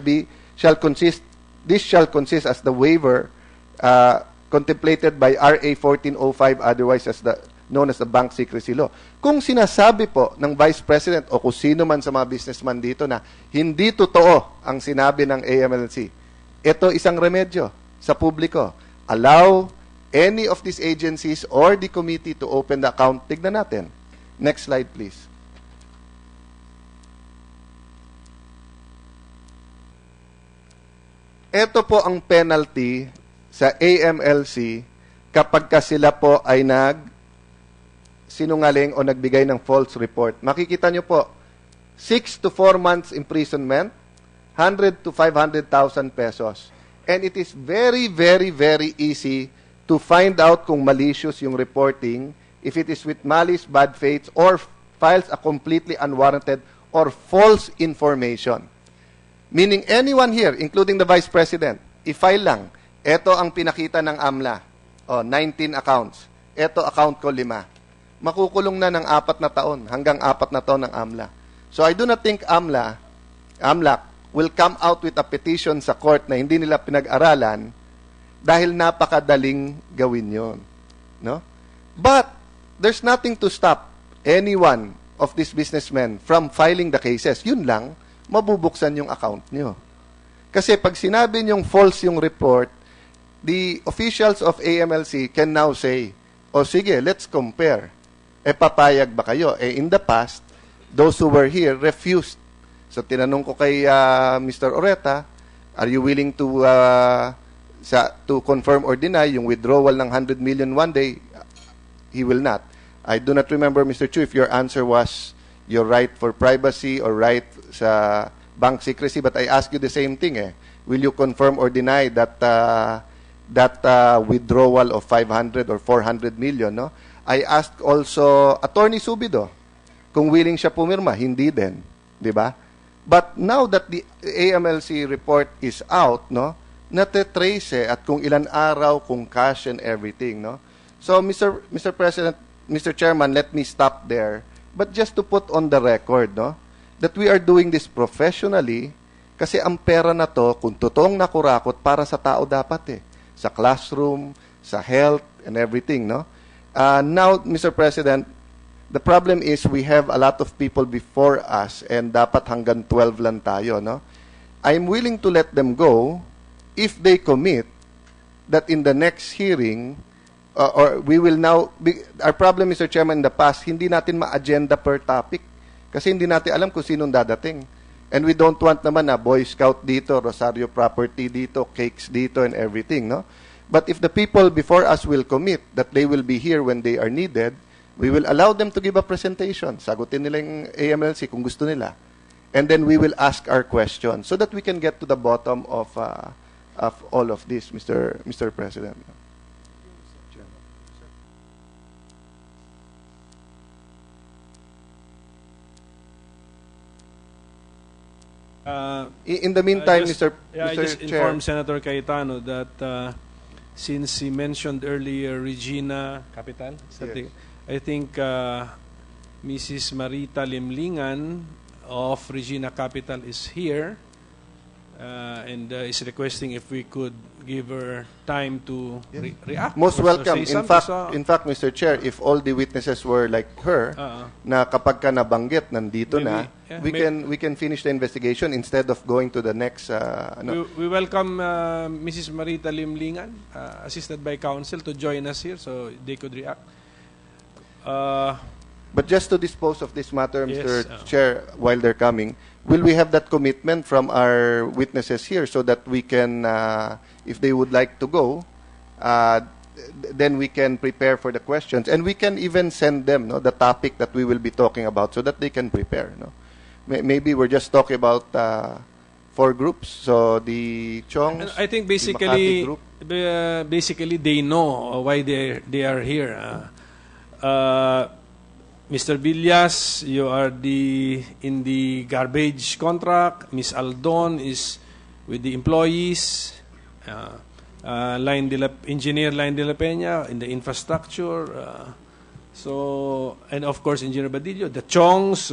consist as the waiver contemplated by RA 1405, otherwise as known as the Bank Secrecy Law. Kung sinasabi po ng Vice President o kung sino man sa mga businessman dito na hindi totoo ang sinabi ng AMLC, ito isang remedyo sa publiko. Allow any of these agencies or the committee to open the account. Tignan natin. Next slide, please. Ito po ang penalty sa AMLC kapag sila po ay sinungaling o nagbigay ng false report. Makikita nyo po, 6 to 4 months imprisonment, 100 to 500,000 pesos. And it is very, very, very easy to find out kung malicious yung reporting, if it is with malice, bad faith, or files a completely unwarranted or false information. Meaning anyone here, including the Vice President, i-file lang, ito ang pinakita ng AMLA, 19 accounts, ito account ko 5. Makukulong na ng 4 na taon, hanggang 4 na taon ng AMLA. So I do not think AMLAC will come out with a petition sa court na hindi nila pinag-aralan dahil napakadaling gawin yon, no? But there's nothing to stop any one of these businessmen from filing the cases. Yun lang, mabubuksan yung account nyo. Kasi pag sinabi nyong false yung report, the officials of AMLC can now say, o sige, let's compare. Papayag ba kayo? In the past, those who were here refused. So tinanong ko kay Mr. Oreta, are you willing to confirm or deny yung withdrawal ng 100 million one day? He will not. I do not remember, Mr. Chu, if your answer was your right for privacy or right sa bank secrecy, but I ask you the same thing. Will you confirm or deny that withdrawal of 500 or 400 million? No? I asked also Attorney Subido kung willing siya pumirma. Hindi din. Di ba? But now that the AMLC report is out, no, nate-trace at kung ilan araw, kung cash and everything, no. So Mr. President, Mr. Chairman, let me stop there. But just to put on the record, no, that we are doing this professionally kasi ang pera na to, kung totoong nakurakot, para sa tao dapat sa classroom, sa health and everything, no. Now, Mr. President, the problem is we have a lot of people before us and dapat hanggang 12 lang tayo, no? I'm willing to let them go if they commit that in the next hearing, or we will now, our problem, Mr. Chairman, in the past, hindi natin ma-agenda per topic kasi hindi natin alam kung sinong dadating. And we don't want naman na Boy Scout dito, Rosario property dito, cakes dito, and everything, no? But if the people before us will commit that they will be here when they are needed, we will allow them to give a presentation. Sagutin nila yung AMLC kung gusto nila. And then we will ask our questions so that we can get to the bottom of all of this, Mr. President. In the meantime, I just informed Senator Cayetano that since he mentioned earlier Regina Capital, yes. I think Mrs. Marita Limlingan of Regina Capital is here and is requesting if we could give her time to react. Most welcome. In fact, Mr. Chair, if all the witnesses were like her, na kapag ka nabanggit nandito maybe, we can finish the investigation instead of going to the next. We welcome Mrs. Marita Limlingan, assisted by counsel, to join us here so they could react. But just to dispose of this matter, Mr. Chair, while they're coming, will we have that commitment from our witnesses here so that we can, if they would like to go, then we can prepare for the questions. And we can even send them the topic that we will be talking about so that they can prepare. Maybe we're just talking about 4 groups. So the Chongs, I think basically they know why they are here. Mr. Villas, you are in the garbage contract. Ms. Aldon is with the employees. Engineer Line de la Peña in the infrastructure. And of course, Engineer Badillo, the Chongs,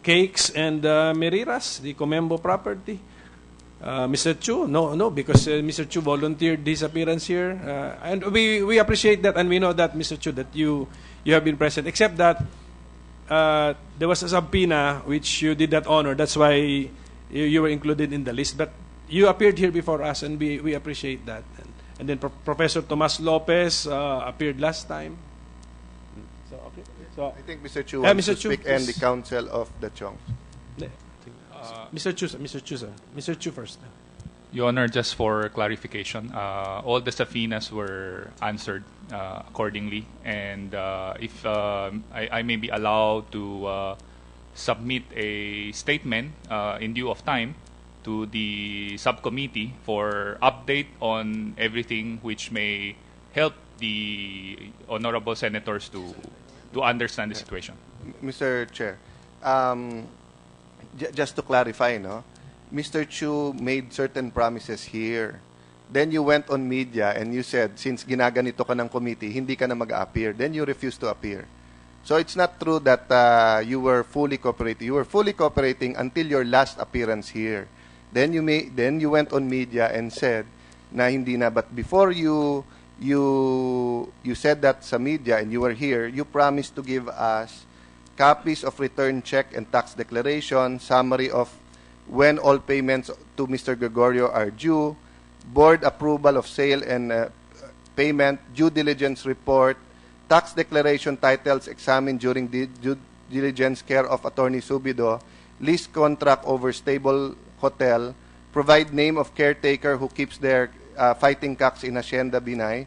Cakes, and Meriras, the Comembo property. Mr. Chu, no, because Mr. Chu volunteered his appearance here, and we appreciate that, and we know that, Mr. Chu, that you have been present, except that there was a subpoena which you did not honor. That's why you were included in the list, but you appeared here before us, and we appreciate that. And then Professor Tomas Lopez appeared last time. So I think Mr. Chu wants to speak and the counsel of the Chongs. Mr. Chu first. Your Honor, just for clarification, all the subpoenas were answered accordingly, and if I may be allowed to submit a statement in due of time to the subcommittee for update on everything which may help the honorable senators to understand the situation. Mr. Chair, just to clarify, Mr. Chu made certain promises here. Then you went on media and you said, since ginaganito ka ng committee, hindi ka na mag-appear. Then you refused to appear. So it's not true that you were fully cooperating. You were fully cooperating until your last appearance here. Then you went on media and said na hindi na. But before you said that sa media and you were here, you promised to give us copies of return check and tax declaration, summary of when all payments to Mr. Gregorio are due, board approval of sale and payment, due diligence report, tax declaration titles examined during the due diligence care of Attorney Subido, lease contract over stable hotel, provide name of caretaker who keeps their fighting cocks in Hacienda Binay,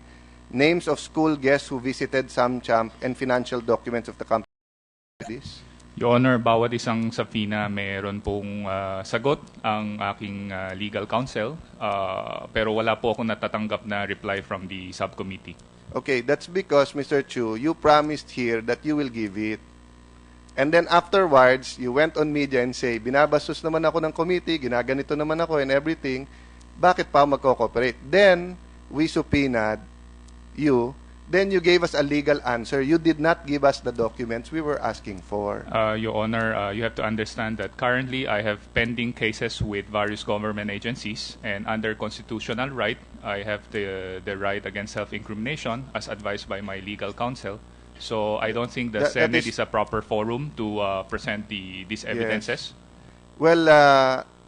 names of school guests who visited Samchamp, and financial documents of the company. Your Honor, bawat isang subpoena meron pong sagot ang aking legal counsel, pero wala po akong natatanggap na reply from the subcommittee. Okay, that's because, Mr. Chu, you promised here that you will give it. And then afterwards, you went on media and say, binabastos naman ako ng committee, ginaganito naman ako and everything, bakit pa magko-cooperate? Then, we subpoenaed you, then you gave us a legal answer. You did not give us the documents we were asking for. Your Honor, you have to understand that currently I have pending cases with various government agencies, and under constitutional right, I have the right against self-incrimination as advised by my legal counsel. So I don't think the Senate is a proper forum to present these evidences. Yes. Well,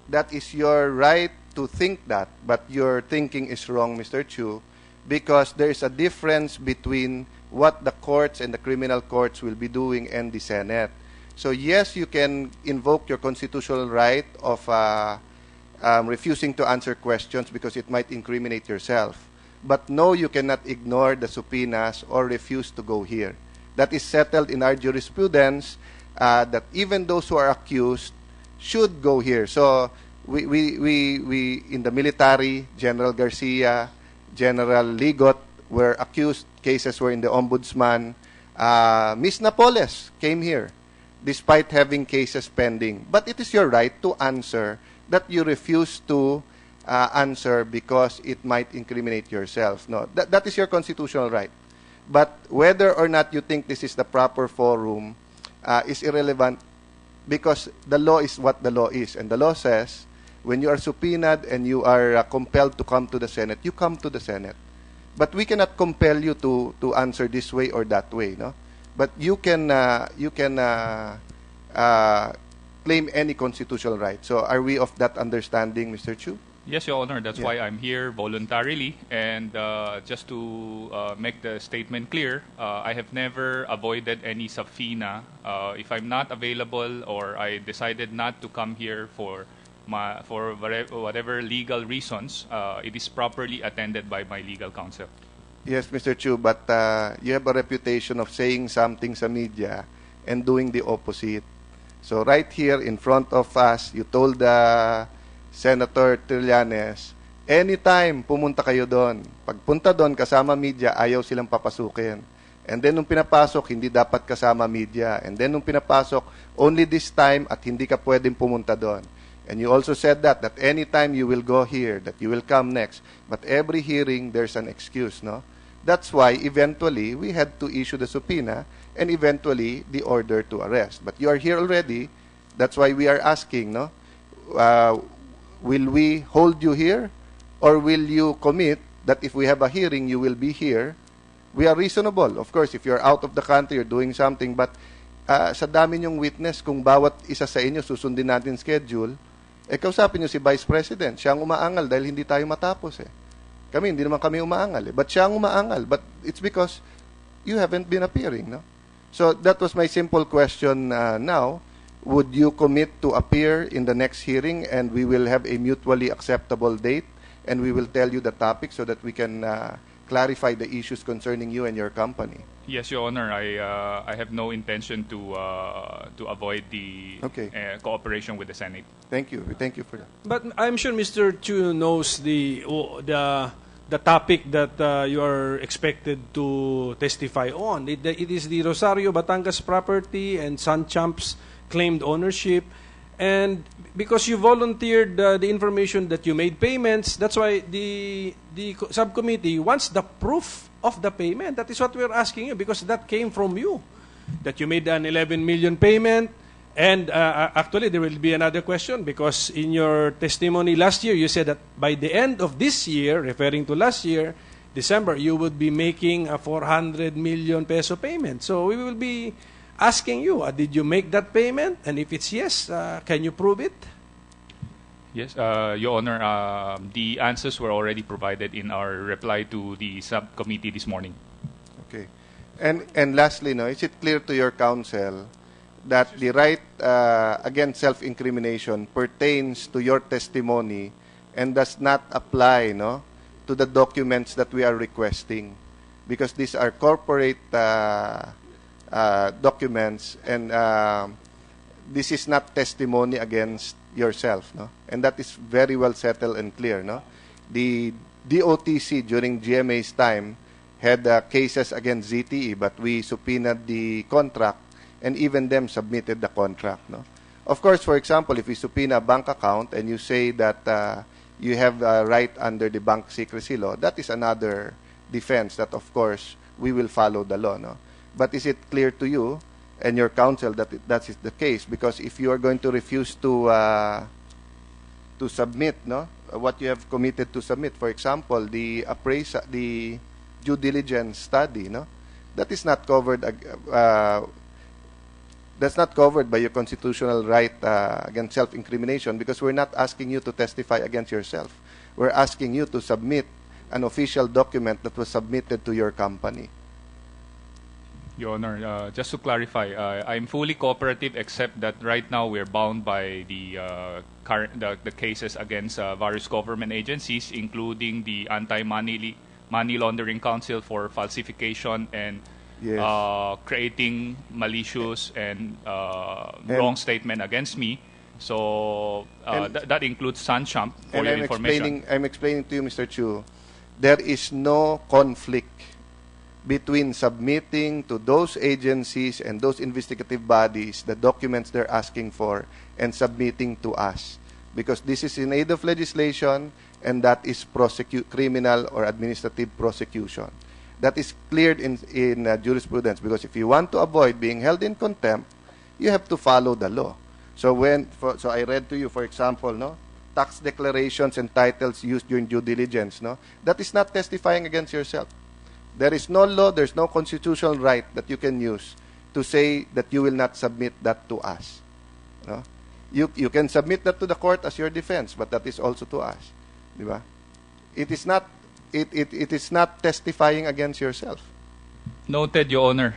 that is your right to think that, but your thinking is wrong, Mr. Chu, because there is a difference between what the courts and the criminal courts will be doing and the Senate. So yes, you can invoke your constitutional right of refusing to answer questions because it might incriminate yourself. But no, you cannot ignore the subpoenas or refuse to go here. That is settled in our jurisprudence that even those who are accused should go here. So we in the military, General Garcia, General Ligot were accused. Cases were in the Ombudsman. Ms. Napoles came here despite having cases pending. But it is your right to answer that you refuse to answer because it might incriminate yourself. No, that is your constitutional right. But whether or not you think this is the proper forum is irrelevant because the law is what the law is. And the law says when you are subpoenaed and you are compelled to come to the Senate, you come to the Senate. But we cannot compel you to answer this way or that way. No? But you can claim any constitutional right. So are we of that understanding, Mr. Chu? Yes, Your Honor. That's why I'm here voluntarily. And just to make the statement clear, I have never avoided any subpoena. If I'm not available or I decided not to come here for whatever legal reasons, it is properly attended by my legal counsel. Yes, Mr. Chu, but you have a reputation of saying something sa media and doing the opposite. So right here in front of us, you told Senator Trillanes, anytime pumunta kayo doon. Pagpunta doon, kasama media, ayaw silang papasukin. And then nung pinapasok, hindi dapat kasama media. And then nung pinapasok, only this time at hindi ka pwedeng pumunta doon. And you also said that anytime you will go here, that you will come next. But every hearing, there's an excuse, no? That's why eventually we had to issue the subpoena and eventually the order to arrest. But you are here already. That's why we are asking, no? Will we hold you here? Or will you commit that if we have a hearing, you will be here? We are reasonable. Of course, if you're out of the country, you're doing something. But sa dami niyong witness, kung bawat isa sa inyo susundin natin schedule, kausapin niyo si Vice President. Siya ang umaangal dahil hindi tayo matapos Kami, hindi naman kami umaangal But siya ang umaangal. But it's because you haven't been appearing, no? So that was my simple question now. Would you commit to appear in the next hearing and we will have a mutually acceptable date and we will tell you the topic so that we can clarify the issues concerning you and your company? Yes, Your Honor. I have no intention to avoid the cooperation with the Senate. Thank you. Thank you for that. But I'm sure Mr. Chu knows the topic that you are expected to testify on. It is the Rosario Batangas property and Sanchamp's claimed ownership. And because you volunteered the information that you made payments, that's why the subcommittee wants the proof of the payment. That is what we're asking you, because that came from you, that you made an 11 million payment. And actually, there will be another question, because in your testimony last year, you said that by the end of this year, referring to last year, December, you would be making a 400 million peso payment. So we will be asking you, did you make that payment? And if it's yes, can you prove it? Yes, Your Honor, the answers were already provided in our reply to the subcommittee this morning. Okay. And lastly, no, is it clear to your counsel that the right against self-incrimination pertains to your testimony and does not apply, no, to the documents that we are requesting, because these are corporate documents, and this is not testimony against yourself, no, and that is very well settled and clear, no. The DOTC during GMA's time had cases against ZTE, but we subpoenaed the contract, and even them submitted the contract, no. Of course, for example, if we subpoena a bank account and you say that you have a right under the bank secrecy law, that is another defense that, of course, we will follow the law, no. But is it clear to you and your counsel that that is the case? Because if you are going to refuse to submit, no, what you have committed to submit, for example, the appraisal, the due diligence study, no, that is not covered. That's not covered by your constitutional right against self-incrimination, because we're not asking you to testify against yourself. We're asking you to submit an official document that was submitted to your company. Your Honor, just to clarify, I'm fully cooperative, except that right now we're bound by the the cases against various government agencies, including the Anti-Money Laundering Council for falsification and creating malicious and wrong statement against me. So that includes Sunchump, for your information. I'm explaining to you, Mr. Chu, there is no conflict between submitting to those agencies and those investigative bodies the documents they're asking for and submitting to us, because this is in aid of legislation, and that is criminal or administrative prosecution. That is cleared in jurisprudence, because if you want to avoid being held in contempt, you have to follow the law. So so I read to you, for example, no, tax declarations and titles used during due diligence, no, that is not testifying against yourself. There is no law, there's no constitutional right that you can use to say that you will not submit that to us. No? You can submit that to the court as your defense, but that is also to us. Diba? It is not testifying against yourself. Noted, Your Honor.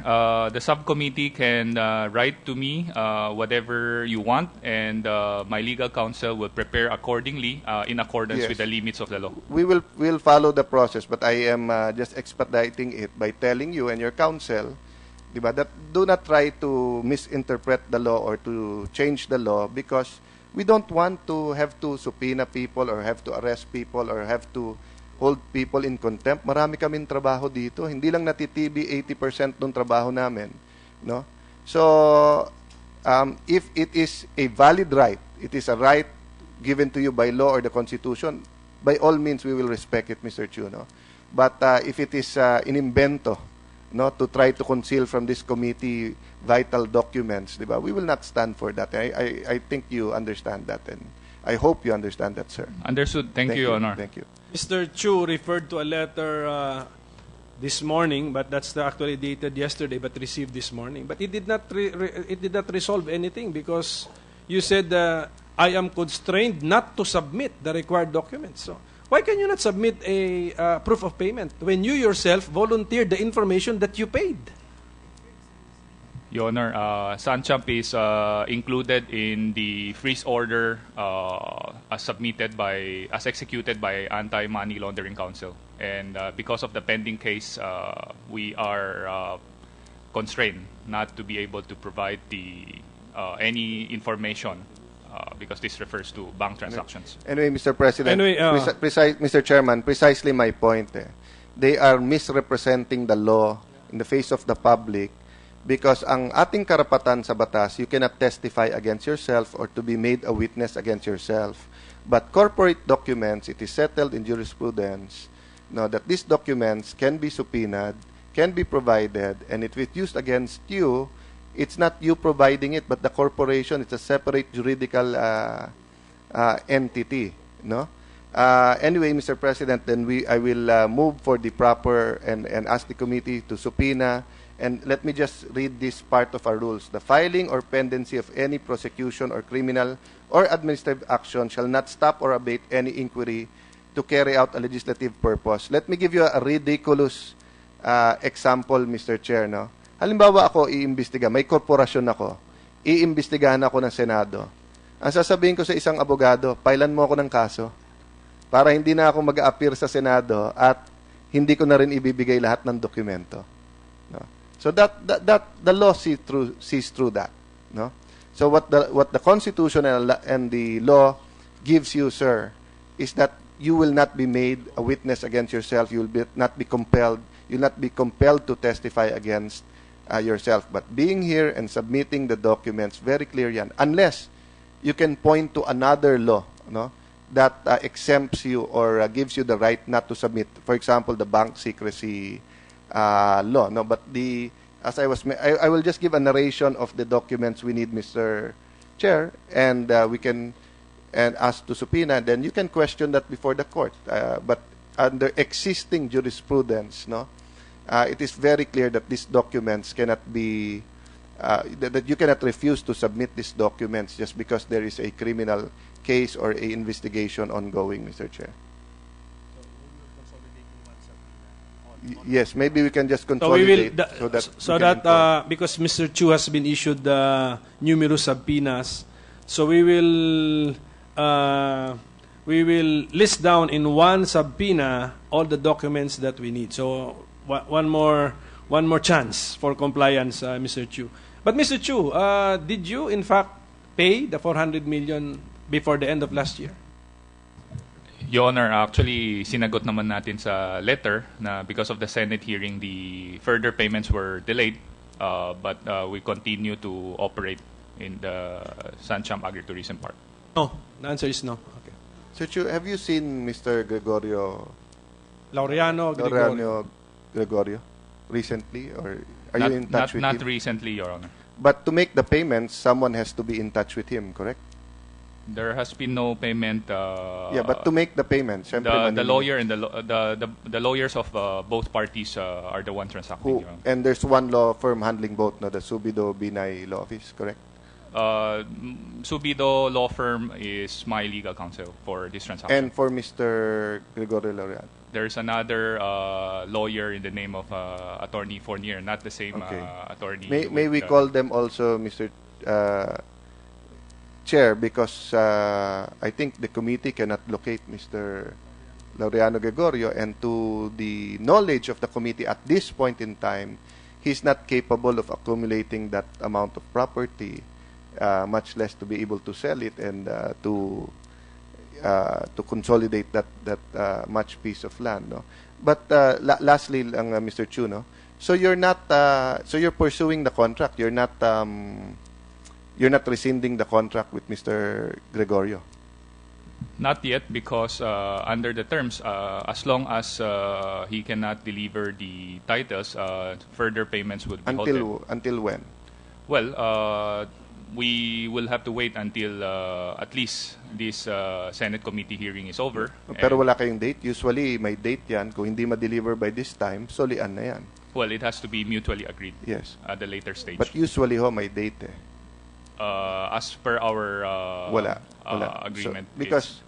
The subcommittee can write to me whatever you want, and my legal counsel will prepare accordingly in accordance with the limits of the law. We'll follow the process, but I am just expediting it by telling you and your counsel, diba, that do not try to misinterpret the law or to change the law, because we don't want to have to subpoena people or have to arrest people or have to hold people in contempt. Marami kaming trabaho dito. Hindi lang natitibi 80% ng trabaho namin, no? So, if it is a valid right, it is a right given to you by law or the Constitution, by all means we will respect it, Mr. Chu, no? But if it is inimbento, no, to try to conceal from this committee vital documents, diba? We will not stand for that. I think you understand that, and I hope you understand that, sir. Understood. Thank you, Your Honor. Thank you. Mr. Chu referred to a letter this morning, but that's actually dated yesterday, but received this morning. But it did not resolve anything, because you said I am constrained not to submit the required documents. So why can you not submit a proof of payment when you yourself volunteered the information that you paid? Your Honor, Sunchump is included in the freeze order as executed by Anti-Money Laundering Council. And because of the pending case, we are constrained not to be able to provide any information because this refers to bank transactions. Anyway, Mr. President, Mr. Chairman, precisely my point. They are misrepresenting the law in the face of the public, because ang ating karapatan sa batas, you cannot testify against yourself or to be made a witness against yourself. But corporate documents, it is settled in jurisprudence, no, that these documents can be subpoenaed, can be provided, and if it's used against you, it's not you providing it, but the corporation. It's a separate juridical entity, no? Anyway, Mr. President, then I will move for the proper and ask the committee to subpoena. And let me just read this part of our rules. The filing or pendency of any prosecution or criminal or administrative action shall not stop or abate any inquiry to carry out a legislative purpose. Let me give you a ridiculous example, Mr. Chair, no? Halimbawa ako iimbestiga, may korporasyon ako, iimbestigahan ako ng Senado. Ang sasabihin ko sa isang abogado, pailan mo ako ng kaso para hindi na ako mag-a-appear sa Senado at hindi ko na rin ibibigay lahat ng dokumento. No? So that the law sees through that. No? So what the Constitution and the law gives you, sir, is that you will not be made a witness against yourself. You will not be compelled. You'll not be compelled to testify against yourself. But being here and submitting the documents, very clear yan. Unless you can point to another law, no, that exempts you or gives you the right not to submit. For example, the bank secrecy law. No, but I will just give a narration of the documents we need, Mr. Chair, and we can ask to subpoena. Then you can question that before the court. But under existing jurisprudence, no, it is very clear that these documents cannot be that you cannot refuse to submit these documents just because there is a criminal case or a investigation ongoing, Mr. Chair. Yes, maybe we can just consolidate because Mr. Chu has been issued numerous subpoenas, so we will list down in one subpoena all the documents that we need. So one more chance for compliance, Mr. Chu. But Mr. Chu, did you in fact pay the 400 million before the end of last year? Your Honor, actually, sinagot naman natin sa letter na because of the Senate hearing, the further payments were delayed, but we continue to operate in the Sancham Agritourism Park. No, the answer is no. Okay. Sir Chu, have you seen Mr. Laureano Gregorio recently, or are you in touch with him? Not recently, Your Honor. But to make the payments, someone has to be in touch with him, correct? There has been no payment. Yeah, but to make the payments, the lawyer and the lawyers of both parties are the one transacting. Your Honor. And there's one law firm handling both, no, the Subido Binay Law Office, correct? Subido Law Firm is my legal counsel for this transaction. And for Mr. Gregorio Laureano? There's another lawyer in the name of Attorney Fournier, not the same attorney. May we call them also, Mr. Chair, because I think the committee cannot locate Mr. Laureano Gregorio, and to the knowledge of the committee at this point in time, he's not capable of accumulating that amount of property, much less to be able to sell it and to consolidate that much piece of land. No? But lastly, Mr. Chu, no? So you're not so you're pursuing the contract. You're not rescinding the contract with Mr. Gregorio. Not yet, because under the terms, as long as he cannot deliver the titles, further payments would be halted. Until when? Well, we will have to wait until at least this Senate committee hearing is over. Pero wala kayong date? Usually, may date yan. Kung hindi ma-deliver by this time, solian na yan. Well, it has to be mutually agreed. Yes. At the later stage. But usually, may date eh. As per our wala. agreement. So, because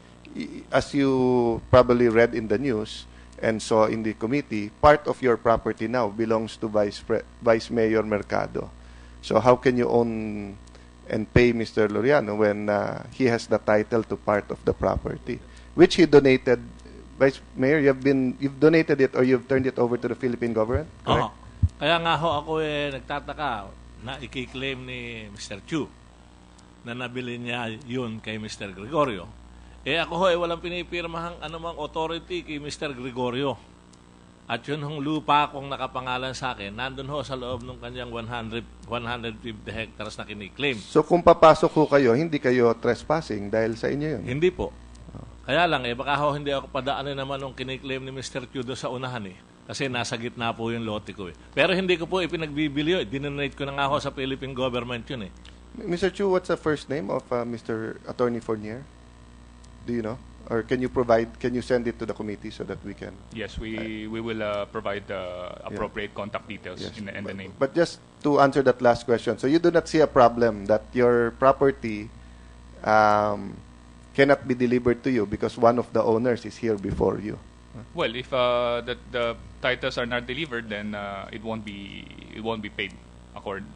as you probably read in the news and saw in the committee, part of your property now belongs to Vice Mayor Mercado. So how can you own and pay Mr. Laureano when he has the title to part of the property, which he donated? Vice Mayor, you've donated it or you've turned it over to the Philippine government? Correct? Kaya nga ho ako nagtataka na i-claim ni Mr. Chu na nabili niya yun kay Mr. Gregorio. Ako walang pinipirmahang anumang authority kay Mr. Gregorio. At yun hong lupa kong nakapangalan sa akin, nandun sa loob ng kanyang 150 hectares na kiniklaim. So kung papasok kayo, hindi kayo trespassing dahil sa inyo yun? Hindi po. Kaya lang, baka hindi ako padaanin naman nung kiniklaim ni Mr. Q doon sa unahan Kasi nasa gitna po yung lote ko Pero hindi ko po ipinagbibili Dinonate ko na nga sa Philippine government yun Mr. Chu, what's the first name of Mr. Attorney Fournier? Do you know? Or can you send it to the committee so that we can? Yes, we will provide the appropriate contact details in the name. But just to answer that last question, so you do not see a problem that your property cannot be delivered to you because one of the owners is here before you? Well, if the titles are not delivered, then it won't be paid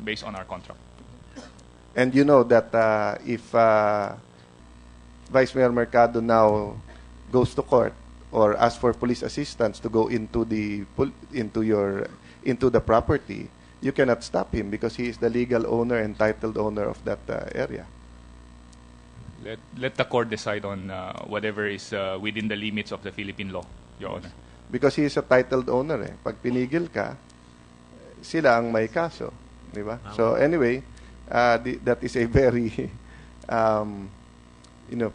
based on our contract. And you know that if Vice Mayor Mercado now goes to court or asks for police assistance to go into the property, you cannot stop him because he is the legal owner and titled owner of that area. Let the court decide on whatever is within the limits of the Philippine law, Your Honor. Because he is a titled owner. Pag pinigil ka, sila ang may kaso. Di ba? So anyway, that is a very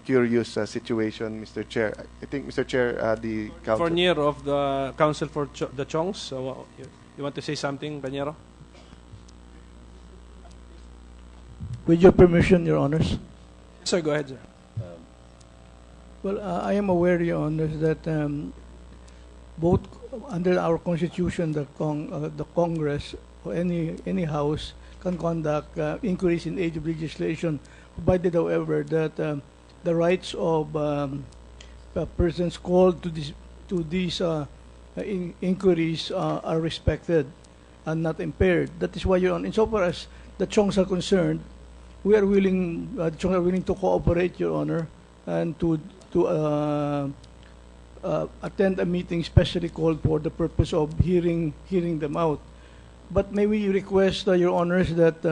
curious situation, Mr. Chair. I think, Mr. Chair, the counsel... Fournier of the Council for the Chongs. So, you want to say something, Panyero? With your permission, Your Honors. Sir, go ahead, sir. Well, I am aware, Your Honors, that both under our Constitution, the Congress or any House can conduct inquiries in aid of legislation, provided, however, that the rights of persons called to these inquiries are respected and not impaired. That is why, Your Honor, insofar as the Chongs are concerned, we are willing, Chongs are willing to cooperate, Your Honor, and to attend a meeting specially called for the purpose of hearing them out. But may we request, Your Honors, that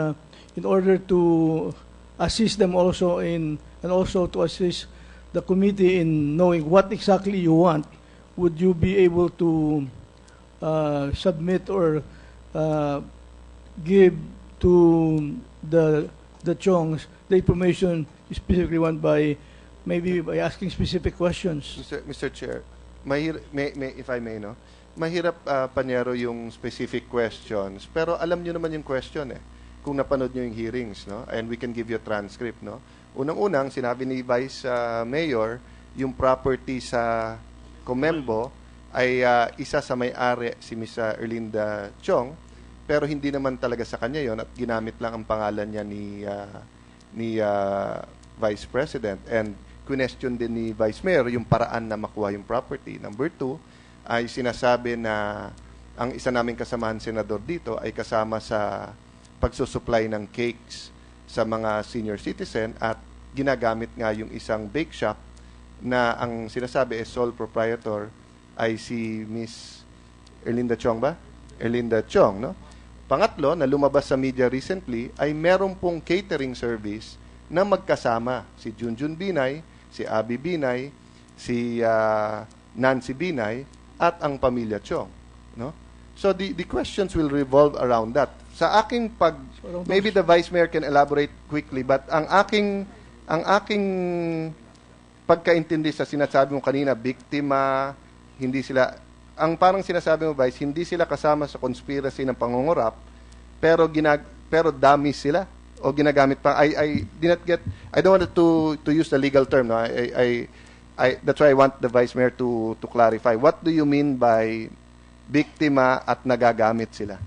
in order to assist them also and also to assist the committee in knowing what exactly you want, would you be able to submit or give to the Chongs the information specifically want maybe by asking specific questions? Mr. Chair, if I may, no? Mahirap, Panyero, yung specific questions, pero alam nyo naman yung question kung napanood nyo yung hearings, no? And we can give you a transcript, no? Unang-unang, sinabi ni Vice Mayor, yung property sa Comembo ay isa sa may-ari si Ms. Erlinda Chong, pero hindi naman talaga sa kanya yon at ginamit lang ang pangalan niya ni Vice President. And question din ni Vice Mayor yung paraan na makuha yung property. Number 2, ay sinasabi na ang isa naming kasamahan senador dito ay kasama sa pagsusupply ng cakes sa mga senior citizen at ginagamit nga yung isang bake shop na ang sinasabi is sole proprietor ay si Miss Erlinda Chong ba? Erlinda Chong, no? Pangatlo, na lumabas sa media recently, ay meron pong catering service na magkasama si Junjun Binay, si Abby Binay, si Nancy Binay, at ang pamilya Chong, no? So the questions will revolve around that. Sa aking maybe the Vice Mayor can elaborate quickly, but ang aking pagkaintindi sa sinasabi mo kanina, biktima, hindi sila, ang parang sinasabi mo, Vice, hindi sila kasama sa conspiracy ng pangungurap, pero dummy sila o ginagamit pa. I did not get, I don't want to use the legal term, no? That's why I want the Vice Mayor to clarify. What do you mean by biktima at nagagamit sila?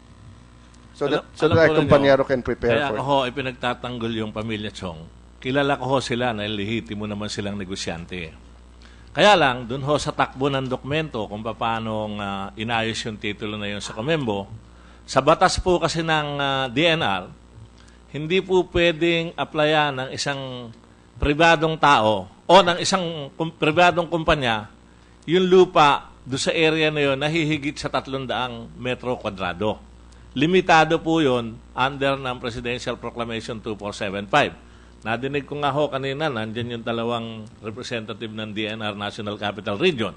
So that our kumpanyero can prepare kaya for it. Kaya ako ay pinagtatanggol yung pamilya Chong. Kilala ko sila na lehitimo naman silang negosyante. Kaya lang, dun sa takbo ng dokumento kung paano inayos yung titulo na yun sa Comembo, sa batas po kasi ng DNR, hindi po pwedeng applyan ng isang pribadong tao o ng isang pribadong kumpanya yung lupa do sa area na yun nahihigit sa 300 metro kwadrado. Limitado po yun under ng Presidential Proclamation 2475. Nadinig ko nga ho kanina, nandyan yung dalawang representative ng DNR National Capital Region.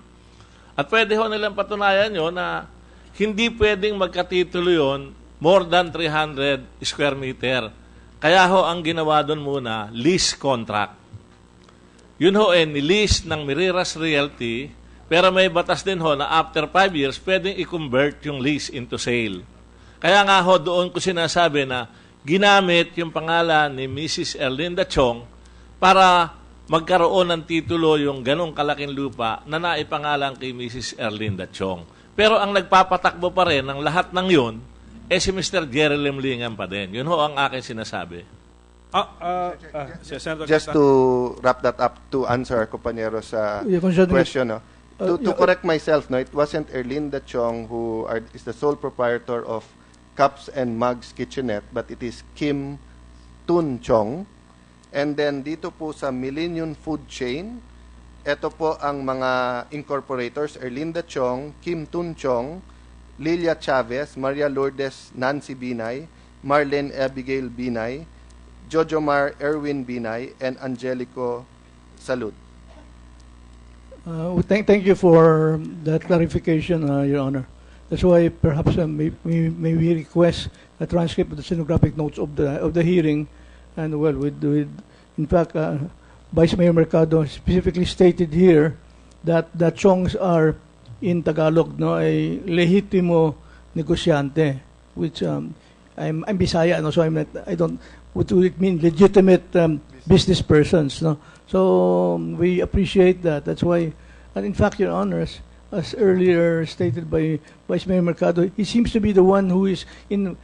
At pwede ho nilang patunayan yun na hindi pwedeng magkatitulo yun more than 300 square meter. Kaya ho ang ginawa doon muna, lease contract. Yun ho ni-lease ng Miriras Realty, pero may batas din ho na after 5 years, pwedeng i-convert yung lease into sale. Kaya nga ho, doon ko sinasabi na ginamit yung pangalan ni Mrs. Erlinda Chong para magkaroon ng titulo yung ganong kalaking lupa na naipangalan kay Mrs. Erlinda Chong. Pero ang nagpapatakbo pa rin ng lahat ng yun, si Mr. Jerry Limlingan pa din. Yun ho ang aking sinasabi. Just to wrap that up, to answer our companyero's question, no? To correct myself, no, it wasn't Erlinda Chong who is the sole proprietor of Cups and Mugs Kitchenette, but it is Kim Tun Chong. And then dito po sa Millennium Food Chain, ito po ang mga incorporators, Erlinda Chong, Kim Tun Chong, Lilia Chavez, Maria Lourdes Nancy Binay, Marlene Abigail Binay, Jejomar Erwin Binay, and Angelico Salud. Thank you for that clarification, Your Honor. That's why perhaps may we request a transcript of the stenographic notes of the hearing, and well, in fact, Vice Mayor Mercado specifically stated here that the Chongs are in Tagalog, no, a lehitimo negosyante, which I'm Bisaya, no, so I don't. What would it mean? Legitimate business persons, no. So we appreciate that. That's why, and in fact, Your Honors, as earlier stated by Vice Mayor Mercado, he seems to be the one who is in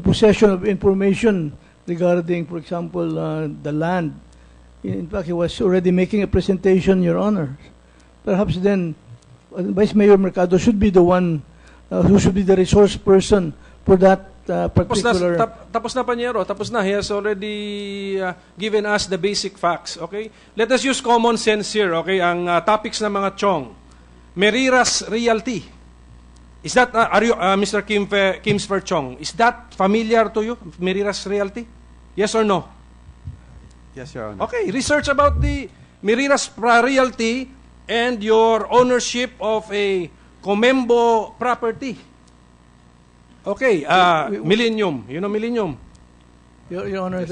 possession of information regarding, for example, the land. In fact, he was already making a presentation, Your Honors. Perhaps then, Vice Mayor Mercado should be the one who should be the resource person for that particular... Tapos na, Panyero. Tapos na. He has already given us the basic facts. Okay? Let us use common sense here. Okay? Ang topics ng mga Chong. Merira's Realty. Is that, are you, Mr. Kimsfer Chong, is that familiar to you, Merira's Realty? Yes or no? Yes, Your Honor. Okay, research about the Merira's Realty and your ownership of a Comembo property. Okay, Millennium. You know Millennium? Your Honor, yes,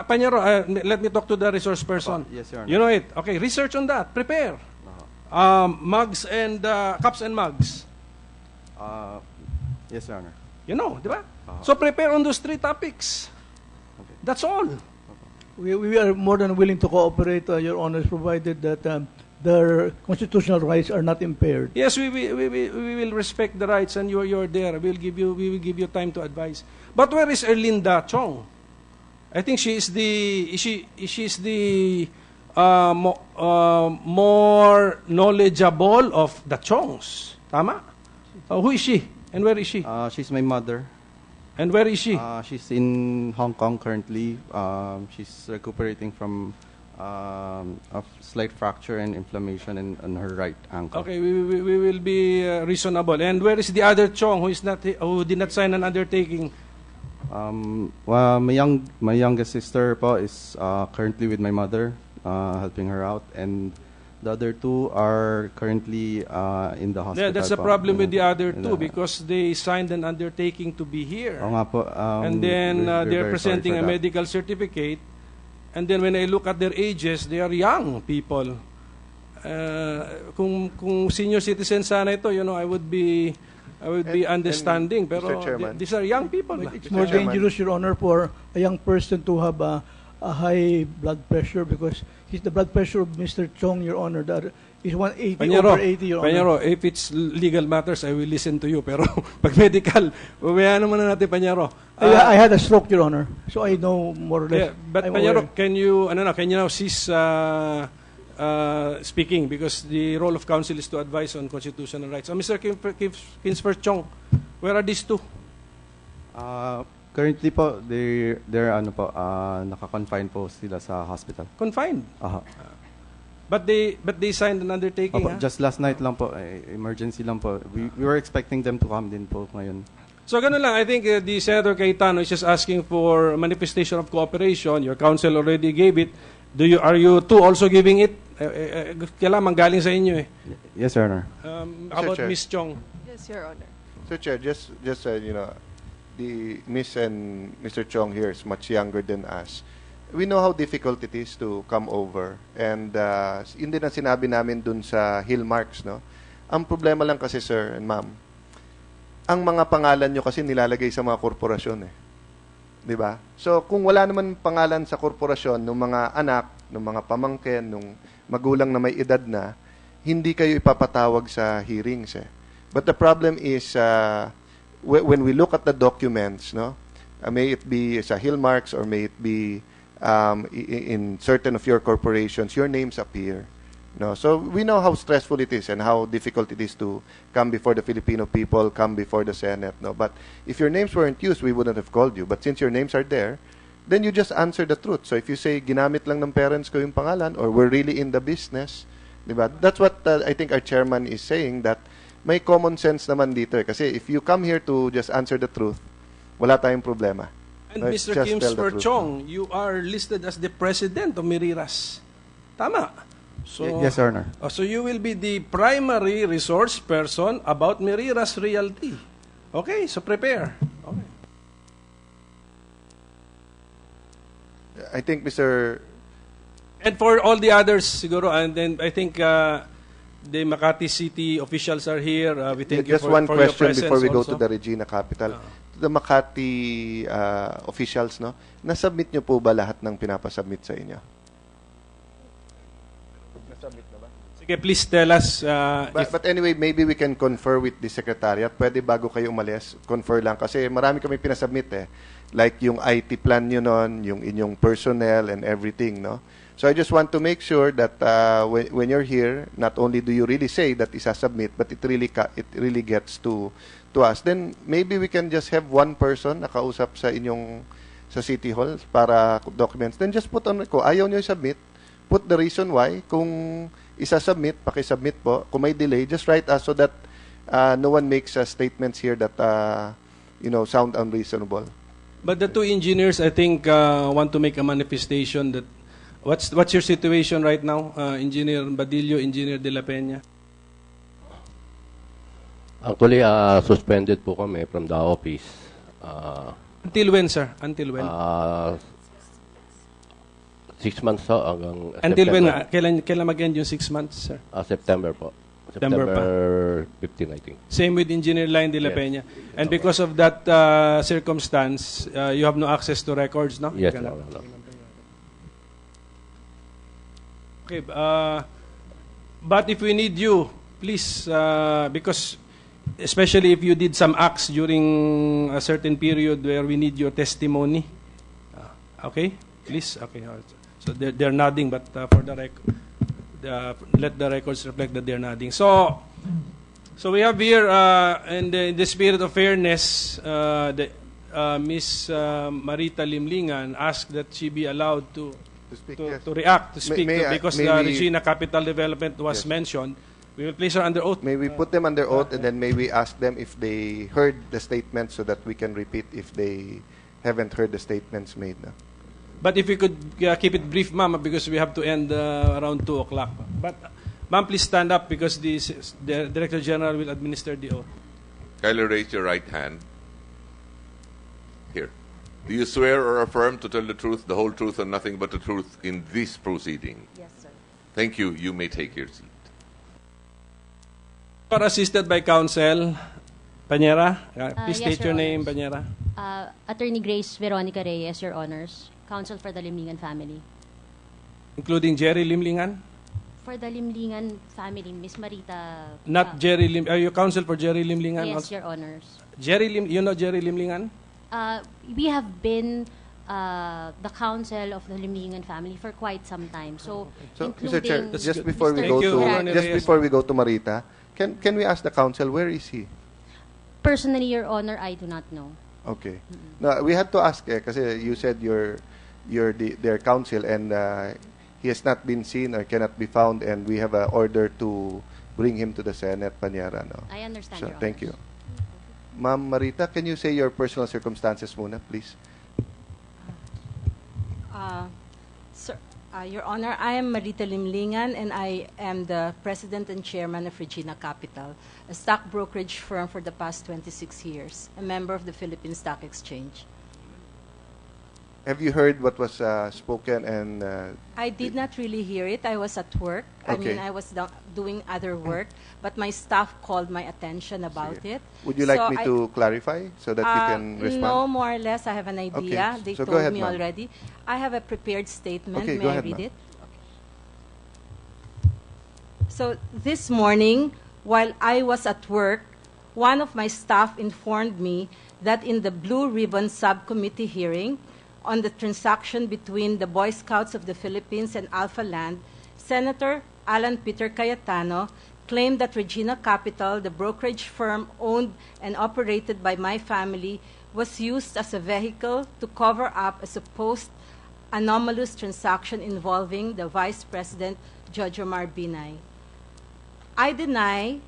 Panyero, let me talk to the resource person. Yes, Your Honor. You know it. Okay, research on that. Prepare. Mugs and cups and mugs. Yes, Your Honor. You know, di ba? So prepare on those 3 topics. Okay. That's all. We are more than willing to cooperate, Your Honors, provided that their constitutional rights are not impaired. Yes, we will respect the rights, and you're there. We will give you time to advise. But where is Erlinda Chong? I think she is the more knowledgeable of the Chongs. Tama? Who is she? And where is she? She's my mother. And where is she? She's in Hong Kong currently. She's recuperating from a slight fracture and inflammation on her right ankle. Okay, we will be reasonable. And where is the other Chong who did not sign an undertaking? Well, my youngest sister po is currently with my mother, helping her out, and the other 2 are currently in the hospital. Yeah, that's the problem with the other 2 because they signed an undertaking to be here. Oo nga po, and then we're they're very presenting sorry a for that. medical certificate. And then when I look at their ages, they are young people. Kung senior citizen sana ito, you know, I would be understanding. Pero these are young people. It's more dangerous, Your Honor, for a young person to have a high blood pressure because the blood pressure of Mr. Chong, Your Honor, that is 180 over 80, Your Honor. Panyero, if it's legal matters, I will listen to you. Pero pag medical, umayaan naman na natin, Panyero. I had a stroke, Your Honor, so I know more or less. Yeah, but Panyero, can you now cease speaking because the role of counsel is to advise on constitutional rights. Mr. Kinsfer Chong, where are these 2? Currently po, they're naka-confine po sila sa hospital. Confined? But they signed an undertaking, Opo, just last night lang po, emergency lang po. We were expecting them to come din po ngayon. So ganun lang, I think the Senator Cayetano is just asking for manifestation of cooperation. Your counsel already gave it. Are you 2 also giving it? Kailangan galing sa inyo eh. Yes, Your Honor. About Ms. Chong. Yes, Your Honor. So, Chair, just you know, the Miss and Mr. Chong here is much younger than us. We know how difficult it is to come over. And yun din ang sinabi namin dun sa Hillmarks, no? Ang problema lang kasi, sir and ma'am, ang mga pangalan nyo kasi nilalagay sa mga korporasyon eh. Di ba? So, kung wala naman pangalan sa korporasyon ng mga anak, ng mga pamangkin, ng magulang na may edad na, hindi kayo ipapatawag sa hearings eh. But the problem is, when we look at the documents, no, may it be sa Hillmarks or may it be in certain of your corporations, your names appear. No, so we know how stressful it is and how difficult it is to come before the Filipino people, come before the Senate. No, but if your names weren't used, we wouldn't have called you. But since your names are there, then you just answer the truth. So if you say ginamit lang ng parents ko yung pangalan, or we're really in the business, diba? That's what I think our chairman is saying, that may common sense naman dito. Kasi if you come here to just answer the truth, wala tayong problema. And Right? Mr. Just Kim tell the truth. Chong, you are listed as the president of Miriras. Tama. So, Yes, Your Honor. So you will be the primary resource person about Miriras Realty. Okay, so prepare. Okay. I think, Mr. And for all the others, siguro, and then I think the Makati City officials are here. We thank you Just for, one for your question presence before we go also. to the Regina Capital. To the Makati officials, no? Nasubmit nyo po ba lahat ng pinapasubmit sa inyo? Nasubmit na ba? Sige, please tell us. But anyway, maybe we can confer with the Secretariat. Pwede bago kayo umalis, confer lang. Kasi marami kami pinasubmit eh. Like yung IT plan nyo nun, yung inyong personnel and everything, no? So I just want to make sure that when you're here, not only do you really say that isasubmit, but it really gets to us. Then maybe we can just have one person nakausap sa inyong sa City Hall para documents. Then just put on record. Ayaw nyo i-submit, put the reason why. Kung isasubmit, pakisubmit po. Kung may delay, just write us so that no one makes statements here that sound unreasonable. But the two engineers, I think, want to make a manifestation that what's your situation right now, Engineer Badillo, Engineer De La Peña? Actually, suspended po kami from the office. Until when, sir? Until when? 6 months ho, hanggang Until when September. nga? Kailan mag-end yung 6 months, sir? September po. September pa. 15, I think. Same with Engineer Line De La Yes. Peña. And because of that circumstance, you have no access to records, no? Yes, Cannot. no. Okay, but if we need you, please, because especially if you did some acts during a certain period where we need your testimony, okay, please, okay. So they're nodding, but for the record, let the records reflect that they're nodding. So we have here, in the spirit of fairness, Miss Marita Limlingan asked that she be allowed to react, to speak, because the Regina Capital Development was mentioned. We will place her under oath. May we put them under oath, and then may we ask them if they heard the statement so that we can repeat if they haven't heard the statements made. No? But if we could keep it brief, ma'am, because we have to end around 2 o'clock. But, ma'am, please stand up because the Director General will administer the oath. Kindly raise your right hand. Here. Do you swear or affirm to tell the truth, the whole truth, and nothing but the truth in this proceeding? Yes, sir. Thank you. You may take your seat. You are assisted by Counsel Pañera. Please Yes, state your Your name, Honors. Pañera. Attorney Grace Veronica Reyes, Your Honors, Counsel for the Limlingan family. Including Jerry Limlingan? For the Limlingan family, Miss Marita. Not Jerry Lim. Are you counsel for Jerry Limlingan? Yes, also? Your Honors. You know Jerry Limlingan? We have been the counsel of the Limlingan family for quite some time. So Mr. Chair, including just before we Mr. go Gerardo to before we go to Marita, can we ask the counsel where is he? Personally, Your Honor, I do not know. Okay. No, we have to ask kasi you said you're their counsel and he has not been seen or cannot be found, and we have an order to bring him to the Senate, Pañera. No? I understand, So, Your thank you. Ma'am Marita, can you say your personal circumstances muna, please? Sir, Your Honor, I am Marita Limlingan, and I am the President and Chairman of Regina Capital, a stock brokerage firm for the past 26 years, a member of the Philippine Stock Exchange. Have you heard what was spoken? And I did not really hear it. I was at work. Okay. I was doing other work, but my staff called my attention about it. would you like So me to clarify so that you can respond? No, more or less, I have an idea. Okay. They So go told ahead, me ma'am. already. I have a prepared statement. Okay, May go I ahead, read ma'am. it? So this morning, while I was at work, one of my staff informed me that in the Blue Ribbon Subcommittee hearing on the transaction between the Boy Scouts of the Philippines and Alpha Land, Senator Alan Peter Cayetano, claimed that Regina Capital, the brokerage firm owned and operated by my family, was used as a vehicle to cover up a supposed anomalous transaction involving the Vice President Jejomar Binay. I deny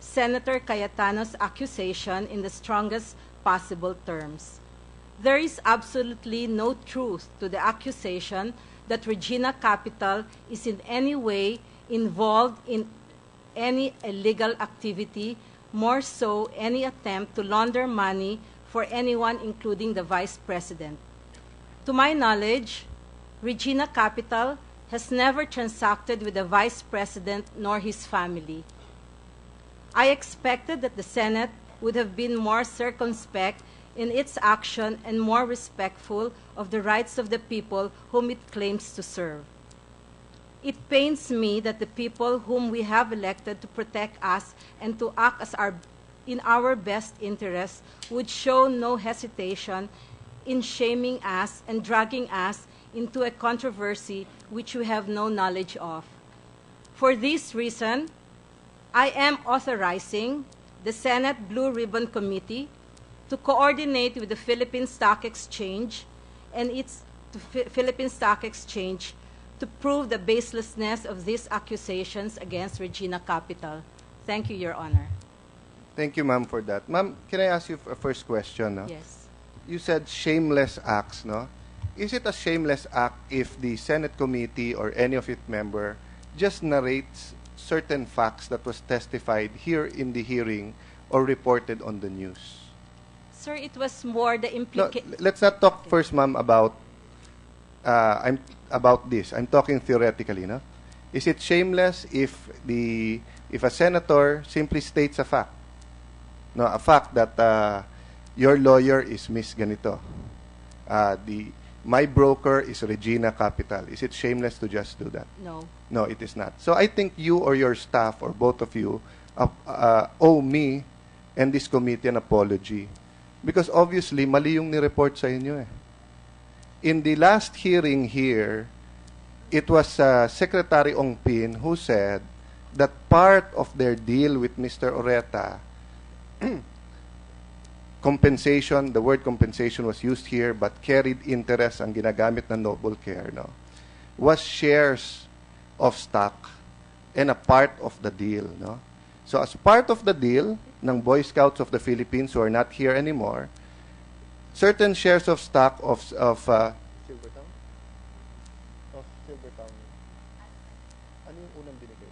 Senator Cayetano's accusation in the strongest possible terms. There is absolutely no truth to the accusation that Regina Capital is in any way involved in any illegal activity, more so any attempt to launder money for anyone, including the Vice President. To my knowledge, Regina Capital has never transacted with the Vice President nor his family. I expected that the Senate would have been more circumspect in its action and more respectful of the rights of the people whom it claims to serve. It pains me that the people whom we have elected to protect us and to act as in our best interest would show no hesitation in shaming us and dragging us into a controversy which we have no knowledge of. For this reason, I am authorizing the Senate Blue Ribbon Committee to coordinate with the Philippine Stock Exchange and Philippine Stock Exchange to prove the baselessness of these accusations against Regina Capital. Thank you, Your Honor. Thank you, ma'am, for that. Ma'am, can I ask you a first question? No? Yes. You said shameless acts, no? Is it a shameless act if the Senate committee or any of its member just narrates certain facts that was testified here in the hearing or reported on the news? Sir, it was more the implication. No, let's not talk first, ma'am, about this. I'm talking theoretically, no? Is it shameless if a senator simply states a fact? No, a fact that your lawyer is Miss Ganito. My broker is Regina Capital. Is it shameless to just do that? No. No, it is not. So I think you or your staff or both of you owe me and this committee an apology. Because obviously, mali yung ni-report sa inyo eh. In the last hearing here, it was Secretary Ongpin who said that part of their deal with Mr. Oreta, compensation, the word compensation was used here, but carried interest ang ginagamit na Noble Care, no, was shares of stock and a part of the deal, no? So as part of the deal ng Boy Scouts of the Philippines who are not here anymore, certain shares of stock of Silvertown? Of Silvertown. Ano yung unang binigay?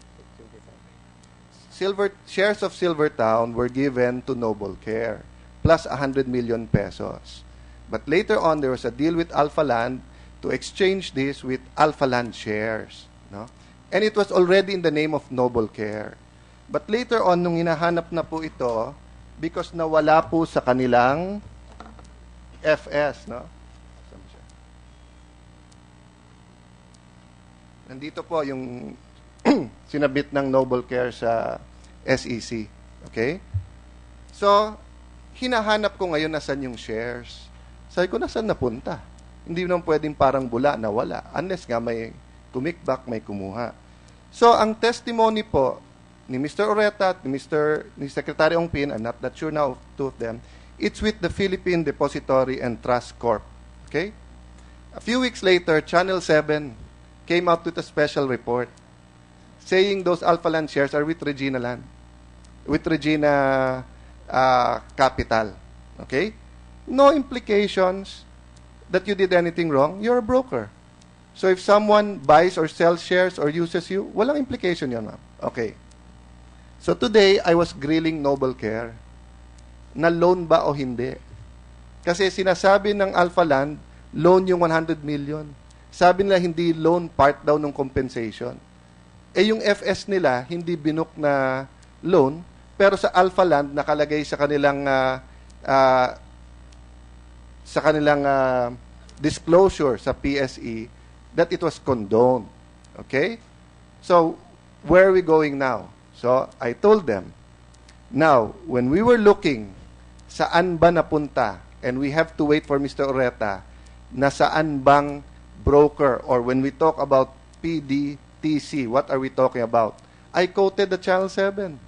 Silvertown. Shares of Silvertown were given to Noble Care, plus 100 million pesos. But later on, there was a deal with Alpha Land to exchange this with Alpha Land shares, no? And it was already in the name of Noble Care. But later on, nung hinahanap na po ito, because nawala po sa kanilang FS, no? Nandito po yung sinabit ng Noble Care sa SEC. Okay? So, hinahanap ko ngayon nasan yung shares. Sabi ko, nasan napunta? Hindi naman pwedeng parang bula na wala. Unless nga may tumikbak, may kumuha. So, ang testimony po ni Mr. Oreta at ni Secretary Ongpin, I'm not that sure now of two of them, it's with the Philippine Depository and Trust Corp. Okay? A few weeks later, Channel 7 came out with a special report saying those Alpha Land shares are with Regina Land, with Regina Capital. Okay? No implications that you did anything wrong. You're a broker. So if someone buys or sells shares or uses you, walang implication yun, ma'am. Okay. So today, I was grilling Noble Care na loan ba o hindi. Kasi sinasabi ng Alpha Land, loan yung 100 million. Sabi nila hindi loan, part daw ng compensation. Eh yung FS nila, hindi binook na loan, pero sa Alpha Land, nakalagay sa kanilang disclosure sa PSE that it was condoned. Okay? So, where are we going now? So, I told them, now, when we were looking, saan ba napunta, and we have to wait for Mr. Oreta, na saan bang broker, or when we talk about PD TC. What are we talking about? I quoted the Channel 7.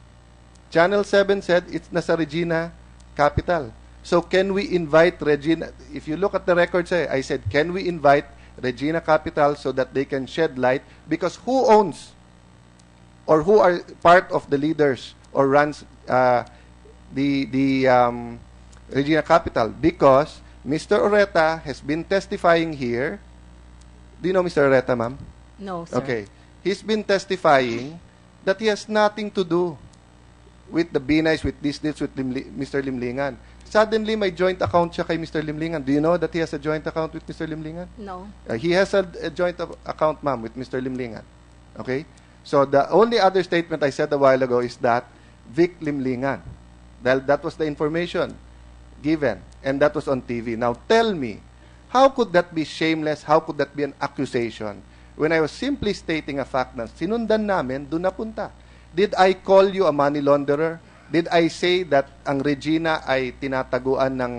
Channel 7 said it's nasa Regina Capital. So can we invite Regina? If you look at the records, I said, can we invite Regina Capital so that they can shed light? Because who owns or who are part of the leaders or runs the Regina Capital? Because Mr. Oreta has been testifying here. Do you know Mr. Oreta, ma'am? No, sir. Okay. He's been testifying that he has nothing to do with the Binays, with these deals with Mr. Limlingan. Suddenly, may joint account siya kay Mr. Limlingan. Do you know that he has a joint account with Mr. Limlingan? No. He has a joint account, ma'am, with Mr. Limlingan. Okay? So, the only other statement I said a while ago is that Vic Limlingan. That was the information given, and that was on TV. Now, tell me, how could that be shameless? How could that be an accusation? When I was simply stating a fact na sinundan namin, doon napunta. Did I call you a money launderer? Did I say that ang Regina ay tinataguan ng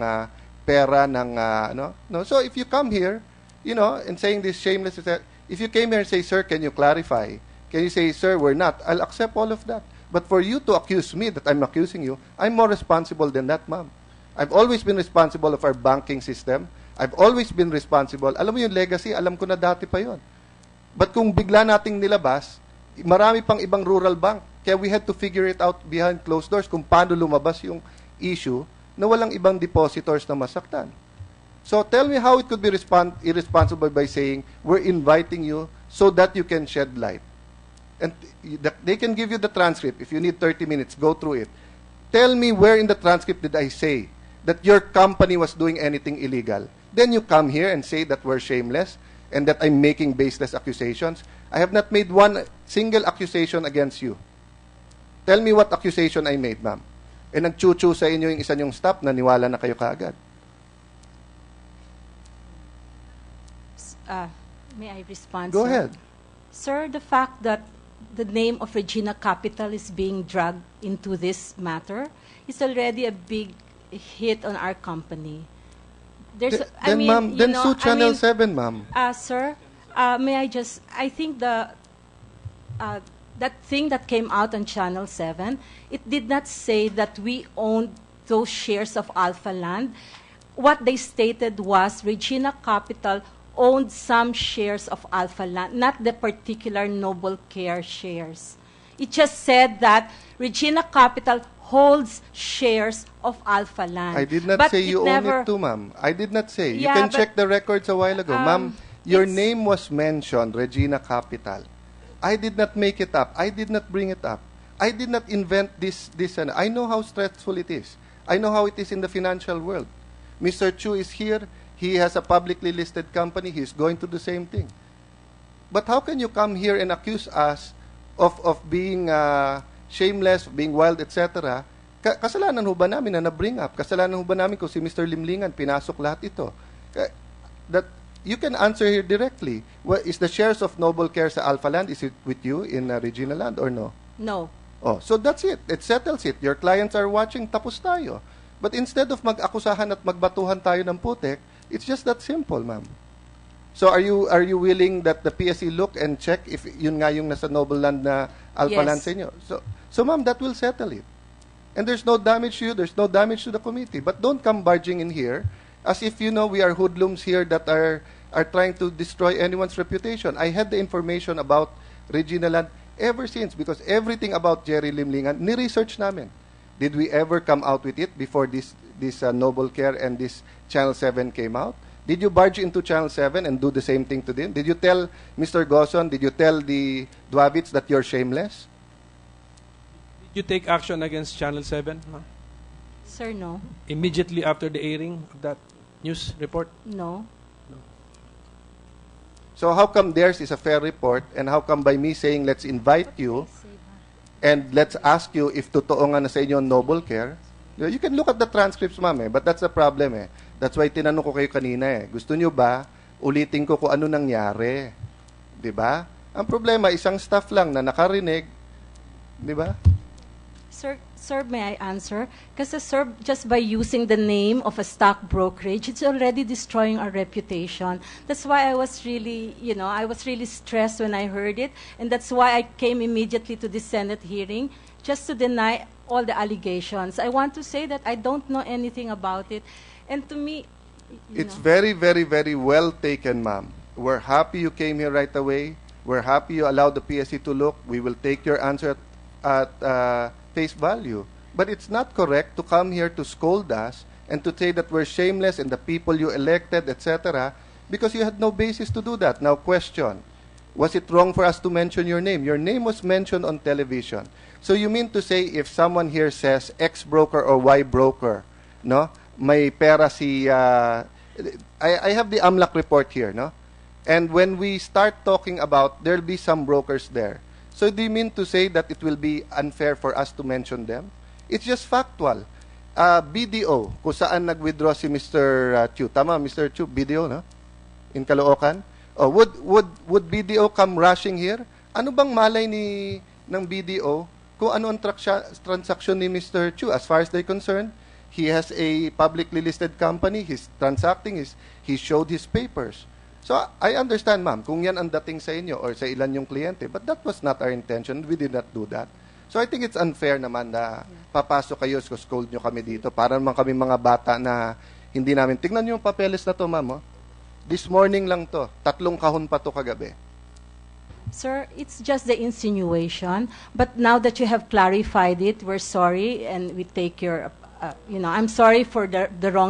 pera ng no? No. So if you come here, and saying this shameless, if you came here and say, sir, can you clarify? Can you say, sir, we're not? I'll accept all of that. But for you to accuse me that I'm accusing you, I'm more responsible than that, ma'am. I've always been responsible of our banking system. I've always been responsible. Alam mo yung legacy, alam ko na dati pa yon. But kung bigla nating nilabas, marami pang ibang rural bank. Kaya we had to figure it out behind closed doors kung paano lumabas yung issue na walang ibang depositors na masaktan. So tell me how it could be irresponsible by saying, we're inviting you so that you can shed light. And they can give you the transcript. If you need 30 minutes, go through it. Tell me where in the transcript did I say that your company was doing anything illegal. Then you come here and say that we're shameless and that I'm making baseless accusations. I have not made one single accusation against you. Tell me what accusation I made, ma'am. Eh, nagchuchu sa inyo yung isa nyong staff, naniwala na kayo kaagad. May I respond, Go sir? ahead. Sir, the fact that the name of Regina Capital is being dragged into this matter is already a big hit on our company. There's, Then sue Channel 7, ma'am. Sir, may I just, I think that thing that came out on Channel 7, it did not say that we owned those shares of Alpha Land. What they stated was Regina Capital owned some shares of Alpha Land, not the particular Noble Care shares. It just said that Regina Capital holds shares of Alpha Land. I did not but say you own never, it too, ma'am. I did not say. Yeah, you can but, check the records a while ago. Ma'am, your name was mentioned, Regina Capital. I did not make it up. I did not bring it up. I did not invent this and I know how stressful it is. I know how it is in the financial world. Mr. Chu is here. He has a publicly listed company. He's going to do the same thing. But how can you come here and accuse us of being shameless, being wild, etc.? Kasalanan ho ba namin na na-bring up? Kasalanan ho ba namin kung si Mr. Limlingan, pinasok lahat ito? That you can answer here directly. Well, is the shares of Noble Care sa Alpha Land, is it with you in Regina Land or no? No. Oh, so that's it. It settles it. Your clients are watching, tapos tayo. But instead of mag-akusahan at magbatuhan tayo ng putek, it's just that simple, ma'am. So are you willing that the PSC look and check if yun nga yung nasa Noble Land na Alpha Land sa inyo? So ma'am, that will settle it. And there's no damage to you, there's no damage to the committee. But don't come barging in here as if we are hoodlums here that are trying to destroy anyone's reputation. I had the information about Regina Land ever since because everything about Jerry Limlingan, ni-research namin. Did we ever come out with it before this Noble Care and this Channel 7 came out? Did you barge into Channel 7 and do the same thing to them? Did you tell Mr. Goson, did you tell the Dwabits that you're shameless? Did you take action against Channel 7? No? Sir, no. Immediately after the airing of that news report? No. So how come theirs is a fair report and how come by me saying let's invite you and let's ask you if totoo nga na sa inyo Noble Care? You can look at the transcripts, ma'am, but that's the problem eh. That's why tinanong ko kayo kanina eh. Gusto nyo ba ulitin ko kung ano nangyari? 'Di ba? Ang problema isang staff lang na nakarinig, 'di ba? Sir, may I answer? Kasi sir, just by using the name of a stock brokerage, it's already destroying our reputation. That's why I was really, I was really stressed when I heard it, and that's why I came immediately to the Senate hearing, just to deny all the allegations. I want to say that I don't know anything about it, and to me, It's very, very, very well taken, ma'am. We're happy you came here right away. We're happy you allowed the PSC to look. We will take your answer at face value. But it's not correct to come here to scold us and to say that we're shameless and the people you elected, etc., because you had no basis to do that. Now, question, was it wrong for us to mention your name? Your name was mentioned on television. So you mean to say if someone here says X broker or Y broker, no, may pera si, I have the AMLAC report here, no? And when we start talking about, there'll be some brokers there. So do you mean to say that it will be unfair for us to mention them? It's just factual. BDO, kung saan nag-withdraw si Mr. Chu. Tama, Mr. Chu, BDO, no? In Caloocan. Oh, would BDO come rushing here? Ano bang malay ng BDO kung ano ang transaction ni Mr. Chu? As far as they're concerned, he has a publicly listed company, he's transacting, he showed his papers. So I understand, ma'am, kung yan ang dating sa inyo or sa ilan yung kliyente, but that was not our intention. We did not do that. So I think it's unfair naman na papasok kayo, scold nyo kami dito. Para naman kami mga bata na hindi namin. Tingnan nyo yung papeles na to, ma'am. Oh. This morning lang to. 3 kahon pa to kagabi. Sir, it's just the insinuation. But now that you have clarified it, we're sorry and we take your... I'm sorry for the wrong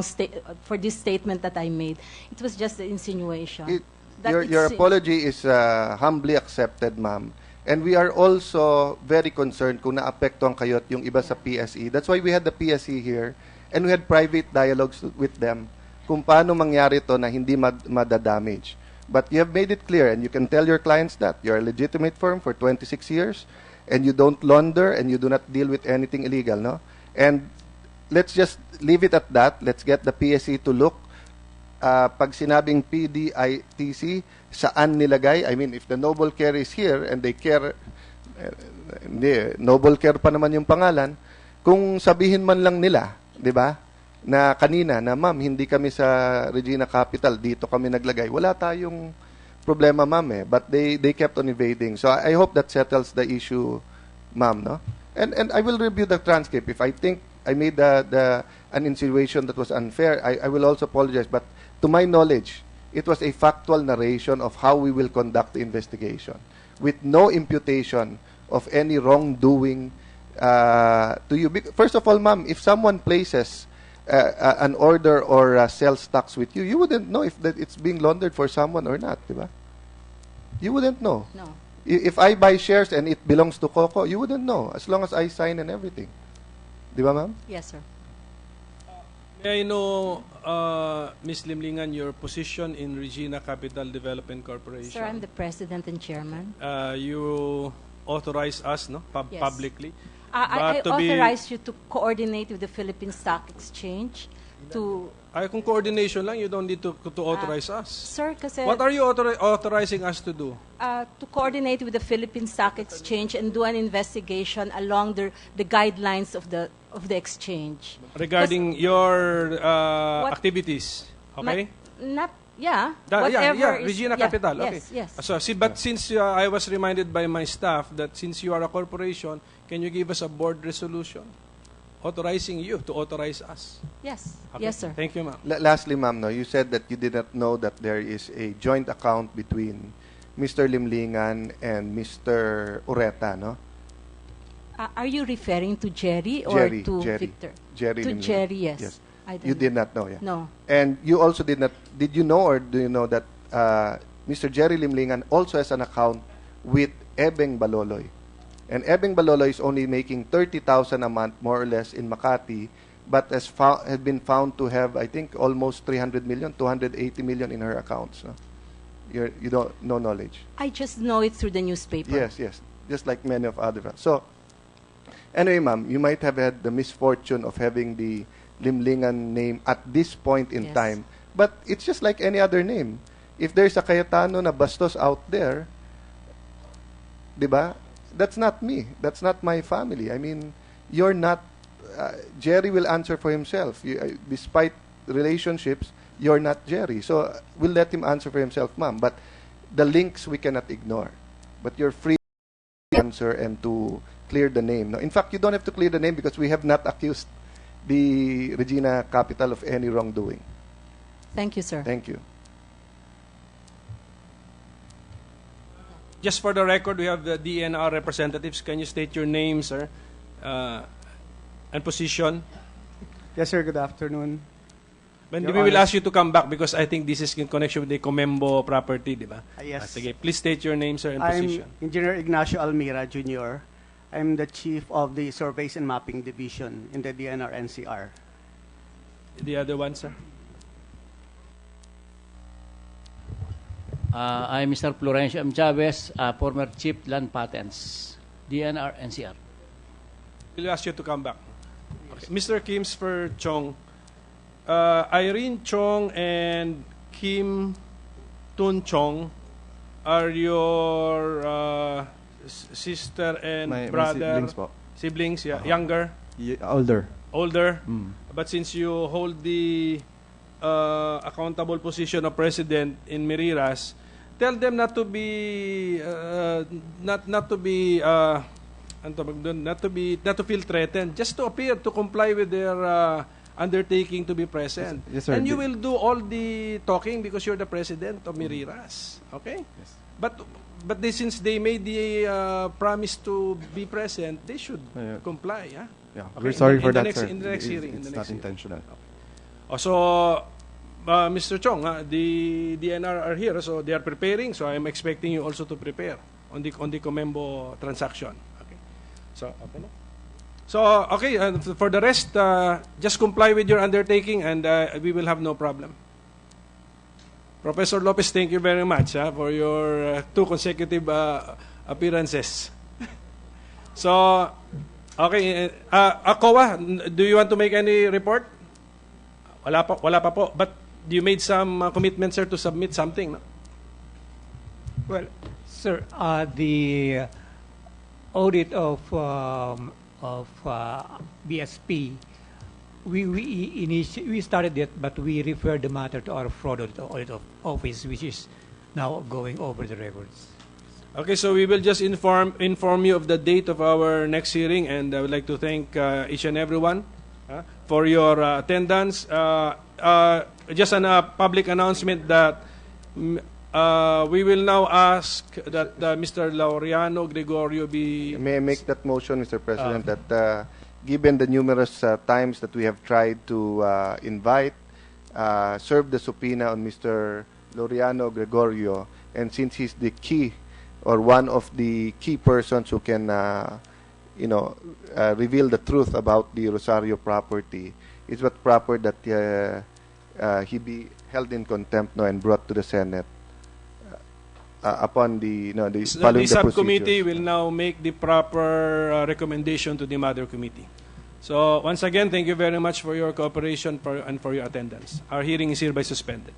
for this statement that I made. It was just the insinuation. Your apology is humbly accepted, ma'am. And we are also very concerned kung naapektuhan kayo at yung iba sa PSE. That's why we had the PSE here and we had private dialogues with them kung paano mangyari to na hindi madadamage. But you have made it clear and you can tell your clients that you're a legitimate firm for 26 years and you don't launder and you do not deal with anything illegal, no? And let's just leave it at that. Let's get the PSC to look. Pag sinabing PDITC, saan nilagay? I mean, if the Noble Care is here and they care, Noble Care pa naman yung pangalan, kung sabihin man lang nila, di ba, na kanina, na ma'am, hindi kami sa Regina Capital, dito kami naglagay. Wala tayong problema, ma'am, eh. But they kept on evading. So I hope that settles the issue, ma'am, no? And I will review the transcript. If I think I made an insinuation that was unfair, I will also apologize. But to my knowledge, it was a factual narration of how we will conduct the investigation with no imputation of any wrongdoing to you. First of all, ma'am, if someone places an order or sells stocks with you, you wouldn't know if that it's being laundered for someone or not, diba? You wouldn't know. No. If I buy shares and it belongs to Coco, you wouldn't know as long as I sign and everything. Di ba, ma'am? Yes, sir. May I know, Ms. Limlingan, your position in Regina Capital Development Corporation? Sir, I'm the president and chairman. You authorize us, no, Yes. publicly. I But to be- authorize you to coordinate with the Philippine Stock Exchange to... Kung coordination lang, you don't need to authorize us. Sir, kasi... What are you authorizing us to do? To coordinate with the Philippine Stock Exchange and do an investigation along the guidelines of the exchange. Regarding your activities, okay? Whatever is... Regina Capital, okay. Yes. So, but since I was reminded by my staff that since you are a corporation, can you give us a board resolution authorizing you to authorize us? Yes. Okay. Yes, sir. Thank you, ma'am. Lastly, ma'am, no, you said that you did not know that there is a joint account between Mr. Limlingan and Mr. Ureta, no? Are you referring to Jerry or Jerry, to Jerry. Victor? Jerry To Limlingan. Jerry, yes. Yes. I don't You know. did not know, yeah? No. And you also did not, did you know or do you know that Mr. Jerry Limlingan also has an account with Ebeng Baloloy? And Ebeng Baloloy is only making 30,000 a month, more or less, in Makati, but has been found to have, I think, almost 300 million, 280 million in her accounts. No? You don't no knowledge. I just know it through the newspaper. Yes. Just like many of other. So, anyway, ma'am, you might have had the misfortune of having the Limlingan name at this point in time, but it's just like any other name. If there's a Cayetano na Bastos out there, di ba? That's not me. That's not my family. I mean, you're not, Jerry will answer for himself. Despite relationships, you're not Jerry. So we'll let him answer for himself, ma'am. But the links we cannot ignore. But you're free to answer and to clear the name. No, in fact, you don't have to clear the name because we have not accused the Regina Capital of any wrongdoing. Thank you, sir. Thank you. Just for the record, we have the DNR representatives. Can you state your name, sir, and position? Yes, sir. Good afternoon. But Your we will Honor. ask you to come back because I think this is in connection with the Comembo property, di ba? Yes. Sige, please state your name, sir, and I'm position. Engineer Ignacio Almira, Jr. I'm the Chief of the Surveys and Mapping Division in the DNR NCR. The other one, sir. I'm Mr. Florencio M. Chavez, former Chief Land Patents, DNR NCR. We'll ask you to come back. Okay. Mr. Kim for Chong. Irene Chong and Kim Tun Chong are your sister and My brother? siblings po. Siblings, yeah. Younger? Older. Older? Mm. But since you hold the accountable position of president in Miriras, tell them not to be not to feel threatened, just to appear to comply with their undertaking to be present. Yes, sir. And you will do all the talking because you're the president of Miriras. Okay? Yes. But since they made the promise to be present, they should comply. Yeah? Yeah. Okay. We're sorry for that, next, sir. In the next hearing. It's not intentional. So, Mr. Chong, the DNR are here, so they are preparing. So I'm expecting you also to prepare on the Comembo transaction. Okay. So, okay na? So, okay, for the rest, just comply with your undertaking and we will have no problem. Professor Lopez, thank you very much for your 2 consecutive appearances. So, okay, ACOA, do you want to make any report? Wala pa po. But you made some commitment, sir, to submit something, no? Well, sir, the audit of BSP, we started it, but we referred the matter to our fraud audit office, which is now going over the records. Okay, so we will just inform you of the date of our next hearing, and I would like to thank each and everyone for your attendance. Just a public announcement that we will now ask that Mr. Laureano Gregorio be... May I make that motion, Mr. President, that given the numerous times that we have tried to invite, serve the subpoena on Mr. Laureano Gregorio, and since he's the key or one of the key persons who can, reveal the truth about the Rosario property, it's what proper that he be held in contempt and brought to the Senate upon the following the subcommittee procedures. will now make the proper recommendation to the mother committee. So once again, thank you very much for your cooperation and for your attendance. Our hearing is hereby suspended.